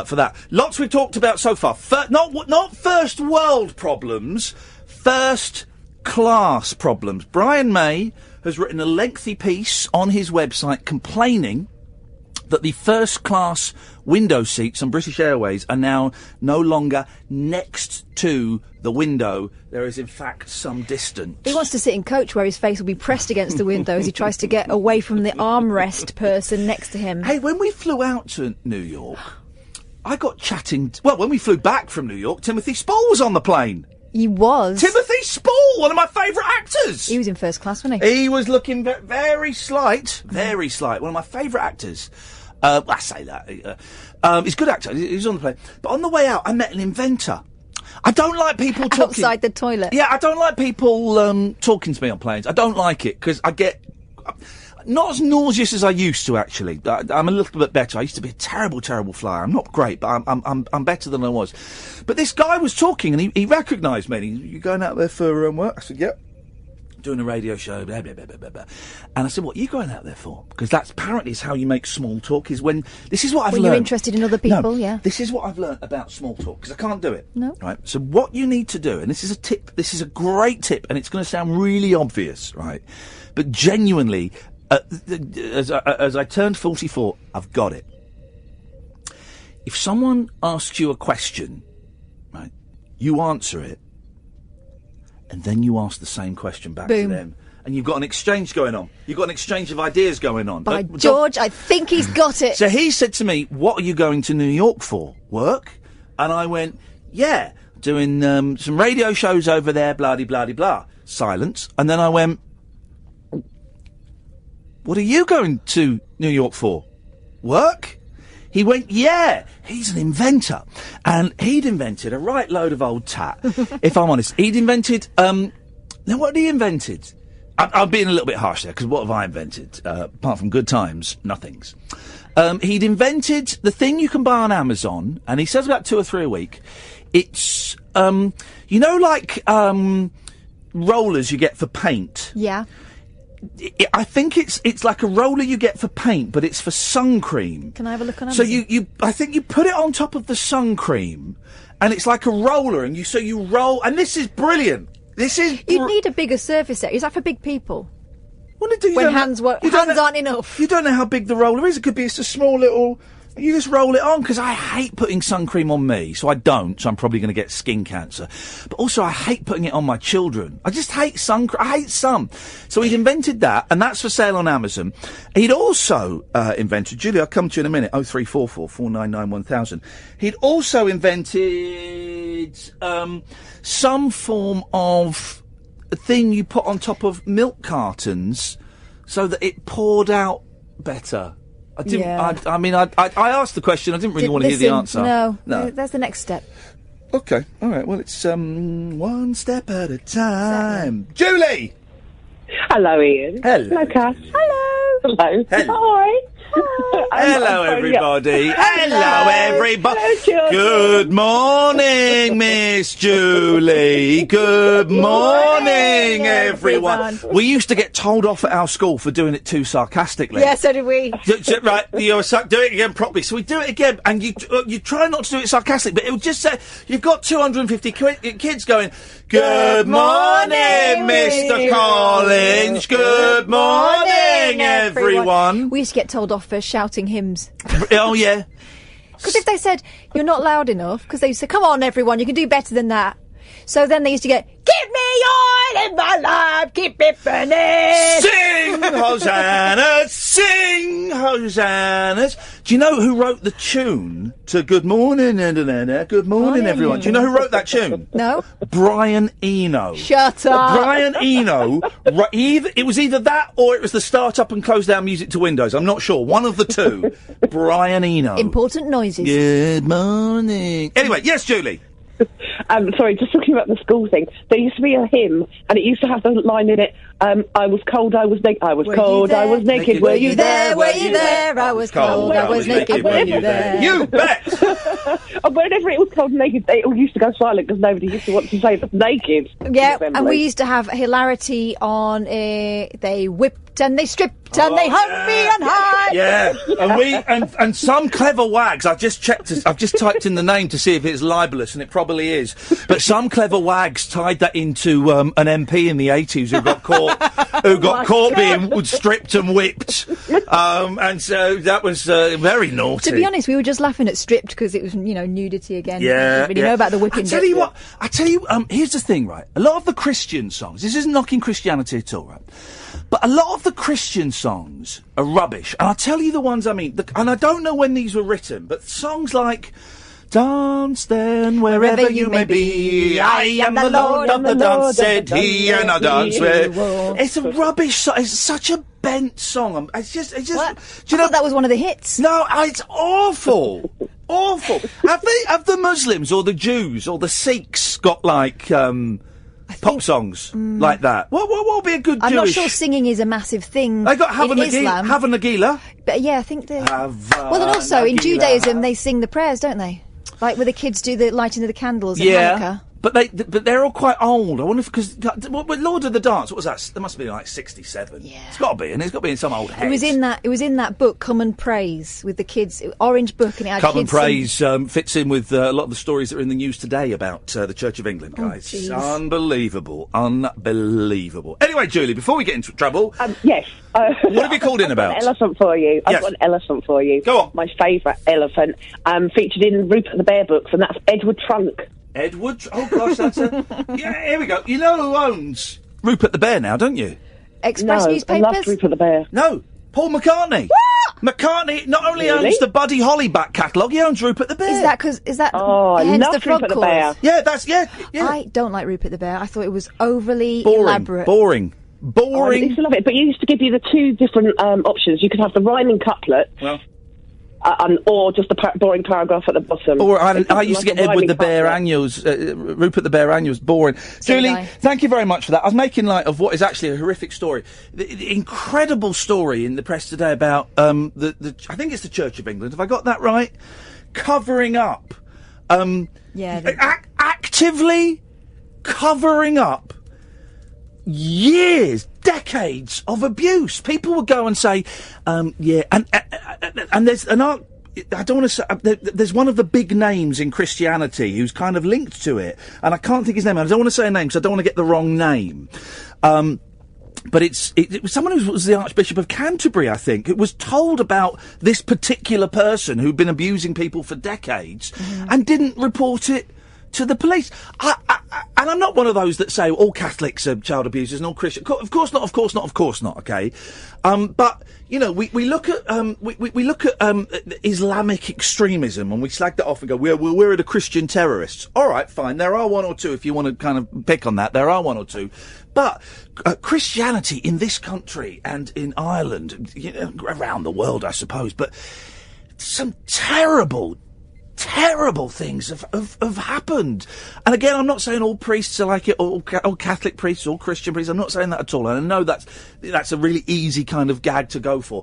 for that. Lots we've talked about so far. Not first world problems, first class problems. Brian May has written a lengthy piece on his website complaining that the first-class window seats on British Airways are now no longer next to the window. There is, in fact, some distance. He wants to sit in coach where his face will be pressed against the window as he tries to get away from the armrest person next to him. Hey, when we flew out to New York, I got chatting... Well, when we flew back from New York, Timothy Spall was on the plane. He was. Timothy Spall, one of my favourite actors. He was in first class, wasn't he? He was looking very slight. Very slight. One of my favourite actors. I say that. He's a good actor. He was on the plane. But on the way out, I met an inventor. I don't like people talking outside the toilet. Yeah, I don't like people talking to me on planes. I don't like it because I get not as nauseous as I used to. Actually, I'm a little bit better. I used to be a terrible, terrible flyer. I'm not great, but I'm better than I was. But this guy was talking, and he recognised me. You going out there for work? I said, "Yep." Doing a radio show, blah, blah, blah, blah, blah. And I said, what are you going out there for? Because that's apparently is how you make small talk, is when... This is what I've learned. When you're interested in other people, no, yeah. This is what I've learned about small talk, because I can't do it. No. Right? So what you need to do, and this is a tip, this is a great tip, and it's going to sound really obvious, right? But genuinely, as I turned 44, I've got it. If someone asks you a question, right, you answer it, and then you ask the same question back to them. And you've got an exchange going on. You've got an exchange of ideas going on. By George, I think he's got it. So he said to me, what are you going to New York for? Work? And I went, yeah, doing some radio shows over there, blah-de-blah-de-blah. Silence. And then I went, what are you going to New York for? Work? He went, yeah, he's an inventor. And he'd invented a right load of old tat, if I'm honest. He'd invented, now what had he invented? I'm being a little bit harsh there, because what have I invented? Apart from good times, nothings. He'd invented the thing you can buy on Amazon, and he says about 2 or 3 a week. It's, you know, like, rollers you get for paint? Yeah. I think it's like a roller you get for paint, but it's for sun cream. Can I have a look on Amazon? So I think you put it on top of the sun cream, and it's like a roller, and you roll, and this is brilliant. You'd need a bigger surface area. Is that for big people? When hands aren't enough. You don't know how big the roller is. It could be just a small little... You just roll it on, because I hate putting sun cream on me, so I don't, so I'm probably going to get skin cancer. But also, I hate putting it on my children. I just hate sun cream. I hate sun. So he'd invented that, and that's for sale on Amazon. He'd also invented... Julie, I'll come to you in a minute. 0344 499 1000. He'd also invented some form of thing you put on top of milk cartons so that it poured out better. I didn't. Yeah. I asked the question. I didn't really want to hear the answer. No. That's the next step. Okay. All right. Well, it's one step at a time. Julie. Hello, Ian. Hello. Hello, Cass. Hello. Hello. Hello. Hi. Hello, everybody. Hello, everybody. Hello, good morning, Miss Julie. Good morning, everyone. We used to get told off at our school for doing it too sarcastically. Yeah, so did we. Right, do it again properly. So we do it again, and you try not to do it sarcastically, but it would just say, you've got 250 kids going, good morning, Mr. Collins. Good morning, everyone. We used to get told off for shouting hymns. Oh, yeah. Because if they said, you're not loud enough, because they used to say, come on, everyone, you can do better than that. So then they used to get, give me oil in my life, keep it burning. Sing hosannas, sing hosannas. Do you know who wrote the tune to Good Morning, Good Morning, everyone? Do you know who wrote that tune? No. Brian Eno. Shut up. Brian Eno. It was either that or it was the start up and close down music to Windows. I'm not sure. One of the two. Brian Eno. Important noises. Good morning. Anyway, yes, Julie. Sorry, just talking about the school thing. There used to be a hymn, and it used to have the line in it, I was cold, I was naked, I was cold, I was naked, were you there, were you there, I was cold, I was naked, were you there? You bet! And whenever it was cold and naked, they all used to go silent, because nobody used to want to say it was naked. Yeah, and we used to have hilarity on, they whipped and they stripped and they hung me on high. Yeah, and some clever wags, I've just typed in the name to see if it's libelous, and it probably is, but some clever wags tied that into an MP in the 80s who got caught being stripped and whipped, and so that was very naughty. To be honest, we were just laughing at stripped because it was, nudity again. Yeah, we didn't really know about the whipping. I tell you, here's the thing, right? A lot of the Christian songs, this isn't knocking Christianity at all, right? But a lot of the Christian songs are rubbish, and I'll tell you the ones I mean, and I don't know when these were written, but songs like, dance then wherever you may be, I am the Lord of the dance, said he, and I dance where... It's a rubbish song, it's such a bent song, it's just... What? Do you know that was one of the hits? No, it's awful. Awful. Have the Muslims or the Jews or the Sikhs got like pop songs like that? What would be a good I'm Jewish? not sure singing is a massive thing They got in Islam. Have a Nagila. But yeah, I think they... Well, and also in Judaism they sing the prayers, don't they? Like where the kids do the lighting of the candles at Hanukkah. But they're all quite old. I wonder if because Lord of the Dance, what was that? There must be like 67. Yeah, it's got to be, and it's got to be in some old head. It was in that book, Come and Praise, with the kids, orange book, and it had Come and kids Praise fits in with a lot of the stories that are in the news today about the Church of England, guys. Unbelievable. Anyway, Julie, before we get into trouble, yes. What have you called in about? I've got an elephant for you. I've got an elephant for you. Go on. My favourite elephant, featured in Rupert the Bear books, and that's Edward Trunk. Edward? Oh, gosh, that's a... Yeah, here we go. You know who owns Rupert the Bear now, don't you? Express newspapers? I love Rupert the Bear. No, Paul McCartney. What? McCartney not only owns the Buddy Holly back catalogue, he owns Rupert the Bear. Is that I hence love the frog Rupert the chorus? Bear. Yeah, that's... Yeah. I don't like Rupert the Bear. I thought it was overly elaborate. Boring. I used to love it, but you used to give you the two different options. You could have the rhyming couplet... Well... or just the boring paragraph at the bottom. Or I used to get Edward the Bear annuals, Rupert the Bear annuals, boring. Julie, thank you very much for that. I was making light of what is actually a horrific story. The incredible story in the press today about I think it's the Church of England. Have I got that right? Covering up, actively covering up decades of abuse. People would go and say, and there's an art. I don't want to say. There's one of the big names in Christianity who's kind of linked to it, and I can't think his name. I don't want to say a name because I don't want to get the wrong name. But it was someone who was the Archbishop of Canterbury, I think, who was told about this particular person who'd been abusing people for decades and didn't report it to the police. And I'm not one of those that say all Catholics are child abusers and all Christians. Of course not, okay? But, you know, we look at, we look at, Islamic extremism and we slag that off and go, we're the Christian terrorists. All right, fine. There are one or two, if you want to kind of pick on that, there are one or two. But Christianity in this country and in Ireland, you know, around the world, I suppose, but some terrible things have happened. And again, I'm not saying all priests are like it, all Catholic priests, all Christian priests. I'm not saying that at all. And I know that's a really easy kind of gag to go for.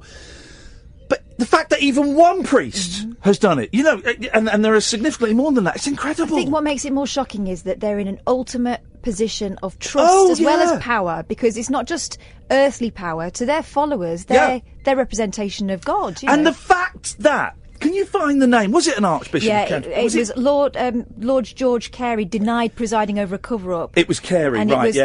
But the fact that even one priest has done it, you know, and there are significantly more than that, it's incredible. I think what makes it more shocking is that they're in an ultimate position of trust well as power, because it's not just earthly power. To their followers, they're representation of God. And the fact that, can you find the name? Was it an Archbishop? Yeah, it was Lord George Carey denied presiding over a cover-up. It was Carey, and right?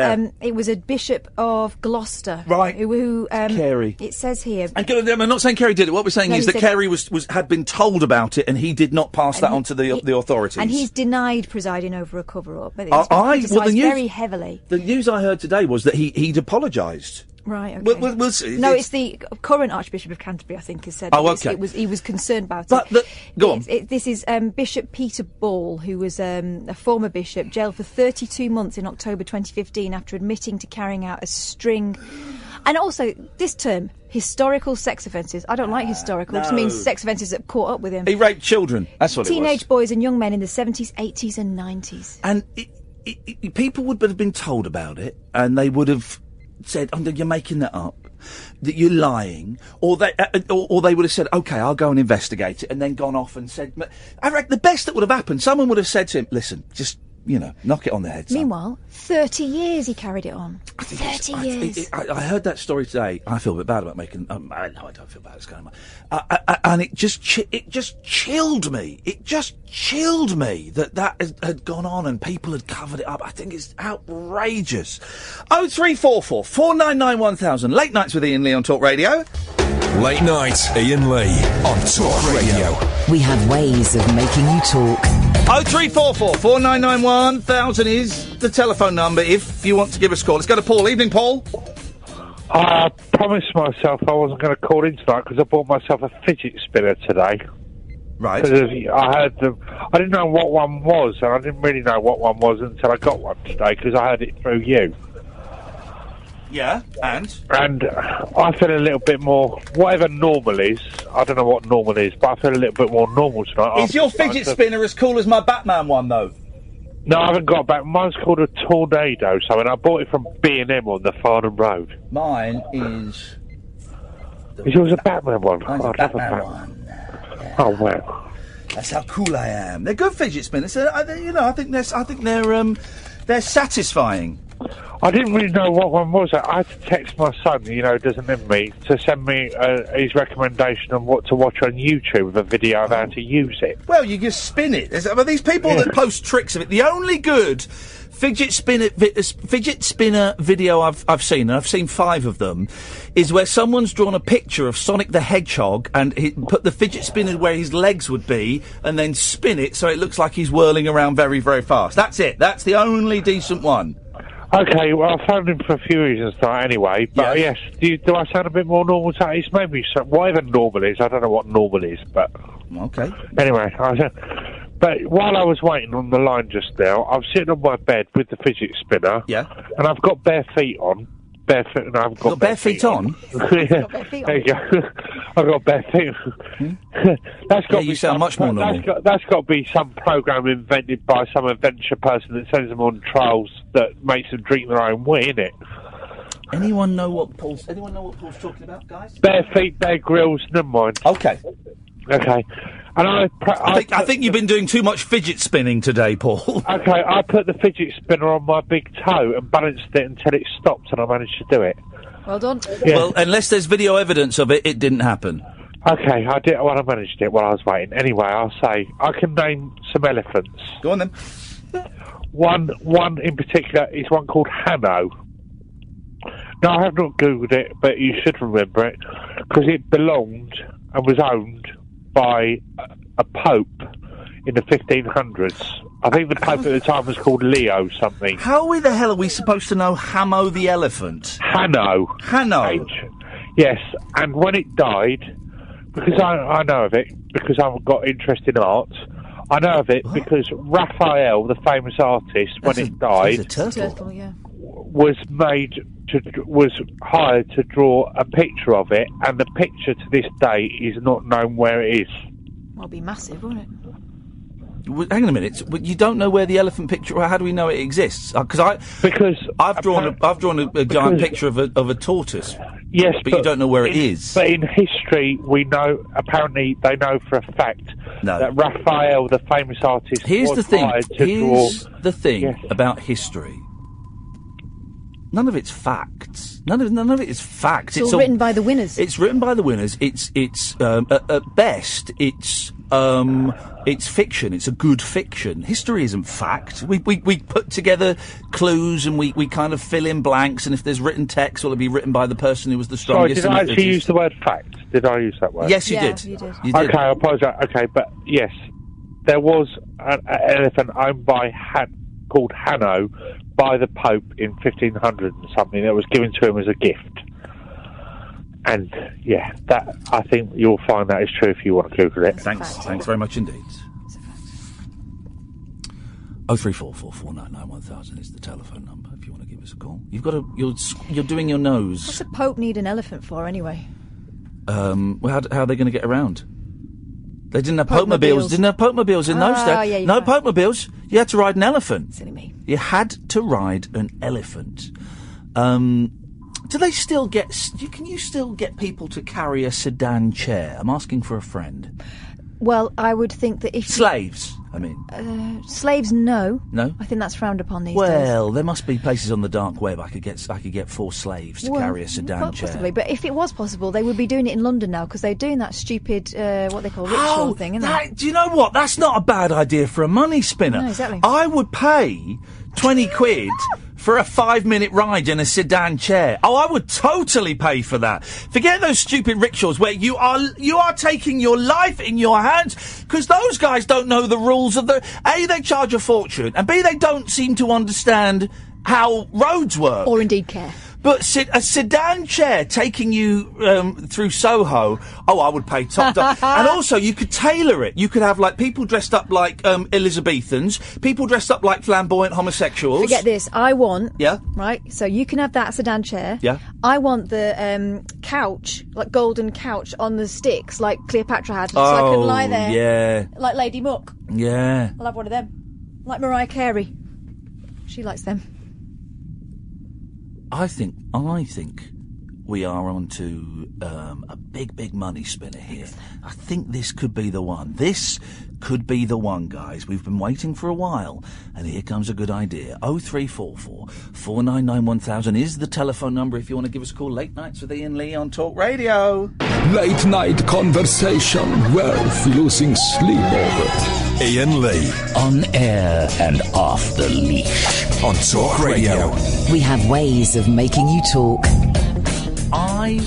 It was a Bishop of Gloucester, right? Who Carey. It says here. And I'm not saying Carey did it. What we're saying is that Carey had been told about it, and he did not pass that on to the authorities. And he's denied presiding over a cover-up. But the news very heavily. The news I heard today was that he'd apologised. Right, okay. We'll see. No, it's the current Archbishop of Canterbury, I think, has said. Oh, okay. He was concerned about it. Go on. This is Bishop Peter Ball, who was a former bishop, jailed for 32 months in October 2015 after admitting to carrying out a string. And also, this term, historical sex offences. I don't like historical. It just means sex offences that caught up with him. He raped children. That's what it was. Teenage boys and young men in the 70s, 80s and 90s. And people would have been told about it, and they would have said, you're making that up, that you're lying, or they would have said, okay, I'll go and investigate it, and then gone off and said, I reckon the best that would have happened, someone would have said to him, listen, just, you know, knock it on the head, son. Meanwhile, 30 years he carried it on. 30 years. I heard that story today. I feel a bit bad about making. No, I don't feel bad. It's going on. And it just chilled me. It just chilled me that had gone on and people had covered it up. I think it's outrageous. 0344 499 1000. Late nights with Iain Lee on Talk Radio. Late night, Iain Lee on Talk Radio. We have ways of making you talk. 0344 499 1000 is the telephone number if you want to give us a call. Let's go to Paul. Evening, Paul. I promised myself I wasn't going to call in tonight because I bought myself a fidget spinner today. Right. Because I heard them. I didn't know what one was, and I didn't really know what one was until I got one today because I heard it through you. Yeah, and I feel a little bit more, whatever normal is, I don't know what normal is, but I feel a little bit more normal tonight. Is your fidget spinner as cool as my Batman one, though? No, I haven't got it back. Mine's called a Tornado, so I bought it from B&M on the Farnham Road. Mine is... Is yours a Batman one? Mine's a Batman one. Yeah. Oh, wow. That's how cool I am. They're good fidget spinners. I think they're satisfying. I didn't really know what one was. I had to text my son, who doesn't live with me, to send me his recommendation on what to watch on YouTube with a video of how to use it. Well, you just spin it. But these people that post tricks of it, the only good fidget spinner video I've seen, and I've seen 5 of them, is where someone's drawn a picture of Sonic the Hedgehog and he put the fidget spinner where his legs would be and then spin it so it looks like he's whirling around very, very fast. That's it. That's the only decent one. Okay, well, I phoned him for a few reasons tonight anyway, but yes, do I sound a bit more normal today? It's maybe whatever normal is, I don't know what normal is, but... Okay. Anyway, but while I was waiting on the line just now, I'm sitting on my bed with the fidget spinner, and I've got bare feet on. Barefoot, and I've got bare feet on. Yeah. There you go. I've got bare feet. That's got you sound much more normal. That's got to be some program invented by some adventure person that sends them on trials that makes them drink their own wee, innit? Anyone know what Paul's talking about, guys? Bare feet, bare grills. Never mind. Okay. And I think you've been doing too much fidget spinning today, Paul. Okay, I put the fidget spinner on my big toe and balanced it until it stopped, and I managed to do it. Well done. Yeah. Well, unless there's video evidence of it, it didn't happen. Okay, I did. Well, I managed it while I was waiting. Anyway, I'll say I can name some elephants. Go on then. One in particular is one called Hanno. Now, I have not googled it, but you should remember it because it belonged and was owned by a pope in the 1500s. I think the pope at the time was called Leo something. How the hell are we supposed to know Hamo the elephant? Hanno. Yes, and when it died, because I know of it, because I've got interest in art, I know of it because Raphael, the famous artist, when it died, was hired to draw a picture of it, and the picture to this day is not known where it is. Well, it'd be massive, wouldn't it? Hang on a minute. You don't know where the elephant picture? How do we know it exists? Because I've drawn a giant picture of a tortoise. Yes, but you don't know where it is. But in history, we know. Apparently, they know for a fact that Raphael, the famous artist, Here's was the thing. hired to draw. The thing about history. None of it's facts. None of it is facts. It's all written by the winners. It's written by the winners. It's at best it's fiction. It's a good fiction. History isn't fact. We put together clues and we kind of fill in blanks. And if there's written text, well, it'll be written by the person who was the strongest. Sorry, did I actually use the word fact? Did I use that word? Yes, you did. You did. You did. Okay, I apologise. Okay, but yes, there was an elephant owned by called Hanno by the Pope in 1500 and something that was given to him as a gift. And yeah, that I think you'll find that is true if you want to Google it. Thanks very much indeed. 03444991000 is the telephone number if you want to give us a call. You're doing your nose. What's the Pope need an elephant for anyway? Well, how are they going to get around? They didn't have Pope-mobiles. Didn't have Pope-mobiles in those days. Yeah, no Pope-mobiles. You had to ride an elephant. Silly me. You had to ride an elephant. Do they still get... Can you still get people to carry a sedan chair? I'm asking for a friend. Well, I would think that if... Slaves, I mean. Slaves, no. No? I think that's frowned upon these days. Well, there must be places on the dark web I could get 4 slaves to carry a sedan chair. Possibly, but if it was possible, they would be doing it in London now, because they're doing that stupid, what they call rickshaw thing, isn't it? Do you know what? That's not a bad idea for a money spinner. No, exactly. I would pay 20 quid for a 5-minute ride in a sedan chair. Oh, I would totally pay for that. Forget those stupid rickshaws where you are taking your life in your hands, because those guys don't know the rules of the... A, they charge a fortune, and B, they don't seem to understand how roads work. Or indeed care. But a sedan chair taking you through Soho, I would pay top dollar. And also, you could tailor it. You could have, like, people dressed up like Elizabethans, people dressed up like flamboyant homosexuals. Forget this. I want... Yeah? Right? So you can have that sedan chair. Yeah. I want the couch, like golden couch on the sticks, like Cleopatra had, so I can lie there. Yeah. Like Lady Muck. Yeah. I'll have one of them. Like Mariah Carey. She likes them. I think we are onto a big money spinner here. I think this could be the one. This could be the one, guys. We've been waiting for a while, and here comes a good idea. 0344 499 1000 is the telephone number if you want to give us a call. Late Nights with Iain Lee on Talk Radio. Late night conversation worth losing sleep over. Iain Lee. On air and off the leash. On Talk Radio. We have ways of making you talk. I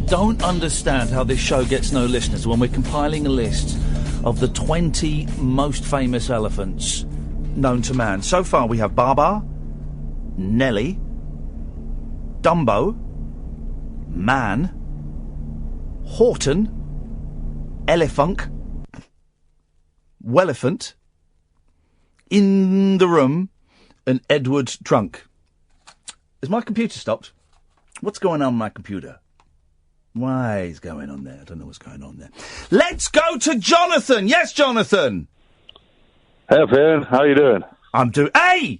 don't understand how this show gets no listeners when we're compiling a list of the 20 most famous elephants known to man. So far we have PABA, Nelly, Dumbo, Man, Horton, Elephunk, Welephant, In the Room, and Edward Trunk. Has my computer stopped? What's going on with my computer? Why is going on there? I don't know what's going on there. Let's go to Jonathan. Yes, Jonathan. Hey, Ian. How you doing? I'm doing... Hey!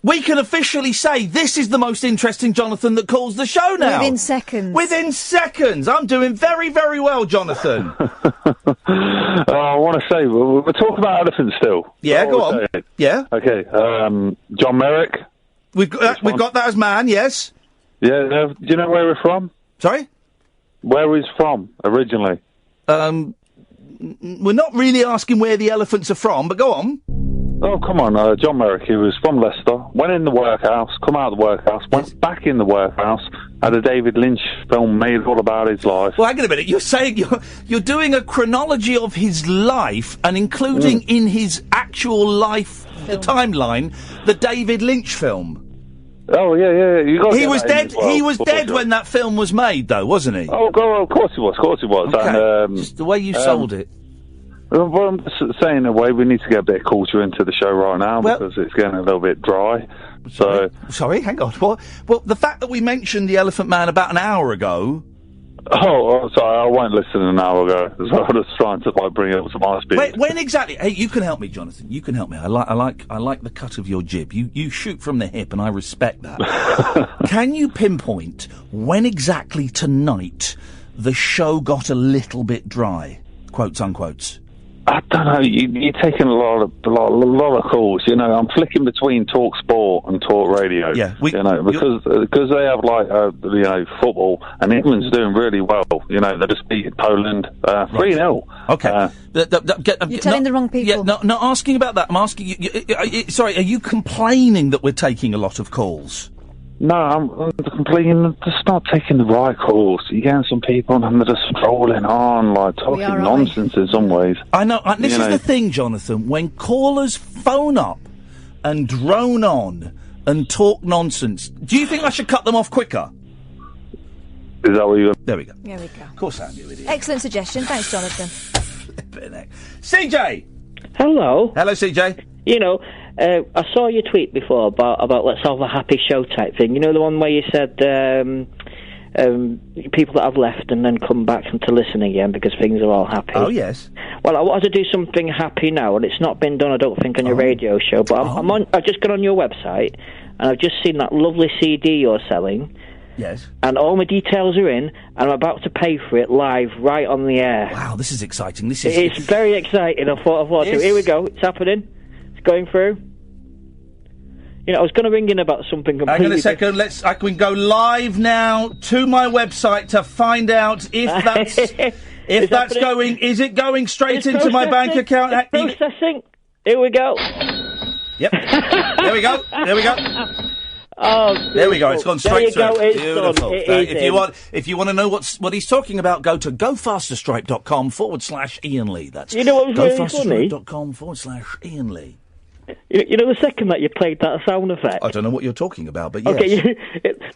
We can officially say this is the most interesting Jonathan that calls the show now. Within seconds. Within seconds. I'm doing very, very well, Jonathan. I want to say, we're talking about elephants still. Yeah, go on. Saying? Yeah. Okay. John Merrick. We've got that as man, yes. Yeah. Do you know where we're from? Sorry? Where he's from, originally. We're not really asking where the elephants are from, but go on. Oh, come on. John Merrick, he was from Leicester, went in the workhouse, come out of the workhouse, went back in the workhouse, had a David Lynch film made all about his life. Well, hang on a minute. You're saying you're doing a chronology of his life and including in his actual life, the timeline, the David Lynch film. Oh, yeah. You got he was dead. Well, he was dead when that film was made, though, wasn't he? Oh, of course he was. Okay. And, just the way you sold it. Well, I'm just saying, in a way, we need to get a bit of culture into the show right now because it's getting a little bit dry. Sorry, hang on. What? Well, the fact that we mentioned the Elephant Man about an hour ago. Oh, sorry, I won't listen an hour ago. So I was trying to bring it up to my speed. Wait, when exactly? Hey, you can help me, Jonathan. You can help me. I like the cut of your jib. You shoot from the hip, and I respect that. Can you pinpoint when exactly tonight the show got a little bit dry? Quotes unquotes. I don't know. You're taking a lot of calls. You know, I'm flicking between Talk Sport and Talk Radio. Yeah, because they have football, and England's doing really well. You know, they just beat Poland 3-0. Okay, you're telling the wrong people. Yeah, not asking about that. I'm asking you. Sorry, are you complaining that we're taking a lot of calls? No, I'm complaining. Just not taking the right calls. You're getting some people and they're just rolling on, like talking nonsense in some ways. I know. This is the thing, Jonathan. When callers phone up and drone on and talk nonsense, do you think I should cut them off quicker? Is that what you? There we go. There we go. Of course I am, you idiot. Excellent suggestion. Thanks, Jonathan. CJ. Hello, CJ. You know, I saw your tweet before about let's have a happy show type thing. You know, the one where you said people that have left and then come back to listen again because things are all happy. Oh, yes. Well, I wanted to do something happy now, and it's not been done, I don't think, on your radio show, but I've just gone on your website, and I've just seen that lovely CD you're selling. Yes. And all my details are in, and I'm about to pay for it live, right on the air. Wow, this is exciting. It's very exciting. I thought, here we go, it's happening. Going through. You know, I was going to ring in about something completely... Hang on a second, I can go live now to my website to find out if that's... if that's going... Is it going straight into my bank account? It's processing. Here we go. Yep. There we go. Oh, there we go. It's gone straight through. It's beautiful. done. If you want to know what he's talking about, go to gofasterstripe.com/Iain Lee. That's you know what was really funny? gofasterstripe.com/Iain Lee. You know, the second that you played that sound effect. I don't know what you're talking about, but yes. Okay,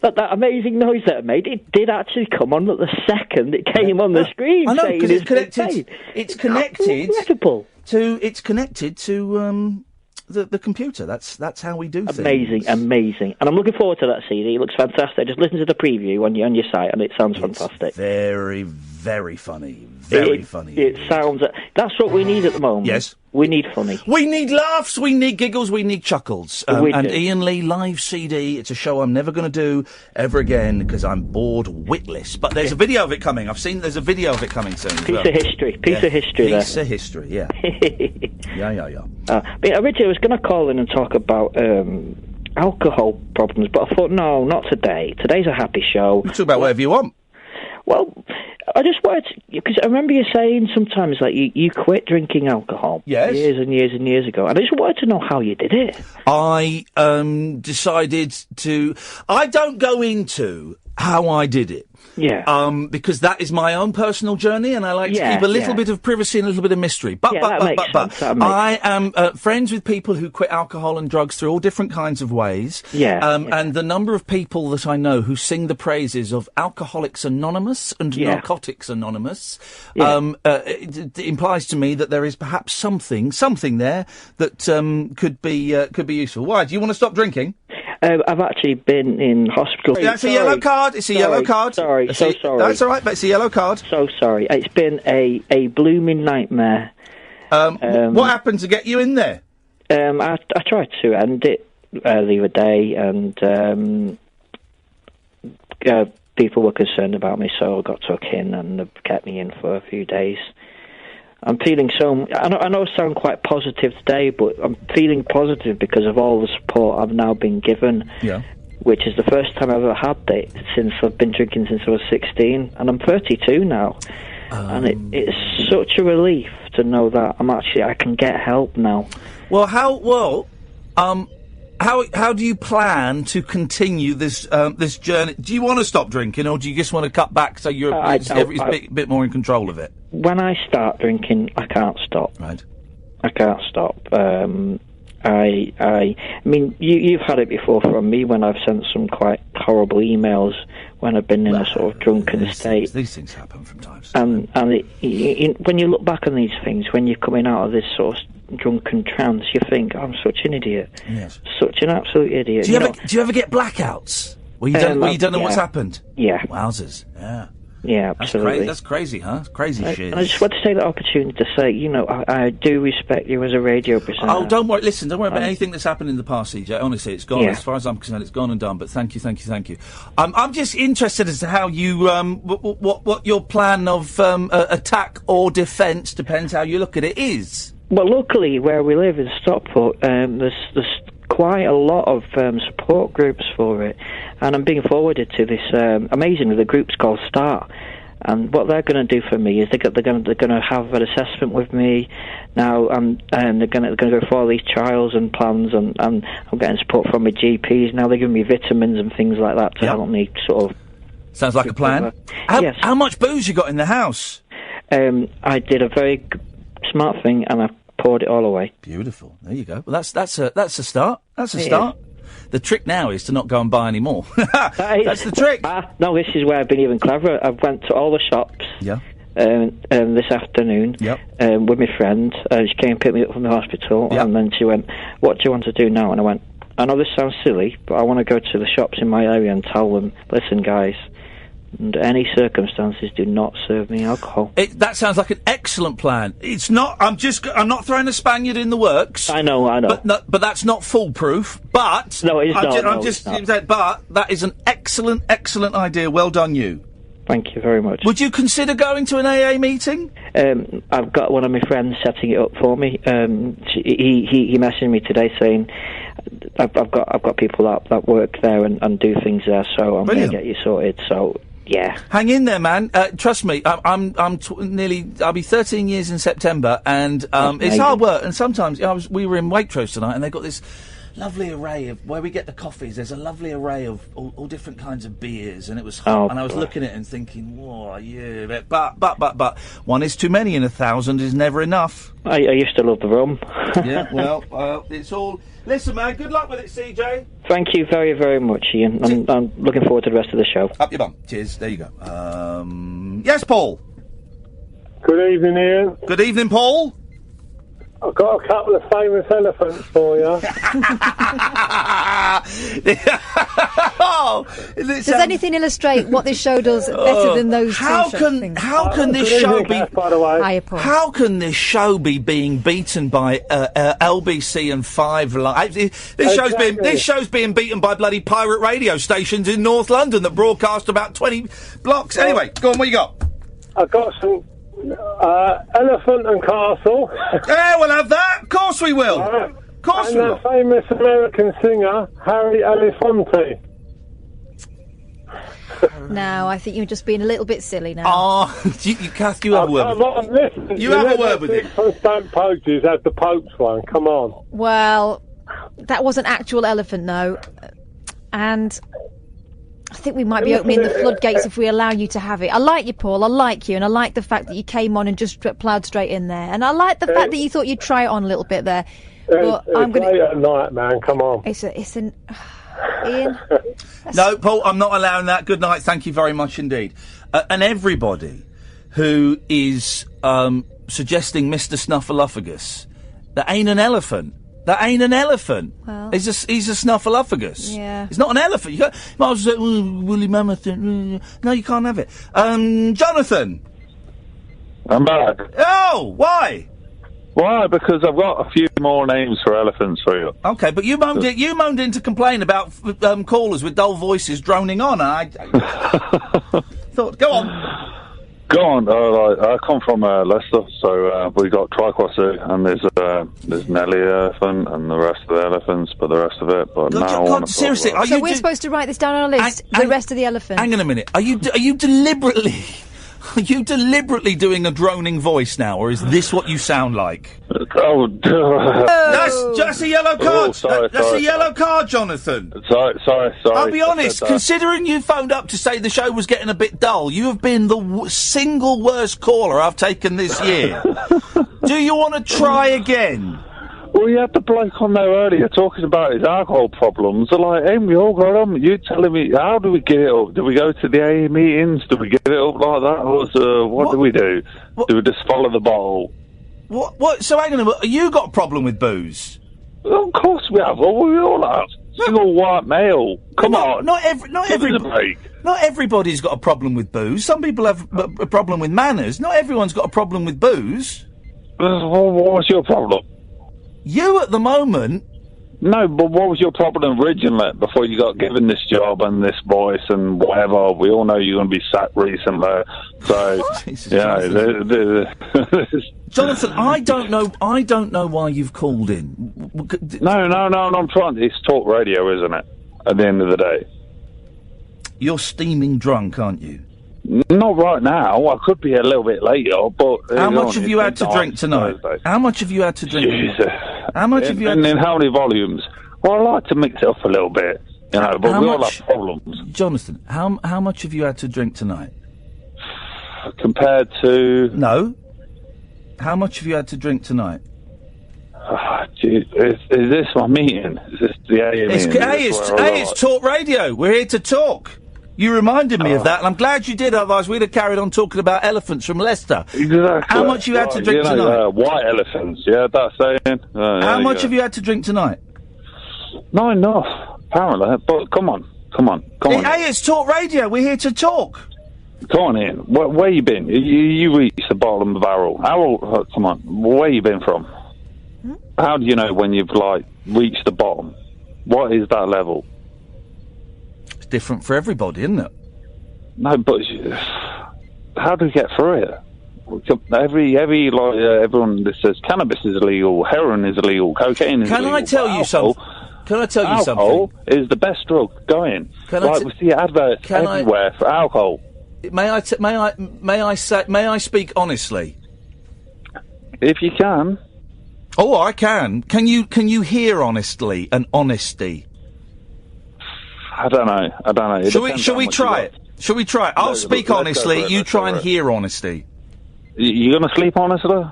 that amazing noise that it made, it did actually come on at the second it came on the screen. I know, because it's connected. It's Incredible. It's connected to the computer. That's how we do things. Amazing. And I'm looking forward to that CD. It looks fantastic. Just listen to the preview on your site, and it sounds fantastic. Very, very funny. Very funny. It sounds. That's what we need at the moment. Yes. We need funny. We need laughs, we need giggles, we need chuckles. We and do. Iain Lee live CD, it's a show I'm never going to do ever again because I'm bored witless. But there's a video of it coming. I've seen there's a video of it coming soon. Piece of history. Piece of history yeah. Yeah. But originally I was going to call in and talk about alcohol problems, but I thought, no, not today. Today's a happy show. You talk about whatever you want. Well, I just wanted to, because I remember you saying sometimes that you quit drinking alcohol years and years and years ago, and I just wanted to know how you did it. I decided to. I don't go into how I did it. Yeah. Because that is my own personal journey, and I like to keep a little bit of privacy and a little bit of mystery. But I am friends with people who quit alcohol and drugs through all different kinds of ways. And the number of people that I know who sing the praises of Alcoholics Anonymous and Narcotics Anonymous it implies to me that there is perhaps something there that could be useful. Why? Do you want to stop drinking? I've actually been in hospital. That's a yellow card. It's a yellow card. Sorry. That's all right, but it's a yellow card. So sorry. It's been a blooming nightmare. What happened to get you in there? I tried to end it the other day, and people were concerned about me, so I got took in and kept me in for a few days. I'm feeling I know I sound quite positive today, but I'm feeling positive because of all the support I've now been given. Yeah. Which is the first time I've ever had that since I've been drinking since I was 16, and I'm 32 now. And it's such a relief to know that I can get help now. Well, how do you plan to continue this this journey? Do you want to stop drinking, or do you just want to cut back so you're a bit more in control of it? When I start drinking, I can't stop. Right. I can't stop. I mean, you've had it before from me when I've sent some quite horrible emails when I've been in a sort of drunken state. These things happen from time to time. And when you look back on these things, when you're coming out of this sort of drunken trance, you think, I'm such an idiot. Yes. Such an absolute idiot. Do you ever get blackouts? Where you don't know what's happened? Yeah. Wowzers. Yeah. Yeah, absolutely. That's crazy, huh? Crazy shit. And I just want to take the opportunity to say, I do respect you as a radio presenter. Oh, don't worry. Listen, don't worry about anything that's happened in the past, CJ. Honestly, it's gone. As far as I'm concerned, it's gone and done. But thank you. I'm just interested as to how you, what your plan of attack or defence, depends how you look at it, is. Well, luckily, where we live in Stockport, there's quite a lot of support groups for it, and I'm being forwarded to this amazingly, the group's called Star, and what they're going to do for me is they're going to have an assessment with me now, and they're going to go through all these trials and plans, and I'm getting support from my GPs now. They're giving me vitamins and things like that to help me sort of. Sounds like a plan. How much booze you got in the house? I did a very smart thing, and I poured it all away. Beautiful. There you go. Well, that's a start. That's a start. The trick now is to not go and buy any more. That's the trick. No, this is where I've been even cleverer. I went to all the shops. Yeah. This afternoon. Yep. With my friend. She came and picked me up from the hospital, and then she went, "What do you want to do now?" And I went, "I know this sounds silly, but I want to go to the shops in my area and tell them, listen, guys, under any circumstances, do not serve me alcohol." That sounds like an excellent plan. It's not. I'm not throwing a Spaniard in the works. I know. But that's not foolproof. But no, it's not. But that is an excellent idea. Well done, you. Thank you very much. Would you consider going to an AA meeting? I've got one of my friends setting it up for me. He messaged me today saying, I've got people that work there and do things there, so I'm going to get you sorted. So. Yeah. Hang in there, man. Trust me, I'll be 13 years in September, and it's hard work. And sometimes we were in Waitrose tonight, and they've got this lovely array of where we get the coffees. There's a lovely array of all different kinds of beers, and it was hot. And I was looking at it and thinking, whoa, yeah. But one is too many, and 1,000 is never enough. I used to love the rum. Yeah, well, it's all. Listen, man, good luck with it, CJ. Thank you very, very much, Ian. I'm looking forward to the rest of the show. Up your bum. Cheers. There you go. Yes, Paul. Good evening, Ian. Good evening, Paul. I've got a couple of famous elephants for you. Does anything illustrate what this show does better than those How T-shirt can this show be? By the way, Hiya, Paul. How can this show be being beaten by LBC and 5 Live? This show's being beaten by bloody pirate radio stations in North London that broadcast about 20 blocks. Anyway, go on. What you got? I've got some Elephant and Castle. Yeah, we'll have that. Of course we will. Of course and we will. the famous American singer Harry Belafonte. No, I think you're just being a little bit silly now. Oh, Kath, you have a word with him. You have a word with him. From Stamp Poaches had the Pope's one. Come on. Well, that was an actual elephant, no. And I think we might be opening the floodgates if we allow you to have it. I like you, Paul. I like you, and I like the fact that you came on and just ploughed straight in there. And I like the fact that you thought you'd try it on a little bit there. But I'm going late at night, man. Come on. It's an Ian. No, Paul, I'm not allowing that. Good night. Thank you very much indeed. And everybody who is suggesting Mr. Snuffleupagus, that ain't an elephant. That ain't an elephant. Well, he's a Snuffleupagus. Yeah. It's not an elephant. You might as well say, woolly mammoth. No, you can't have it. Jonathan. I'm back. Oh, why? Why? Because I've got a few more names for elephants for you. Okay, but you moaned in to complain about callers with dull voices droning on. I thought, go on. Go on. I come from Leicester, so we got Triquassu, and there's Nelly elephant and the rest of the elephants, but the rest of it. But now, seriously, so we're supposed to write this down on a list. The rest of the elephants. Hang on a minute. Are you deliberately? Are you deliberately doing a droning voice now, or is this what you sound like? Oh, that's a yellow card. That's a yellow card, Jonathan. Sorry. I'll be honest. Considering you phoned up to say the show was getting a bit dull, you have been the single worst caller I've taken this year. Do you want to try again? Well, you had the bloke on there earlier talking about his alcohol problems. They're like, hey, we all got them. You telling me, how do we get it up? Do we go to the AA meetings? Do we get it up like that? Or what do we do? Do we just follow the bottle? What? So hang on a minute. You got a problem with booze? Well, of course we have. Well, we all have. Single white male. Come on. Not everybody's got a problem with booze. Some people have a problem with manners. Not everyone's got a problem with booze. Well, what's your problem? You at the moment. No, but what was your problem originally before you got given this job and this voice and whatever? We all know you're going to be sacked recently. So, Jonathan, I don't know why you've called in. No, I'm trying. It's talk radio, isn't it? At the end of the day. You're steaming drunk, aren't you? Not right now. I could be a little bit later, but... How much have you had to drink tonight? How much have you had to drink? Jesus. How much have you had to... And in how many volumes? Well, I like to mix it up a little bit, you know, but we all have problems. Jonathan, how much have you had to drink tonight? Compared to... No. How much have you had to drink tonight? Is this my meeting? Is this the AA meeting? It's talk radio. We're here to talk. You reminded me of that, and I'm glad you did, otherwise we'd have carried on talking about elephants from Leicester. Exactly. How much you had to drink tonight? White elephants, yeah, that's saying. How much have you had to drink tonight? Not enough, apparently, but come on. Hey, it's talk radio, we're here to talk. Come on, Ian. Where you been? You reached the bottom of the barrel. Come on, where you been from? How do you know when you've, reached the bottom? What is that level? Different for everybody, isn't it? No, but how do we get through it? Everyone that says cannabis is illegal, heroin is illegal, cocaine is illegal. Can I tell you something? Alcohol is the best drug going. We see adverts everywhere for alcohol. May I speak honestly? If you can. Oh, I can. Can you hear honestly and honesty? I don't know. Shall we try it? Shall we try it? I'll speak honestly. You try and hear honesty. You going to sleep honestly?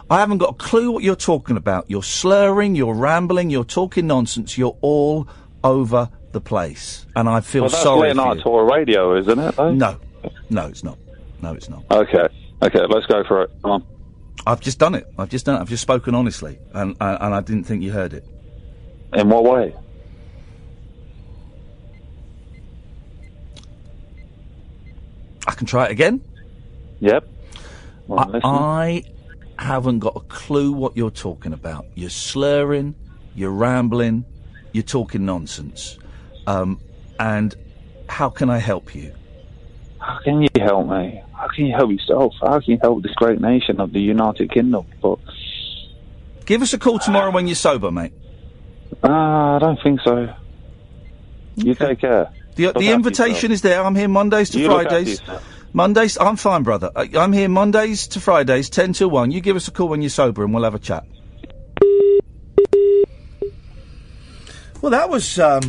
I haven't got a clue what you're talking about. You're slurring, you're rambling, you're talking nonsense, you're all over the place. And I feel sorry for you. Late night tour radio, isn't it? Though? No, it's not. No, it's not. Okay, let's go for it. Come on. I've just done it. I've just spoken honestly, and I didn't think you heard it. In what way? I can try it again. Yep. I haven't got a clue what you're talking about. You're slurring, you're rambling, you're talking nonsense. And how can I help you? How can you help me? How can you help yourself? How can you help this great nation of the United Kingdom? But give us a call tomorrow when you're sober, mate. I don't think so. You take care. The invitation is there. I'm here Mondays to Fridays. Mondays, I'm fine, brother. I'm here Mondays to Fridays, 10 till 1. You give us a call when you're sober and we'll have a chat. Well, that was a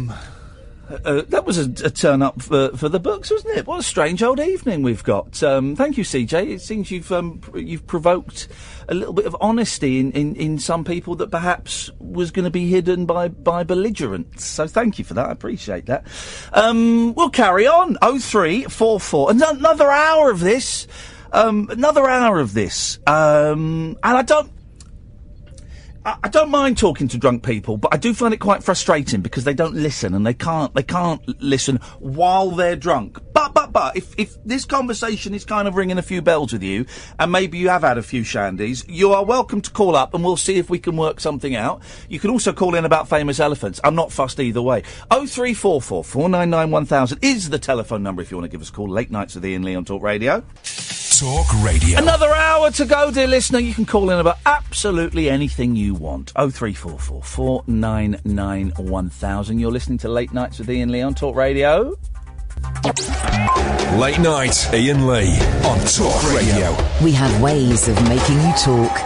turn up for the books, wasn't it? What a strange old evening we've got. Thank you, CJ. It seems you've provoked a little bit of honesty in some people that perhaps was going to be hidden by belligerents. So thank you for that. I appreciate that. We'll carry on. 0344. Another hour of this. And I don't mind talking to drunk people, but I do find it quite frustrating because they don't listen and they can't listen while they're drunk. But if this conversation is kind of ringing a few bells with you, and maybe you have had a few shandies, you are welcome to call up and we'll see if we can work something out. You can also call in about famous elephants. I'm not fussed either way. 0344 499 1000 is the telephone number if you want to give us a call. Late nights with Iain Lee on Talk Radio. Talk Radio. Another hour to go, dear listener. You can call in about absolutely anything you want. 0344 499 1000. You're listening to Late Nights with Iain Lee on Talk Radio. Late Night, Iain Lee on Talk Radio. We have ways of making you talk.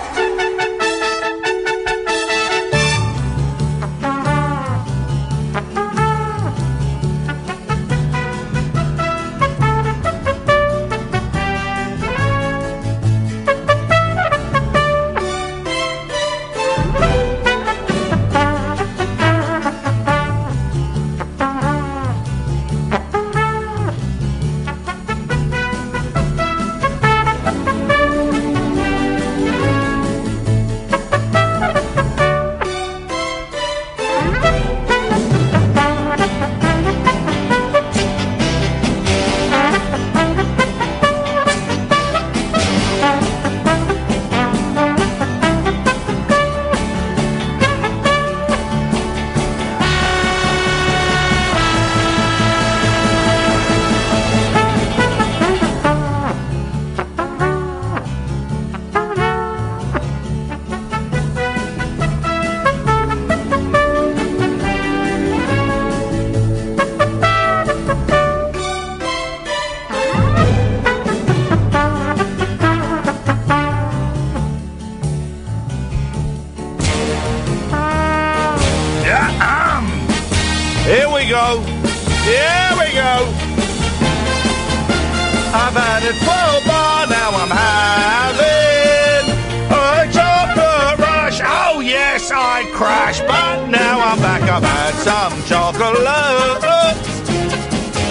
I've had a 12 bar, now I'm having a chocolate rush. Oh yes, I crashed, but now I'm back. I've had some chocolate.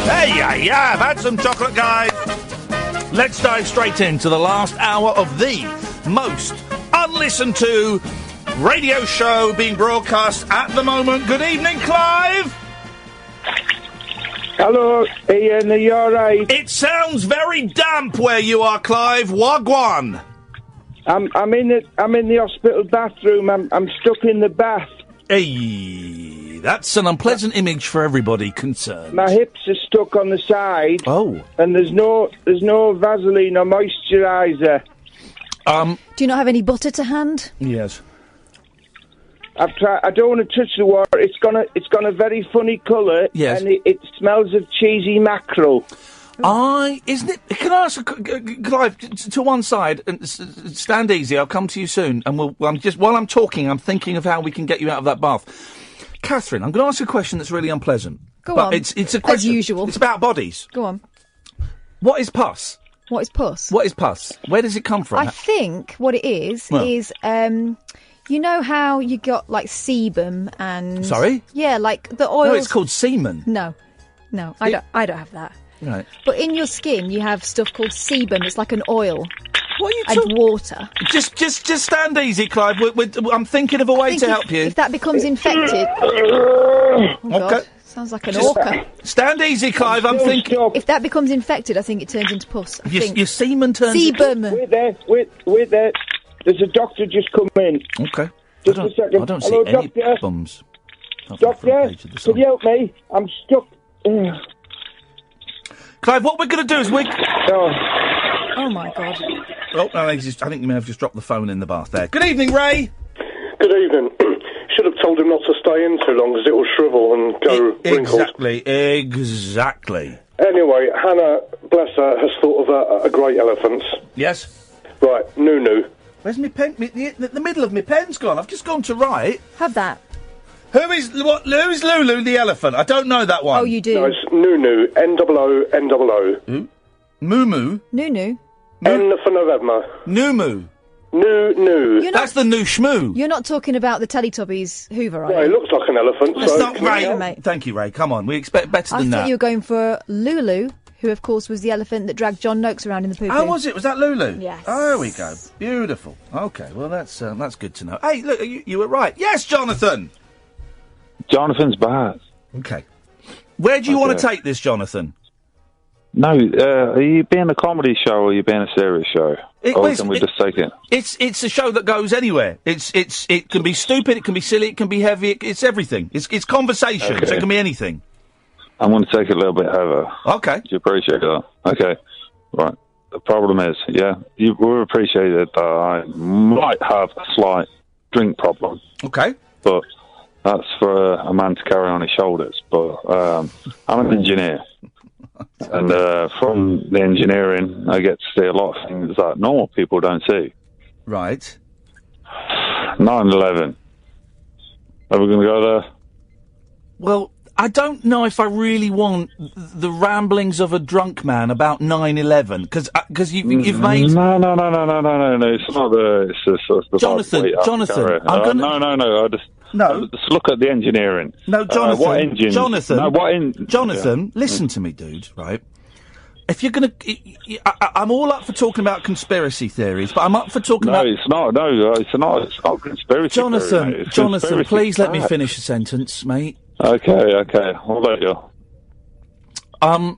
Hey, yeah, I've had some chocolate, guys. Let's dive straight into the last hour of the most unlistened to radio show being broadcast at the moment. Good evening, Clive. Hello, Ian, are you alright? It sounds very damp where you are, Clive. Wagwan. I'm in the hospital bathroom. I'm stuck in the bath. Hey, that's an unpleasant image for everybody concerned. My hips are stuck on the side. Oh. And there's no Vaseline or moisturiser. Do you not have any butter to hand? Yes. I've tried. I don't want to touch the water. It's got a very funny colour. Yes. And it smells of cheesy mackerel. Isn't it? Can I ask, Clive, to one side, and stand easy, I'll come to you soon, and while I'm talking, I'm thinking of how we can get you out of that bath. Catherine, I'm going to ask you a question that's really unpleasant. Go on. It's a question. As usual. It's about bodies. Go on. What is pus? What is pus? What is pus? Where does it come from? I think what it is, you know how you got, like, sebum and... Sorry? Yeah, like the oil... No, it's called semen. No, I don't have that. Right. But in your skin, you have stuff called sebum. It's like an oil. What are you and water. Just stand easy, Clive. I'm thinking of a way to help you. If that becomes infected... Oh, God. Okay. Sounds like an orca. Stand easy, Clive. I'm thinking... If that becomes infected, I think it turns into pus. Your semen turns... Sebum. Wait there. There's a doctor just come in. Okay. Just a second. I don't Hello, see any doctor. bums. Doctor, can you help me? I'm stuck. Clive, what we're going to do is Oh, my God. Oh, no, I think you may have just dropped the phone in the bath there. Good evening, Ray. Good evening. Should have told him not to stay in too long, because it will shrivel and go wrinkled. Exactly. Anyway, Hannah, bless her, has thought of a great elephant. Yes. Right, Nunu. Where's my pen? The middle of my pen's gone. I've just gone to write. Have that. Who is Lulu the elephant? I don't know that one. Oh, you do? No, it's Nunu. N-O-O-N-O-O. Moo-moo? Nunu. N for November. Noo-moo. Noo. That's the new shmoo. You're not talking about the Teletubbies Hoover, are you? Well, it looks like an elephant. That's so not Ray. Mate. Thank you, Ray. Come on, we expect better I than thought that. you were going for Lulu, who, of course, was the elephant that dragged John Noakes around in the poo-poo. Oh, was it? Was that Lulu? Yes. Oh, there we go. Beautiful. Okay, well, that's good to know. Hey, look, you were right. Yes, Jonathan! Jonathan's bath. Okay. Where do you want to take this, Jonathan? No, are you being a comedy show or are you being a serious show? Or can we just take it? It's a show that goes anywhere. It can be stupid, it can be silly, it can be heavy, it's everything. It's conversation, Okay. so it can be anything. I'm going to take it a little bit heavier. Okay. Do you appreciate that? Okay. Right. The problem is, you will appreciate that I might have a slight drink problem. Okay. But that's for a man to carry on his shoulders. But I'm an engineer. And from the engineering, I get to see a lot of things that normal people don't see. Right. 9/11. Are we going to go there? Well, I don't know if I really want the ramblings of a drunk man about 9/11, because you've made... No, it's not the... It's the Jonathan, I'm going to... No, just look at the engineering. No, Jonathan, what engine? Jonathan, No, what Jonathan, listen to me, dude, right? If you're going to... I'm all up for talking about conspiracy theories, but I'm up for talking about... it's not conspiracy Jonathan, theory, mate. Jonathan, please let me finish a sentence, mate. Okay, I'll let you. I'm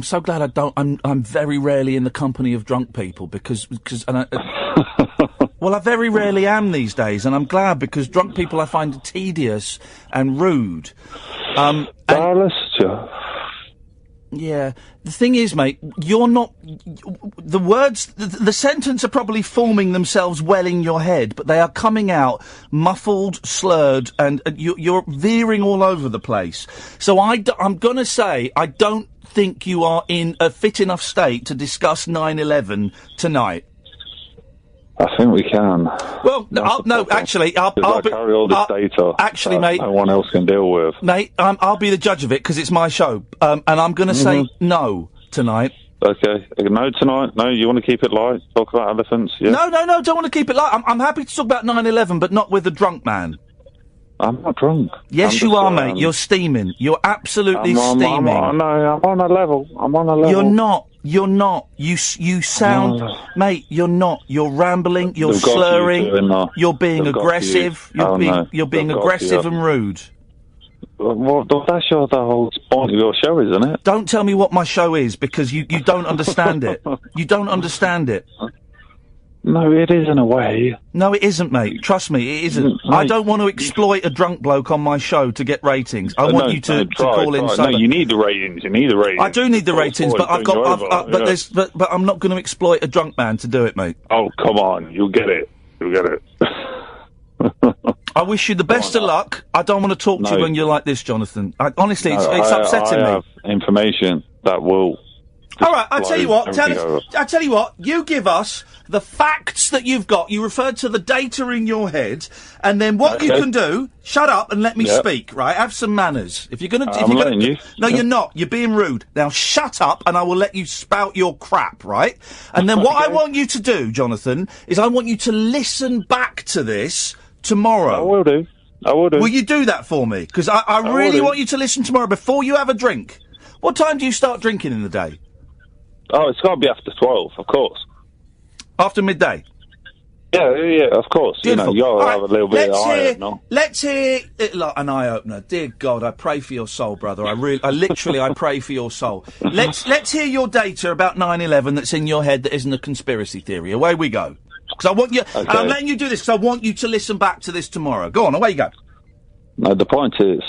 so glad I'm very rarely in the company of drunk people because well, I very rarely am these days, and I'm glad because drunk people I find tedious and rude. Yeah, the thing is, mate, you're not... The words... The sentence are probably forming themselves well in your head, but they are coming out muffled, slurred, and you're veering all over the place. So I'm gonna say, I don't think you are in a fit enough state to discuss 9/11 tonight. I think we can. Well, actually, I'll carry all this data. Actually, mate, no one else can deal with. Mate, I'll be the judge of it because it's my show, and I'm going to say no tonight. Okay, no tonight. No, you want to keep it light? Talk about elephants? Yeah. No, don't want to keep it light. I'm happy to talk about 9/11, but not with a drunk man. I'm not drunk. Yes, you are, mate. You're steaming. You're absolutely steaming. I'm on a level. You're not. You sound... Mate, you're not. You're rambling, you're slurring, you're being aggressive, you're being aggressive and rude. Well, that's the whole point of your show, isn't it? Don't tell me what my show is, because you don't understand it. You don't understand it. No, it is in a way. No, it isn't, mate. Trust me, it isn't. Mate. I don't want to exploit a drunk bloke on my show to get ratings. I want you to call in. No, you need the ratings. I do need the ratings, but but I'm not going to exploit a drunk man to do it, mate. Oh, come on, you'll get it. I wish you the best of luck. I don't want to talk to you when you're like this, Jonathan. Honestly, it's upsetting me. I have information. that will. All right, I'll tell you what. Over. I'll tell you what. You give us the facts that you've got. You referred to the data in your head, and then what you can do. Shut up and let me speak. Right? Have some manners. If you're gonna, I'm letting you. No, you're not. You're being rude. Now shut up, and I will let you spout your crap. Right? And then what I want you to do, Jonathan, is I want you to listen back to this tomorrow. I will do. Will you do that for me? Because I really want you to listen tomorrow before you have a drink. What time do you start drinking in the day? Oh, it's got to be after 12, of course. After midday? Yeah, of course. Beautiful. You got to have a little bit of eye-opener. Let's hear it like an eye-opener. Dear God, I pray for your soul, brother. I literally pray for your soul. Let's hear your data about 9/11 that's in your head that isn't a conspiracy theory. Away we go. Because I want you, and I'm letting you do this because I want you to listen back to this tomorrow. Go on, away you go. No, the point is,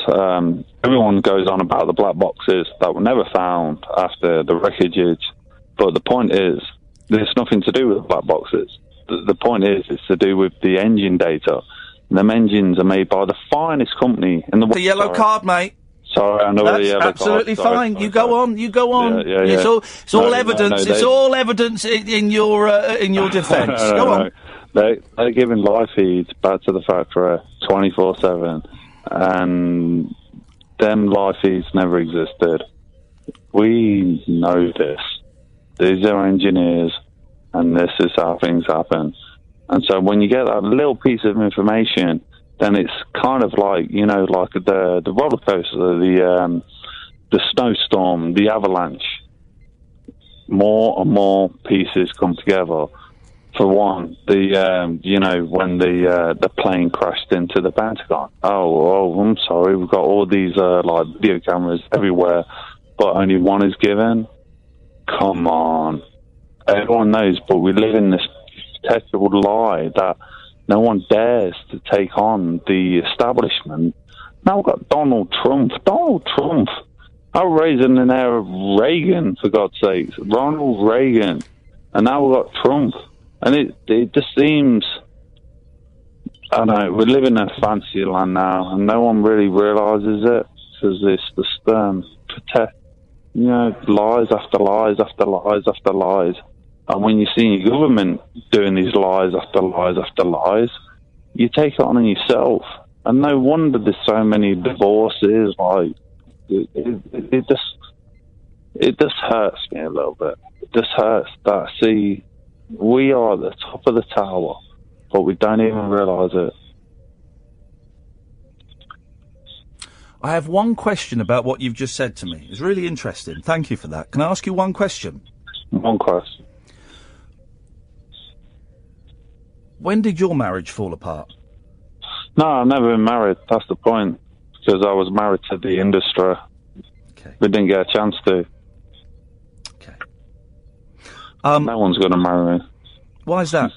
everyone goes on about the black boxes that were never found after the wreckage. But the point is, there's nothing to do with the black boxes. The point is, it's to do with the engine data. And them engines are made by the finest company in the world. The yellow card, mate. Sorry, I know the yellow card. Absolutely fine. You go on. You go on. Yeah. It's all evidence. It's all evidence in your defence. Go on. They're giving live feeds back to the factory 24/7, and them live feeds never existed. We know this. These are engineers, and this is how things happen. And so when you get that little piece of information, then it's kind of like, like the roller coaster, the snowstorm, the avalanche. More and more pieces come together. For one, when the plane crashed into the Pentagon. Oh, I'm sorry, we've got all these video cameras everywhere, but only one is given. Come on. Everyone knows, but we live in this perpetual lie that no one dares to take on the establishment. Now we've got Donald Trump. I'm raising an air of Reagan, for God's sake. Ronald Reagan. And now we've got Trump. And it just seems... I don't know, we live in a fantasy land now, and no one really realises it, because it's just lies after lies after lies after lies. And when you see your government doing these lies after lies after lies, you take it on yourself. And no wonder there's so many divorces. Like, it just hurts me a little bit. It just hurts that, see, we are at the top of the tower, but we don't even realise it. I have one question about what you've just said to me. It's really interesting. Thank you for that. Can I ask you one question? One question. When did your marriage fall apart? No, I've never been married. That's the point. Because I was married to the industry. Okay. We didn't get a chance to. Okay. No one's going to marry me. Why is that?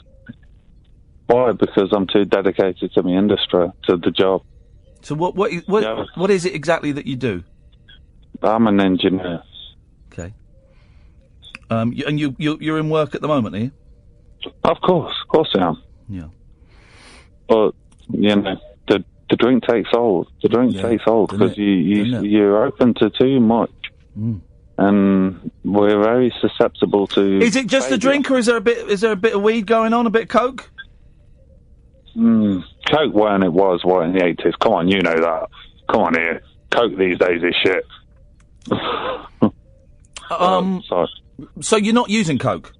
Why? Because I'm too dedicated to my industry, to the job. So what is it exactly that you do? I'm an engineer. Okay. You're in work at the moment, are you? Of course I am. Yeah. But the drink takes hold. The drink takes hold because you're open to too much, and we're very susceptible to. Is it just the drink, or is there a bit of weed going on? A bit of coke? Coke when it was in the 80s. Come on, you know that. Come on here. Coke these days is shit. Sorry. So you're not using coke?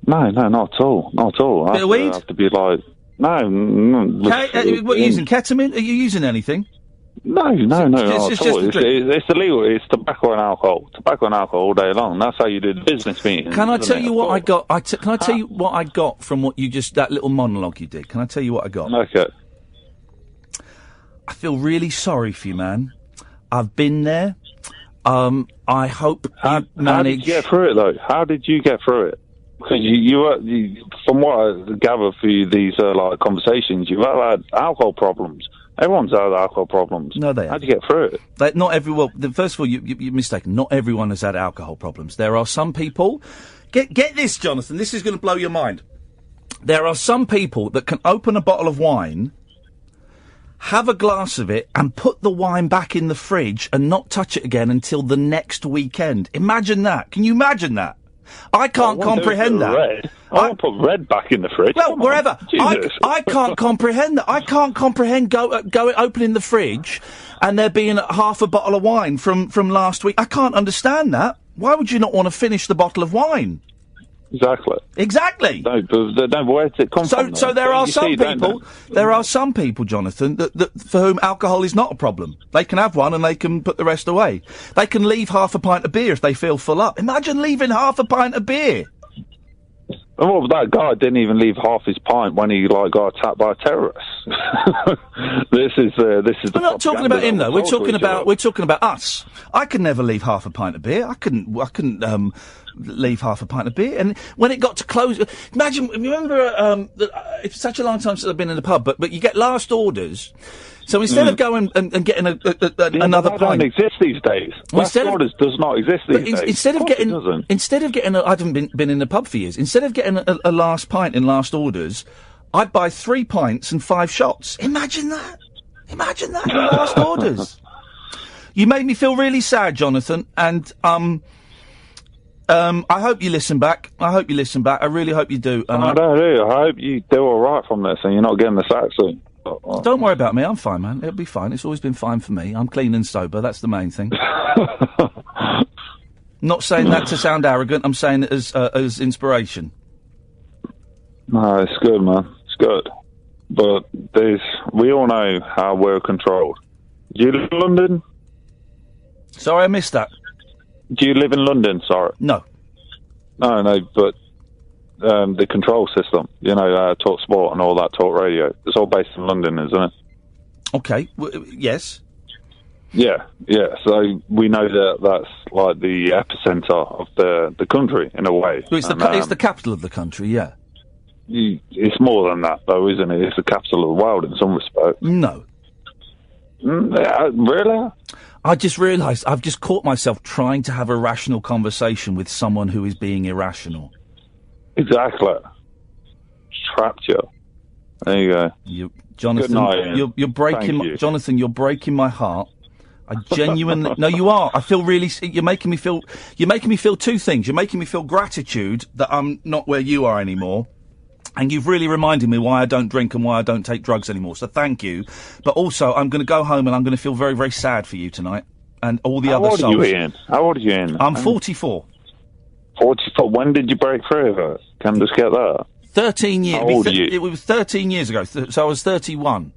No, not at all. Not at all. Bit of weed? I have to be like, what are you using? Ketamine? Are you using anything? No, not at all. It's illegal. It's tobacco and alcohol. Tobacco and alcohol all day long. That's how you do the business meeting. Can I tell you what I got? Can I tell you what I got from what you that little monologue you did? Can I tell you what I got? Okay. I feel really sorry for you, man. I've been there. I hope you manage. How did you get through it, though? How did you get through it? Because you from what I gather through these conversations, you've had alcohol problems. Everyone's had alcohol problems. No, they haven't. How'd you get through it? First of all, you're mistaken. Not everyone has had alcohol problems. There are some people... Get this, Jonathan. This is going to blow your mind. There are some people that can open a bottle of wine have a glass of it, and put the wine back in the fridge and not touch it again until the next weekend. Imagine that. Can you imagine that? I can't comprehend that. Red. I won't put red back in the fridge. Well, wherever. I can't comprehend that. I can't comprehend opening the fridge and there being half a bottle of wine from last week. I can't understand that. Why would you not want to finish the bottle of wine? Exactly. No, where did it come from? So there are some people. There are some people, Jonathan, that for whom alcohol is not a problem. They can have one and they can put the rest away. They can leave half a pint of beer if they feel full up. Imagine leaving half a pint of beer. Well, that guy didn't even leave half his pint when he got attacked by a terrorist. This is the. We're not talking about him though. We're talking about us. I could never leave half a pint of beer. I couldn't leave half a pint of beer. And when it got to close, remember, it's such a long time since I've been in the pub, but you get last orders. So instead of going and getting another pint, don't exist these days. Last orders does not exist these days. Instead of getting, I haven't been in the pub for years. Instead of getting a last pint in last orders, I'd buy 3 pints and 5 shots. Imagine that. Imagine that in last orders. You made me feel really sad, Jonathan, and I hope you listen back. I really hope you do. I hope you do all right from this and you're not getting the sack soon. Don't worry about me. I'm fine, man. It'll be fine. It's always been fine for me. I'm clean and sober. That's the main thing. Not saying that to sound arrogant. I'm saying it as inspiration. No, it's good, man. It's good. But we all know how we're controlled. Do you live in London? Sorry, I missed that. Do you live in London? Sorry. No. No, but the control system, Talk Sport and all that, Talk Radio, it's all based in London, isn't it? Okay, yes. Yeah, so we know that that's like the epicentre of the country, in a way. Well, it's the capital of the country, yeah. It's more than that, though, isn't it? It's the capital of the world in some respects. No. Really? I just realised I've just caught myself trying to have a rational conversation with someone who is being irrational. Exactly. Trapped you. There you go. Jonathan, Good night, you're breaking. Thank you. Jonathan, you're breaking my heart. I genuinely. No, you are. I feel really. You're making me feel 2 things. You're making me feel gratitude that I'm not where you are anymore. And you've really reminded me why I don't drink and why I don't take drugs anymore. So thank you. But also, I'm going to go home and I'm going to feel very, very sad for you tonight. And all the other souls. How old are you, Ian? How old are you, Ian? I'm 44. 44? When did you break free of it? Can I just get that? 13 years. How old are you? It was 13 years ago, so I was 31.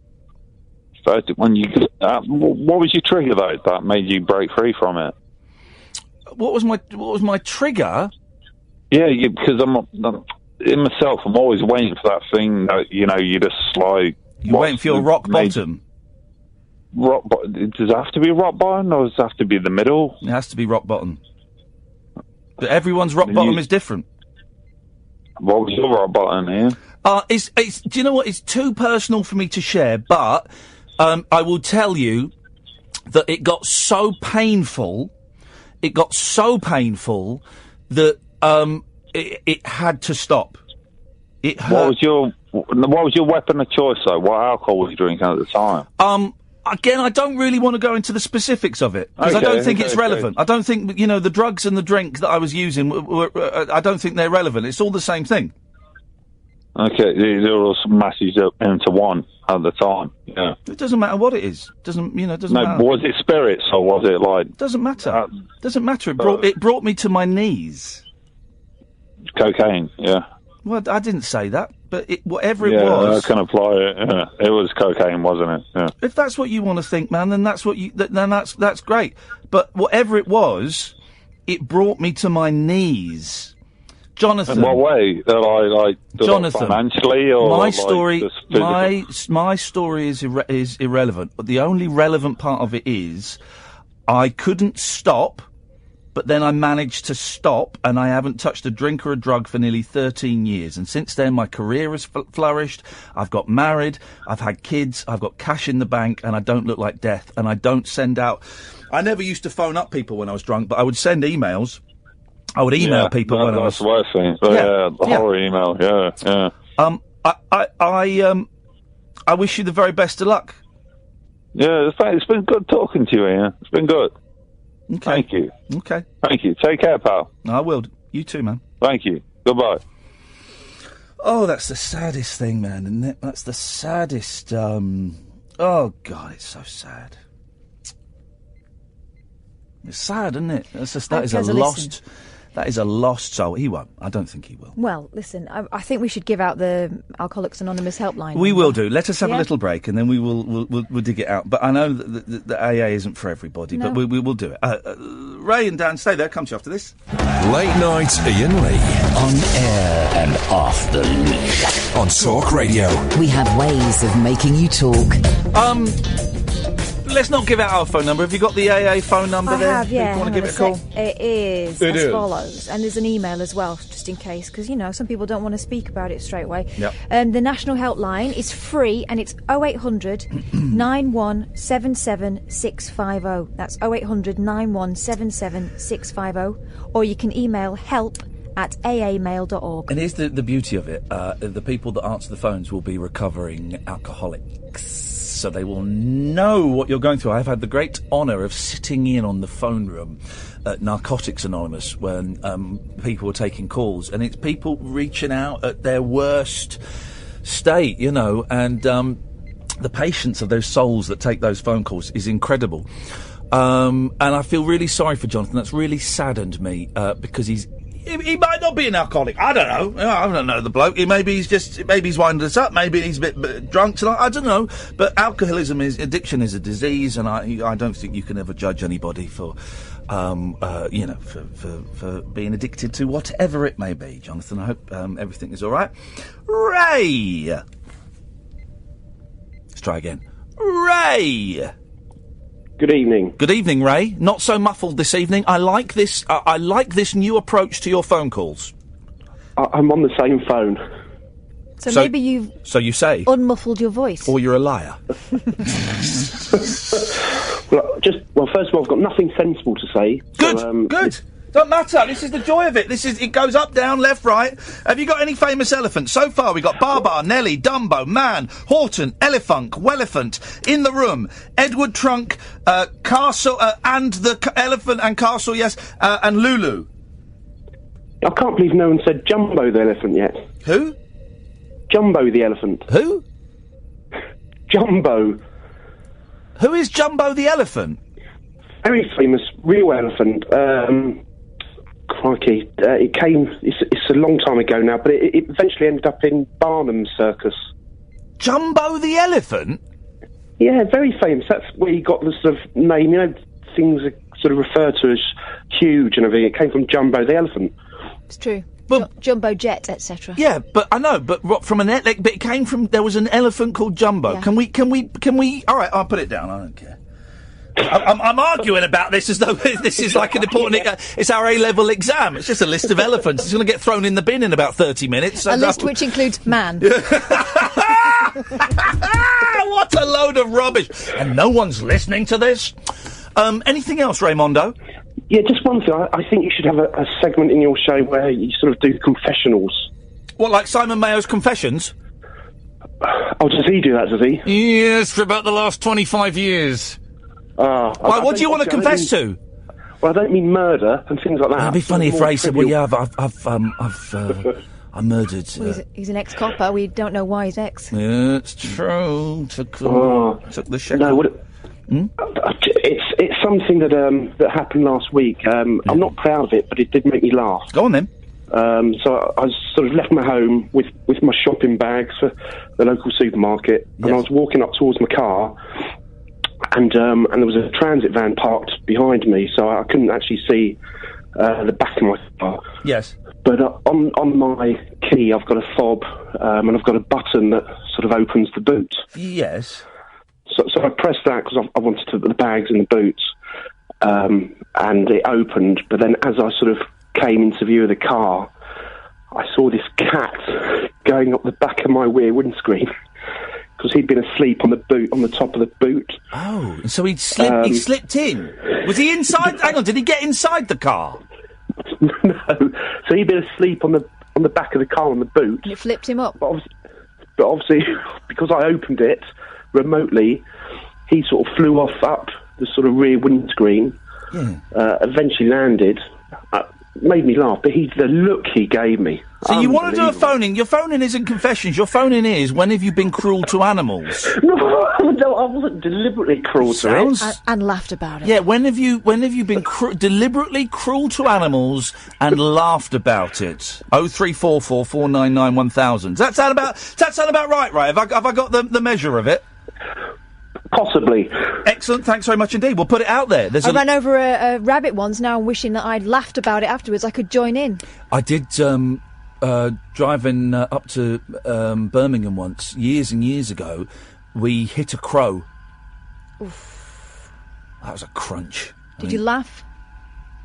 30, what was your trigger, though, that made you break free from it? What was my trigger? Yeah, because in myself, I'm always waiting for that thing that, you just like... You're waiting for your rock bottom? Does it have to be rock bottom, or does it have to be the middle? It has to be rock bottom. But everyone's rock bottom is different. What was your rock bottom, Ian? Do you know what? It's too personal for me to share, but I will tell you that it got so painful that it had to stop. It hurt. What was your weapon of choice, though? What alcohol was you drinking at the time? Again, I don't really want to go into the specifics of it, because I don't think it's relevant. I don't think, the drugs and the drink that I was using, I don't think they're relevant. It's all the same thing. Okay, they all mashed up into one at the time, yeah. It doesn't matter what it is. Doesn't matter. Was it spirits, or was it like... Doesn't matter. Doesn't matter. It brought me to my knees. Cocaine, yeah. Well, I didn't say that, but whatever it was... Yeah, I can apply it, yeah. It was cocaine, wasn't it? Yeah. If that's what you want to think, man, then that's that's great. But whatever it was, it brought me to my knees. Jonathan... In what way? Jonathan, financially, or my story is irrelevant. But the only relevant part of it is I couldn't stop, but then I managed to stop, and I haven't touched a drink or a drug for nearly 13 years. And since then, my career has flourished. I've got married. I've had kids. I've got cash in the bank, and I don't look like death. And I don't send out... I never used to phone up people when I was drunk, but I would send emails. I would email people when I was... That's the worst thing. The horror email, yeah. I wish you the very best of luck, Yeah, it's been good talking to you, Ian. It's been good. Okay. Thank you. Okay. Thank you. Take care, pal. I will. You too, man. Thank you. Goodbye. Oh, that's the saddest thing, man, isn't it? That's the saddest, oh, God, it's so sad. It's sad, isn't it? That is a lost... That is a lost soul. He won't. I don't think he will. Well, listen, I think we should give out the Alcoholics Anonymous helpline. We will do. Let us have a little break, and then we'll dig it out. But I know that the AA isn't for everybody, but we will do it. Ray and Dan, stay there. Come to you after this. Late night Iain Lee. On air and off the leash. On Talk Radio. We have ways of making you talk. Let's not give out our phone number. Have you got the AA phone number there? I have, yeah. You want to give it a call? It is as follows. And there's an email as well, just in case, because, some people don't want to speak about it straight away. Yep. The national helpline is free, and it's 0800 9177 650. That's 0800 9177 650. Or you can email help@aamail.org. And here's the beauty of it. The people that answer the phones will be recovering alcoholics. So they will know what you're going through. I've had the great honour of sitting in on the phone room at Narcotics Anonymous when people were taking calls, and it's people reaching out at their worst state, and the patience of those souls that take those phone calls is incredible. And I feel really sorry for Jonathan. That's really saddened me because he might not be an alcoholic. I don't know. I don't know the bloke. Maybe he's winding us up. Maybe he's a bit drunk tonight. I don't know. But addiction is a disease, and I don't think you can ever judge anybody for being addicted to whatever it may be. Jonathan, I hope everything is all right. Ray, let's try again. Ray. Good evening. Good evening, Ray. Not so muffled this evening. I like this. I like this new approach to your phone calls. I'm on the same phone. So maybe you've... So you say... unmuffled your voice. Or you're a liar. Well, first of all, I've got nothing sensible to say. Good, so, good. Don't matter. This is the joy of it. It goes up, down, left, right. Have you got any famous elephants? So far, we got PABA, Nelly, Dumbo, Man, Horton, Elephant, Welephant, In the Room, Edward Trunk, Castle, and the Elephant and Castle, yes, and Lulu. I can't believe no one said Jumbo the elephant yet. Who? Jumbo the elephant. Who? Jumbo. Who is Jumbo the elephant? Very famous real elephant. Crikey. It came... It's a long time ago now, but it eventually ended up in Barnum's circus. Jumbo the elephant? Yeah, very famous. That's where he got the sort of name. Things are sort of referred to as huge and everything. It came from Jumbo the elephant. It's true. Well, Jumbo Jet, etc. Yeah, but I know, but from but it came from... There was an elephant called Jumbo. Yeah. Can we... All right, I'll put it down. I don't care. I'm arguing about this as though this is like an important... It's our A-level exam. It's just a list of elephants. It's going to get thrown in the bin in about 30 minutes. A list which includes man. What a load of rubbish. And no one's listening to this. Anything else, Raymondo? Yeah, just one thing. I think you should have a segment in your show where you sort of do confessionals. What, like Simon Mayo's Confessions? Oh, does he do that, does he? Yes, for about the last 25 years. Why, what do you want to confess to? Well, I don't mean murder and things like that. It'd be funny if Ray said, well, yeah, I murdered... Well, he's an ex-copper. We don't know why he's ex. Yeah, it's true. Took the shekel. No, it's something that happened last week. I'm not proud of it, but it did make me laugh. Go on, then. So I sort of left my home with my shopping bags for the local supermarket, and I was walking up towards my car, and there was a transit van parked behind me, so I couldn't actually see the back of my car. Yes. But on my key, I've got a fob, and I've got a button that sort of opens the boot. Yes. So I pressed that because I wanted to put the bags in the boot, and it opened. But then as I sort of came into view of the car, I saw this cat going up the back of my rear windscreen because he'd been asleep on the top of the boot. Oh, so he slipped in? Was he inside? Hang on, did he get inside the car? No. So he'd been asleep on the back of the car on the boot. And it flipped him up. But obviously, because I opened it remotely, he sort of flew off up the sort of rear windscreen. Yeah. Eventually landed. Made me laugh, but the look he gave me. So you want to do a phoning? Your phoning isn't confessions. Your phoning is, when have you been cruel to animals? No, I wasn't deliberately cruel to it. And laughed about it. Yeah, when have you been deliberately cruel to animals and laughed about it? 0344 499 1000. Does that sound about right? Right? Have I got the measure of it? Possibly. Excellent. Thanks very much indeed. We'll put it out there. I ran over a rabbit once. Now I'm wishing that I'd laughed about it afterwards. I could join in. I did driving up to Birmingham once, years and years ago. We hit a crow. Oof. That was a crunch. Did you laugh?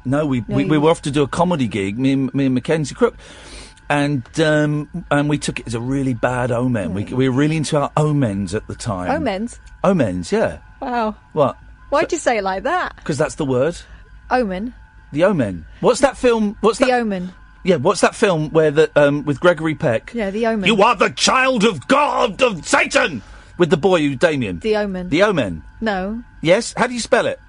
No, we were off to do a comedy gig. Me and Mackenzie Crook. And we took it as a really bad omen. We were really into our omens at the time. Omens? Omens, yeah. Wow. What? Why'd you say it like that? Because that's the word. Omen? The Omen. What's that film? The Omen. Yeah, what's that film where with Gregory Peck? Yeah, The Omen. You are the child of God, of Satan! With the boy who's Damien. The Omen. The Omen. No. Yes? How do you spell it?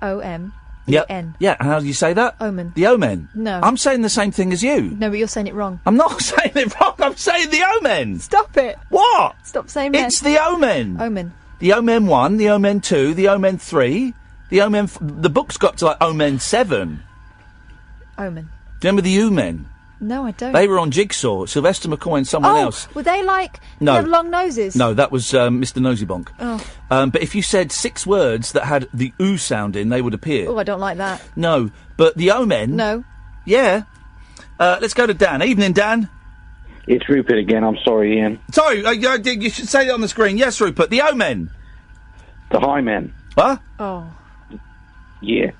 O-M. Yeah. N. Yeah, and how do you say that? Omen. The Omen. No. I'm saying the same thing as you. No, but you're saying it wrong. I'm not saying it wrong, I'm saying the Omen! Stop it. What? Stop saying men. It's the Omen. Omen. The Omen 1, the Omen 2, the Omen 3, the Omen... the book's got to, like, Omen 7. Omen. Do you remember the U-Men? No, I don't. They were on Jigsaw. Sylvester McCoy and someone else. Were they like... No. They have long noses? No, that was Mr. Nosybonk. Oh. But if you said 6 words that had the oo sound in, they would appear. Oh, I don't like that. No, but the Omen... No. Yeah. Let's go to Dan. Evening, Dan. It's Rupert again. I'm sorry, Ian. Sorry, you should say it on the screen. Yes, Rupert. The Omen. The High Men. What? Oh. Yeah.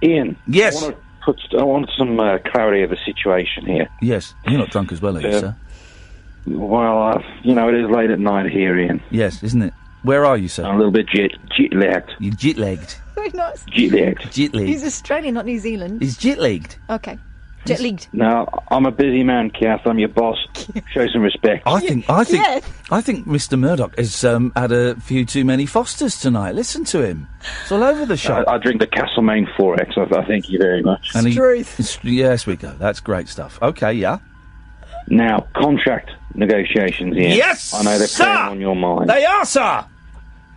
Ian. Yes. I want some clarity of the situation here. Yes. You're not drunk as well, are you, sir? Well, it is late at night here, Ian. Yes, isn't it? Where are you, sir? I'm a little bit jet-lagged. You're jet-lagged? Very nice. Jet-lagged. Jet-lagged. He's Australian, not New Zealand. He's jet-lagged. Okay. Jet-lagged. No, I'm a busy man, Kath. I'm your boss. Show some respect. I think Mr. Murdoch has had a few too many Fosters tonight. Listen to him. It's all over the shop. I drink the Castlemaine 4X. I thank you very much. And yes, we go. That's great stuff. Okay, yeah. Now, contract negotiations, Ian. Yes, I know they're sir! playing on your mind. They are, sir!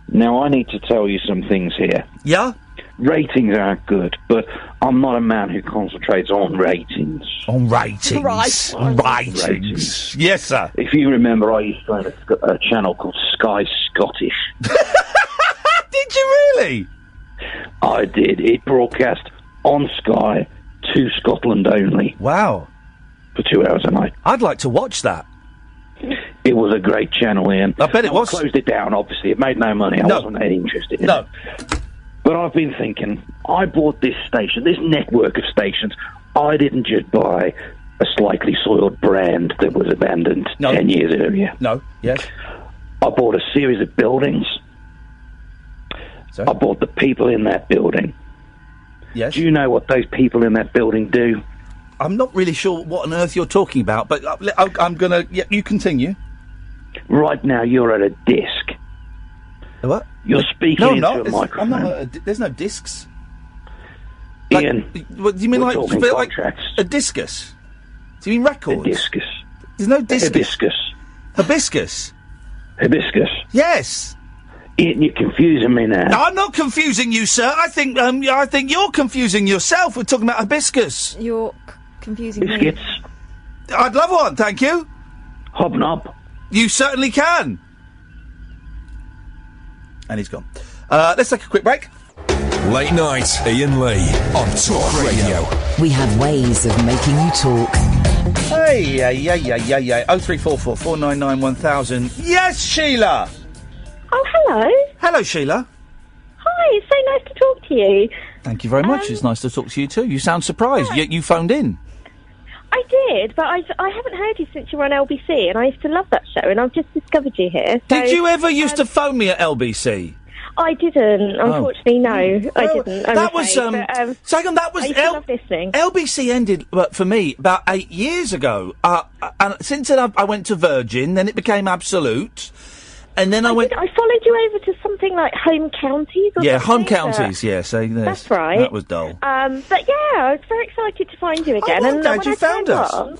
Now, I need to tell you some things here. Yeah? Ratings aren't good, but I'm not a man who concentrates on ratings. On ratings? Right. On ratings. Yes, sir. If you remember, I used to own a channel called Sky Scottish. Did you really? I did. It broadcast on Sky to Scotland only. Wow. For 2 hours a night. I'd like to watch that. It was a great channel, Ian. I bet it was. I closed it down, obviously. It made no money. I wasn't that interested in it. But I've been thinking, I bought this station, this network of stations. I didn't just buy a slightly soiled brand that was abandoned 10 years earlier. No, yes. I bought a series of buildings. I bought the people in that building. Yes. Do you know what those people in that building do? I'm not really sure what on earth you're talking about, but I'm going to... Yeah, you continue. Right now, you're at a disc. What? You're speaking into a I'm microphone. not there's no discs. Ian, what, do you mean we're like talking contracts. A discus? Do you mean records? A discus. There's no discus. Hibiscus. Hibiscus? Hibiscus. Yes. Ian, you're confusing me now. No, I'm not confusing you, sir. I think you're confusing yourself. We're talking about hibiscus. You're confusing Biscuits. me. I'd love one, thank you. Hobnob. You certainly can. And he's gone. Let's take a quick break. Late night, Iain Lee on Talk Radio. We have ways of making you talk. Hey, yeah. 0344 499 1000. Yes, Sheila. Oh, hello. Hello, Sheila. Hi, it's so nice to talk to you. Thank you very much. It's nice to talk to you too. You sound surprised. You phoned in. I did, but I haven't heard you since you were on LBC, and I used to love that show, and I've just discovered you here. So, Did you ever used to phone me at LBC? I didn't. Unfortunately, no, I didn't. That was second. That was I used to love listening. LBC ended for me about 8 years ago, and since then I went to Virgin. Then it became Absolute, and then I went. I followed you over to something like Home Counties. Or Yeah, something, Home Counties. Yeah, so That's right. That was dull. But yeah, I was very excited to find you again. I'm and glad when you I found turned us. on,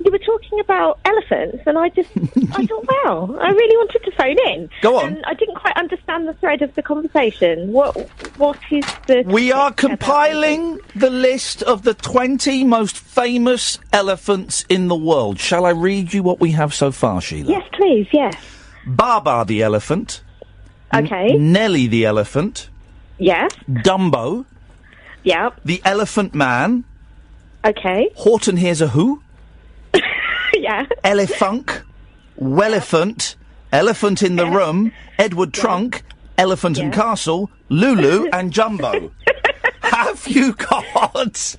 you were talking about elephants, and I thought, wow, I really wanted to phone in. Go on. And I didn't quite understand the thread of the conversation. What is the... We are compiling the list of the 20 most famous elephants in the world. Shall I read you what we have so far, Sheila? Yes, please, yes. PABA the elephant. Okay. Nelly the elephant. Yes. Dumbo. Yeah. The Elephant Man. Okay. Horton Hears a Who. Yeah. Elefunk. Wellefant. Elephant in the Room. Edward Trunk. Elephant and Castle. Lulu and Jumbo. Have you got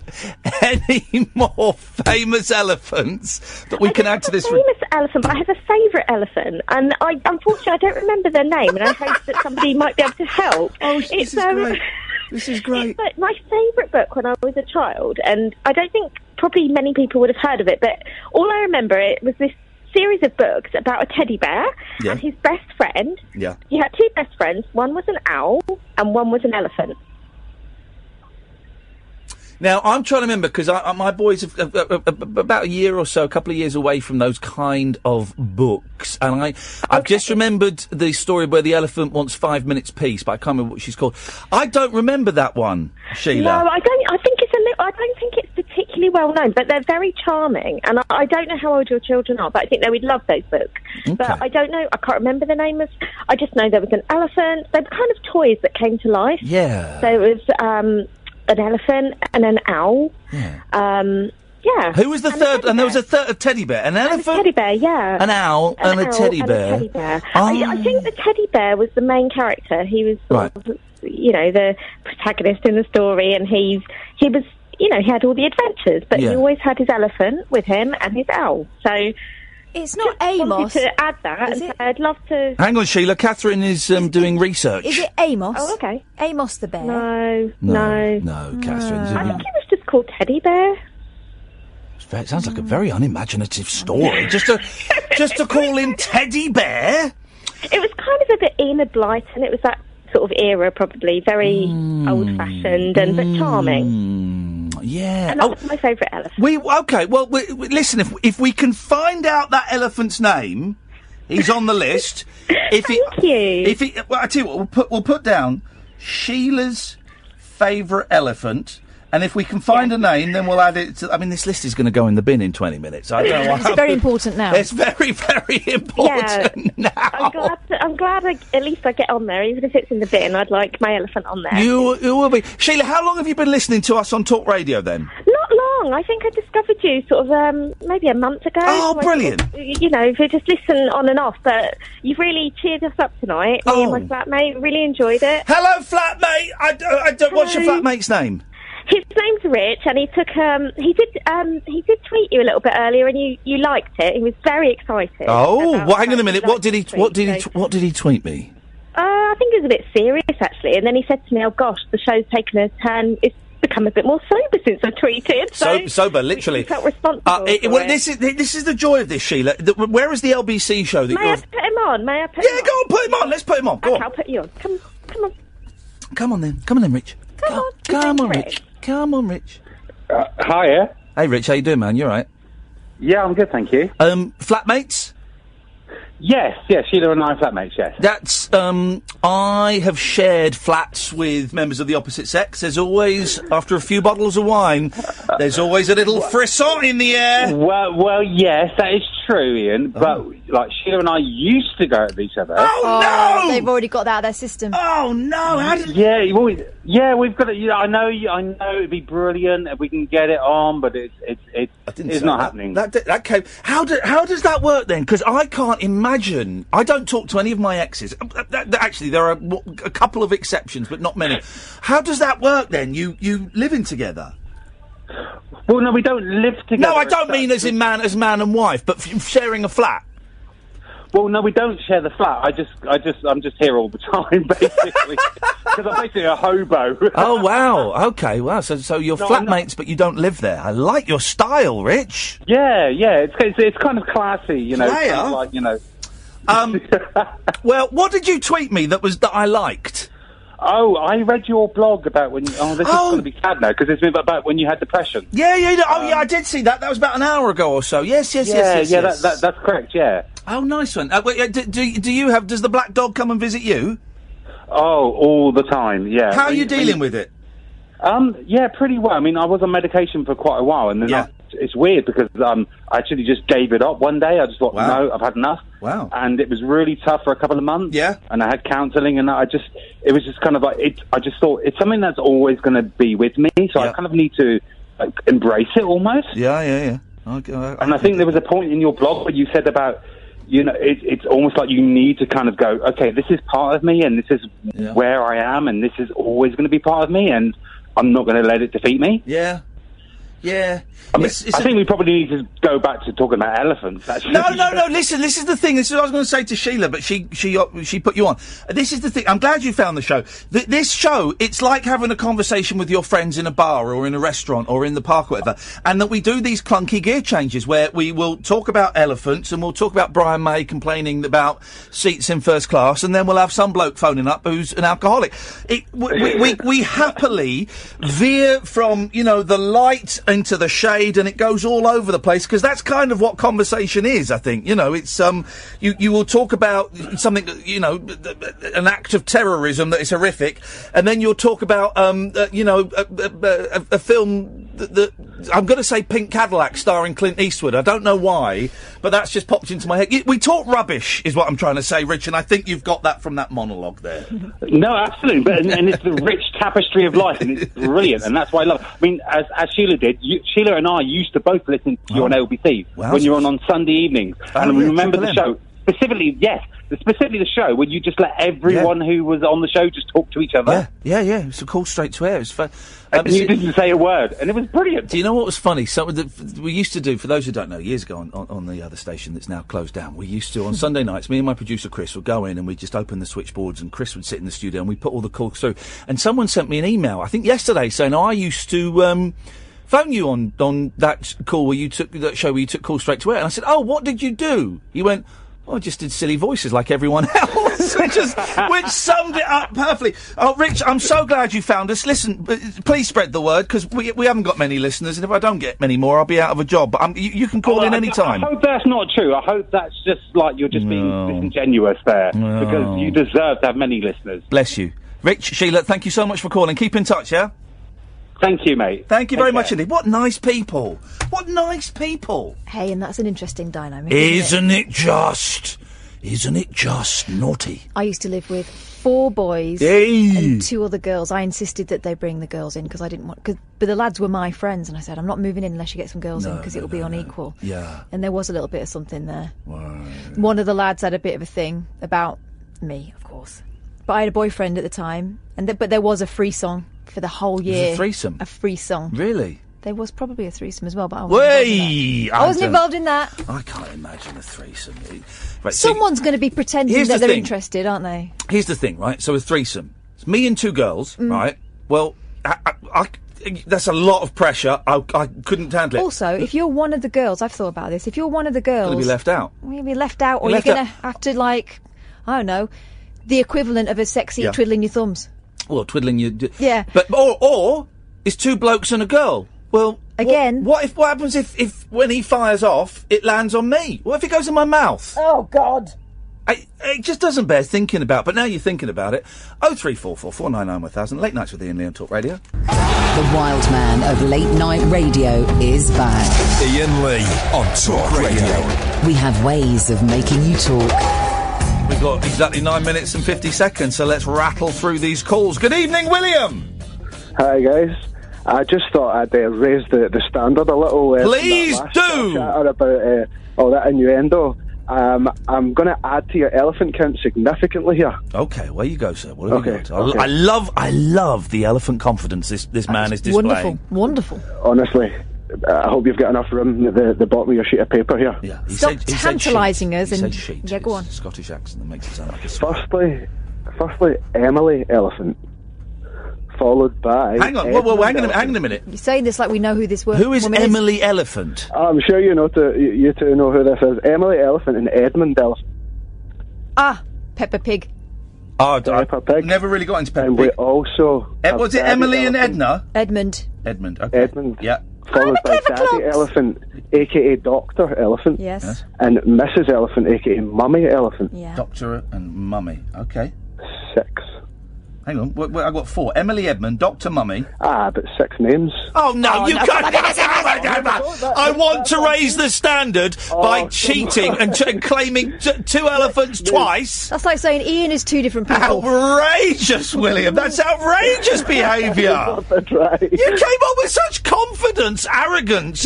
any more famous elephants that we can add to this? Famous elephant, but I have a favourite elephant, and unfortunately I don't remember their name, and I hope that somebody might be able to help. Oh, this is great. This is great. It's my favourite book when I was a child, and I don't think probably many people would have heard of it, but all I remember, it was this series of books about a teddy bear and his best friend. Yeah. He had two best friends. One was an owl and one was an elephant. Now, I'm trying to remember, because my boys have about a year or so, a couple of years away from those kind of books, and I've just remembered the story where the elephant wants 5 minutes peace, but I can't remember what she's called. I don't remember that one, Sheila. No, I don't. I think it's a little. I don't think it's particularly well known, but they're very charming, and I don't know how old your children are, but I think they would love those books. Okay. But I don't know. I can't remember the name of. I just know there was an elephant. They were kind of toys that came to life. Yeah. So it was an elephant and an owl. Yeah. Who was the third? And there was a third teddy bear. An elephant? A teddy bear, yeah. An owl and a teddy bear. A teddy bear. I think the teddy bear was the main character. He was sort of, the protagonist in the story, and he was, he had all the adventures, but he always had his elephant with him and his owl. So it's not Amos. To add that, and so I'd love to. Hang on, Sheila. Catherine is doing research. Is it Amos? Oh, okay. Amos the bear. No, Catherine's. I think it was just called Teddy Bear. It sounds like a very unimaginative story. just to call him Teddy Bear. It was kind of a bit Enid Blyton. It was that sort of era, probably very old-fashioned and but charming. Yeah, and that's my favourite elephant. Well, listen. If we can find out that elephant's name, he's on the list. Thank you. Well, I tell you what, we'll put down Sheila's favourite elephant. And if we can find a name, then we'll add it to... I mean, this list is going to go in the bin in 20 minutes. I don't know. It's very important now. It's very, very important now. I'm glad at least I get on there. Even if it's in the bin, I'd like my elephant on there. You will be. Sheila, how long have you been listening to us on Talk Radio, then? Not long. I think I discovered you sort of maybe a month ago. Oh, brilliant. If you just listen on and off. But you've really cheered us up tonight. Me and my flatmate really enjoyed it. Hello, flatmate. I don't... What's your flatmate's name? His name's Rich, and he took he did tweet you a little bit earlier, and you liked it. He was very excited. Oh, well, hang on a minute. What did he tweet me? I think it was a bit serious actually, and then he said to me, "Oh gosh, the show's taken a turn. It's become a bit more sober since I tweeted." So sober, literally. He felt responsible. This is the joy of this, Sheila. Where is the LBC show that May I put him on? Yeah, go on, put him on. Let's put him on. Go on. I'll put you on. Come on. Come on then, Rich. Come on, Rich. Come on, Rich. Hiya. Hey, Rich, how you doing, man? You all right? Yeah, I'm good, thank you. Flatmates? Yes, Sheila and I are flatmates, yes. That's, I have shared flats with members of the opposite sex. There's always, after a few bottles of wine, there's always a little frisson in the air. Well, yes, that is true, Ian, but, Sheila and I used to go at each other. Oh, no! They've already got that out of their system. Oh, no, how did... Yeah, we've got it. I know it'd be brilliant if we can get it on, but it's not happening. That came... How does that work, then? Because I can't imagine... I don't talk to any of my exes. Actually, there are a couple of exceptions, but not many. How does that work, then? You living together? Well, no, we don't live together. No, I don't mean as man and wife, but sharing a flat. Well, no, we don't share the flat. I'm just here all the time, basically, because I'm basically a hobo. Oh wow, okay, wow. So you're flatmates, but you don't live there. I like your style, Rich. Yeah, it's kind of classy, Kind of like, Well, what did you tweet me that I liked? Oh, I read your blog about when. This is going to be sad now because it's about when you had depression. Yeah. Yeah, I did see that. That was about an hour ago or so. Yes. That's correct. Yeah. Oh, nice one. Wait, do you have? Does the black dog come and visit you? Oh, all the time. Yeah. How are you dealing with it? Yeah, pretty well. I mean, I was on medication for quite a while, and then it's weird because I actually just gave it up one day. I just thought, no, I've had enough. Wow. And it was really tough for a couple of months. Yeah. And I had counselling, and it was just kind of like, I just thought, it's something that's always going to be with me, so I kind of need to embrace it almost. Yeah. And I think there was a point in your blog where you said about, it's almost like you need to kind of go, okay, this is part of me, and this is where I am, and this is always going to be part of me, and I'm not going to let it defeat me. Yeah. I think we probably need to go back to talking about elephants, actually. No. Listen, this is the thing. This is what I was going to say to Sheila, but she put you on. This is the thing. I'm glad you found the show. This show, it's like having a conversation with your friends in a bar or in a restaurant or in the park or whatever, and that we do these clunky gear changes where we will talk about elephants and we'll talk about Brian May complaining about seats in first class, and then we'll have some bloke phoning up who's an alcoholic. We happily veer from, the light into the shade, and it goes all over the place, because that's kind of what conversation is, I think. It's you will talk about something, an act of terrorism that is horrific, and then you'll talk about a film that I'm going to say Pink Cadillac starring Clint Eastwood. I don't know why, but that's just popped into my head. We talk rubbish is what I'm trying to say, Rich, and I think you've got that from that monologue there. No, absolutely, and it's the rich tapestry of life, and it's brilliant, and that's why I love it. I mean, as Sheila did, Sheila and I used to both listen to you on LBC when you were on Sunday evenings, and we remember the show. Specifically the show when you just let everyone who was on the show just talk to each other. Yeah. It was a call straight to air. It was fun. And you didn't say a word, and it was brilliant. Do you know what was funny? We used to do, for those who don't know, years ago on the other station that's now closed down, we used to, on Sunday nights, me and my producer Chris would go in and we'd just open the switchboards, and Chris would sit in the studio and we'd put all the calls through. And someone sent me an email, I think yesterday, saying, I used to phone you on that call where you took, that show where you took calls straight to air. And I said, what did you do? He went, I just did silly voices like everyone else, which summed it up perfectly. Oh, Rich, I'm so glad you found us. Listen, please spread the word, because we haven't got many listeners, and if I don't get many more, I'll be out of a job. But you can call in any time. I hope that's not true. I hope that's just like you're just being disingenuous there, because you deserve to have many listeners. Bless you. Rich, Sheila, thank you so much for calling. Keep in touch, yeah? Thank you, mate. Thank you very much indeed. What nice people. What nice people. Hey, and that's an interesting dynamic, Isn't it just naughty? I used to live with 4 boys Hey. and 2 other girls. I insisted that they bring the girls in because I didn't want... but the lads were my friends, and I said, I'm not moving in unless you get some girls in, because it'll be unequal. Yeah. And there was a little bit of something there. Wow. One of the lads had a bit of a thing about me, of course. But I had a boyfriend at the time, but there was a free song for the whole year. It was a threesome? A free song. Really? There was probably a threesome as well, but I wasn't involved in that. I can't imagine a threesome. Right, Someone's going to be pretending that they're interested, aren't they? Here's the thing, right? So a threesome. It's me and 2 girls, right? Well, that's a lot of pressure. I couldn't handle it. Also, if you're one of the girls, I've thought about this, if you're one of the girls... You'll be left out. You'll be left out, or you're going to have to, I don't know, the equivalent of a sexy twiddling your thumbs. Well, twiddling your... Yeah. But, or it's 2 blokes and a girl. Well... Again... What happens if when he fires off, it lands on me? What if it goes in my mouth? Oh, God. It just doesn't bear thinking about, but now you're thinking about it. 0344 499 1000, Late Nights with Iain Lee on Talk Radio. The wild man of late night radio is back. Iain Lee on Talk Radio. We have ways of making you talk. We've got exactly 9 minutes and 50 seconds, so let's rattle through these calls. Good evening, William! Hi, guys. I just thought I'd raise the standard a little. Please do! About all that innuendo. I'm going to add to your elephant count significantly here. Okay, where you go, sir. What have you got? Okay. I love the elephant confidence this man is displaying. Wonderful. Honestly. I hope you've got enough room at the bottom of your sheet of paper here. Yeah, Stop tantalising us. He said sheet. Yeah, go on. Scottish accent that makes it sound like a swear. Firstly, Emily Elephant, followed by... Hang on, hang on a minute. You're saying this like we know who this woman Who is Emily Elephant? I'm sure you two know who this is. Emily Elephant and Edmund Elephant. Peppa Pig. Oh, Peppa Pig. Never really got into Peppa And Pig. we also... was it Emily and Edna? Edmund. Edmund, okay. Edmund. Yeah. Followed by Daddy Elephant, a.k.a. Dr. Elephant. Yes. And Mrs. Elephant, a.k.a. Mummy Elephant. Yeah. Doctor and Mummy, okay. 6. Hang on, I got 4. Emily Edmund, Dr. Mummy. But 6 names. Oh, no, you can't... I want to raise the standard by cheating and claiming 2 elephants twice. That's like saying Ian is 2 different people. Outrageous, William. That's outrageous behaviour. That's right. You came up with such confidence, arrogance,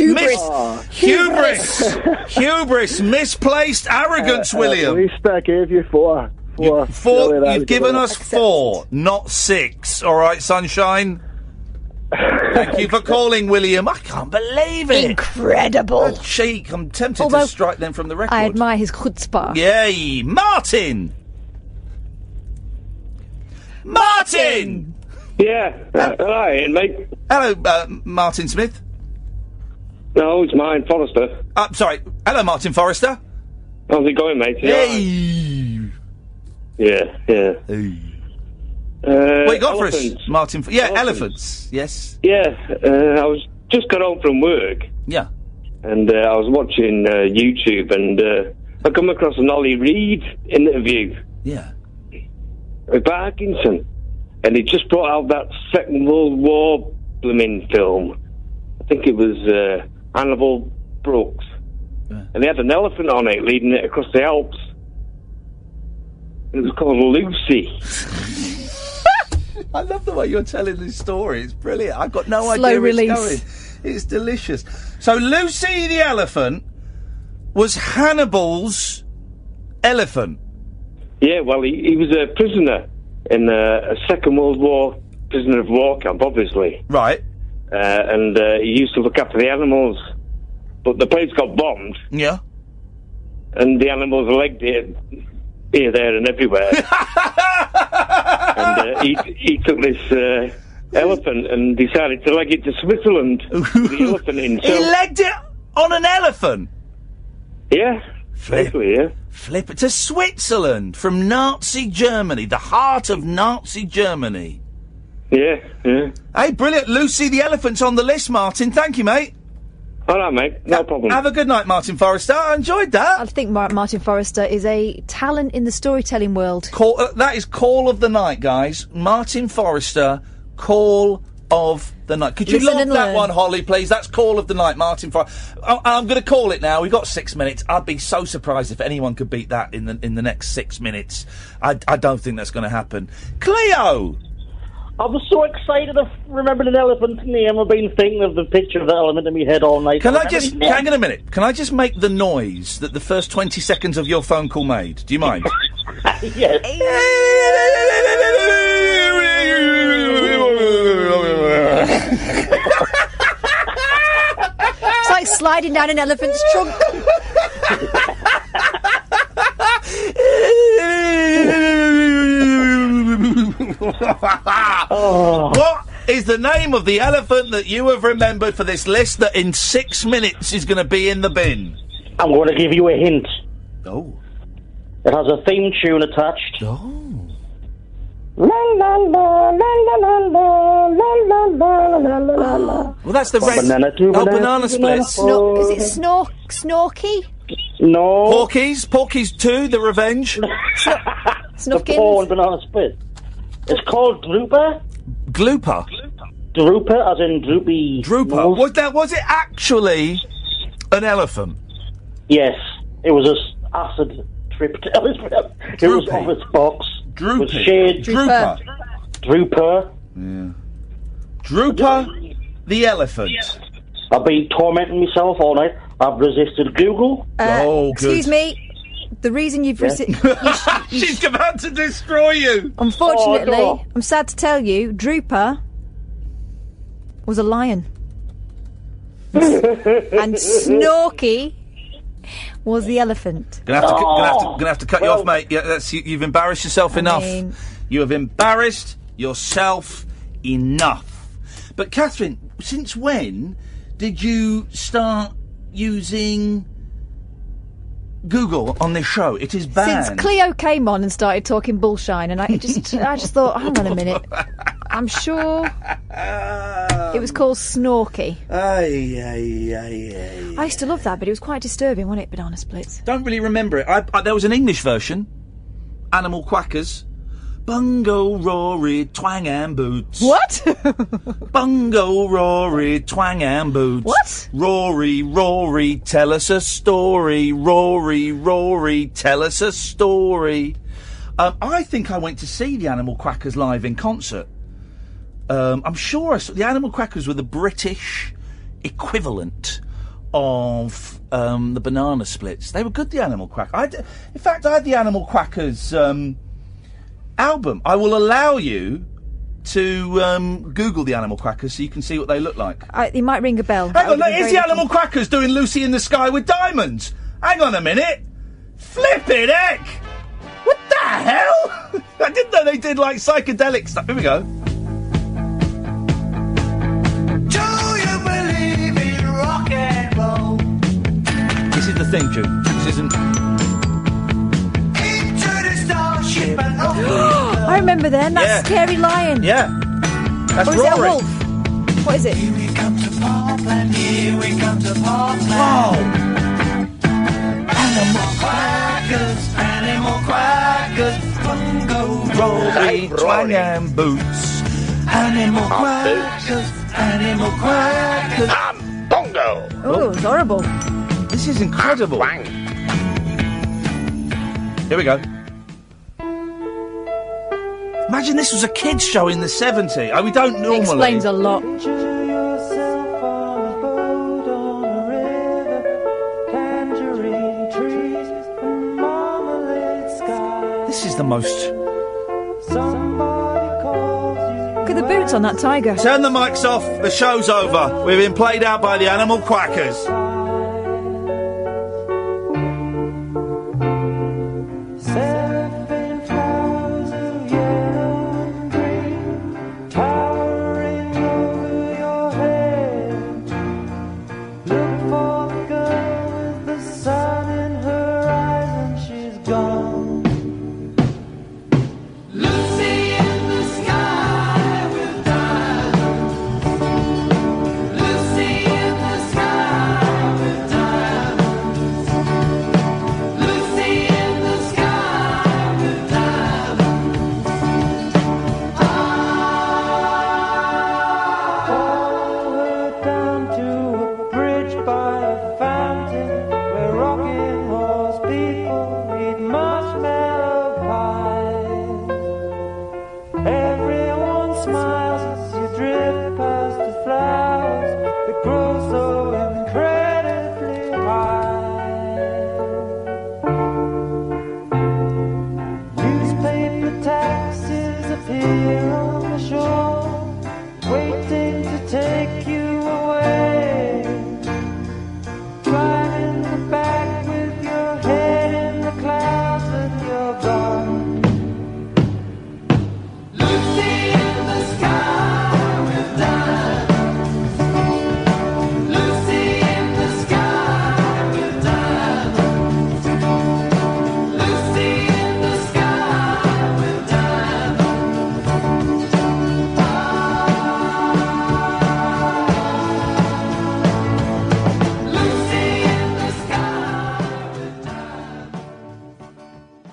hubris, misplaced arrogance, William. At least I gave you 4. 4. You've given us 4, not 6. All right, sunshine. Thank you for calling, William. I can't believe it. Incredible. A cheek. I'm tempted to strike them from the record. I admire his chutzpah. Yay. Martin! Martin! Yeah. Hello, Ian, mate. Hello, Martin Smith. No, it's mine, Forrester. Sorry. Hello, Martin Forrester. How's it going, mate? Hey. Yeah. What you got for us, elephants. Martin? Elephants. Yes. Yeah, I was just got home from work. Yeah. And I was watching YouTube, and I come across an Ollie Reed interview. Yeah. With Parkinson. And he just brought out that Second World War blooming film. I think it was Hannibal Brooks. Yeah. And they had an elephant on it leading it across the Alps. It was called Lucy. I love the way you're telling this story. It's brilliant. I've got no Slow idea where release. it's going. It's delicious. So Lucy the elephant was Hannibal's elephant. Yeah, well, he was a prisoner in a Second World War prisoner of war camp, obviously. Right. And he used to look after the animals. But the place got bombed. Yeah. And the animals legged it here, there, and everywhere. And he took this elephant and decided to leg it to Switzerland with the elephant in. He legged it on an elephant? Yeah. Basically, yeah. Flip it to Switzerland from Nazi Germany, the heart of Nazi Germany. Yeah. Hey, brilliant. Lucy the elephant's on the list, Martin. Thank you, mate. All right, mate. No problem. Have a good night, Martin Forrester. I enjoyed that. I think Martin Forrester is a talent in the storytelling world. That is Call of the Night, guys. Martin Forrester, Call of the Night. Could you log that one, Holly, please? That's Call of the Night, Martin Forrester. I'm going to call it now. We've got 6 minutes. I'd be so surprised if anyone could beat that in the next 6 minutes. I don't think that's going to happen. Cleo! I was so excited of remembering an elephant's name. I've been thinking of the picture of the elephant in my head all night. Can I just... Hang on a minute. Can I just make the noise that the first 20 seconds of your phone call made? Do you mind? Yes. It's like sliding down an elephant's trunk. What is the name of the elephant that you have remembered for this list that in 6 minutes is going to be in the bin? I'm going to give you a hint. Oh. It has a theme tune attached. Oh. Well, that's the red... Banana Splits. Is it Snorky? No. Porky's 2, The Revenge. The Paul and Banana Split. It's called Drooper. Glooper? Drooper, as in droopy. Drooper. Was it actually an elephant? Yes. It was an acid trip to Elizabeth. It was of its box. Droopy. With shade. Drooper. Drooper. Yeah. Drooper the elephant. I've been tormenting myself all night. I've resisted Google. Good. Excuse me. The reason you've She's about to destroy you. Unfortunately, Oh, no. I'm sad to tell you, Drooper was a lion. And Snorky was the elephant. Gonna have to cut you off, mate. Yeah, you've embarrassed yourself enough. You have embarrassed yourself enough. But Catherine, since when did you start using Google on this show. It is banned. Since Cleo came on and started talking bullshine, and I just thought, hang on a minute. I'm sure it was called Snorky. I used to love that, but it was quite disturbing, wasn't it, Banana Splits? Don't really remember it. There was an English version. Animal Quackers. Bungo, Rory, Twang and Boots. What? Bungo, Rory, Twang and Boots. What? Rory, tell us a story. Rory, tell us a story. I think I went to see the Animal Quackers live in concert. I'm sure I saw the Animal Quackers were the British equivalent of the Banana Splits. They were good, the Animal Quackers. In fact, I had the Animal Quackers album. I will allow you to Google the Animal Quackers so you can see what they look like. It might ring a bell. Hang on, is the Animal Quackers doing Lucy in the Sky with Diamonds? Hang on a minute. Flippin' heck! What the hell? I didn't know they did, like, psychedelic stuff. Here we go. Do you believe in rock and roll? This is the theme tune. This isn't... I remember then, that scary lion. Yeah. That's or is Rory. it a wolf? What is it? Here we come to Parkland, here we come to Parkland. Wow. Animal quackers, Bungo, Rory, Twang and Boots. Animal quackers, Bongo. Oh, it's horrible. This is incredible. Here we go. Imagine this was a kids' show in the 70s. We don't normally... Explains a lot. This is the most... Look at the boots on that tiger. Turn the mics off. The show's over. We've been played out by the Animal Quackers.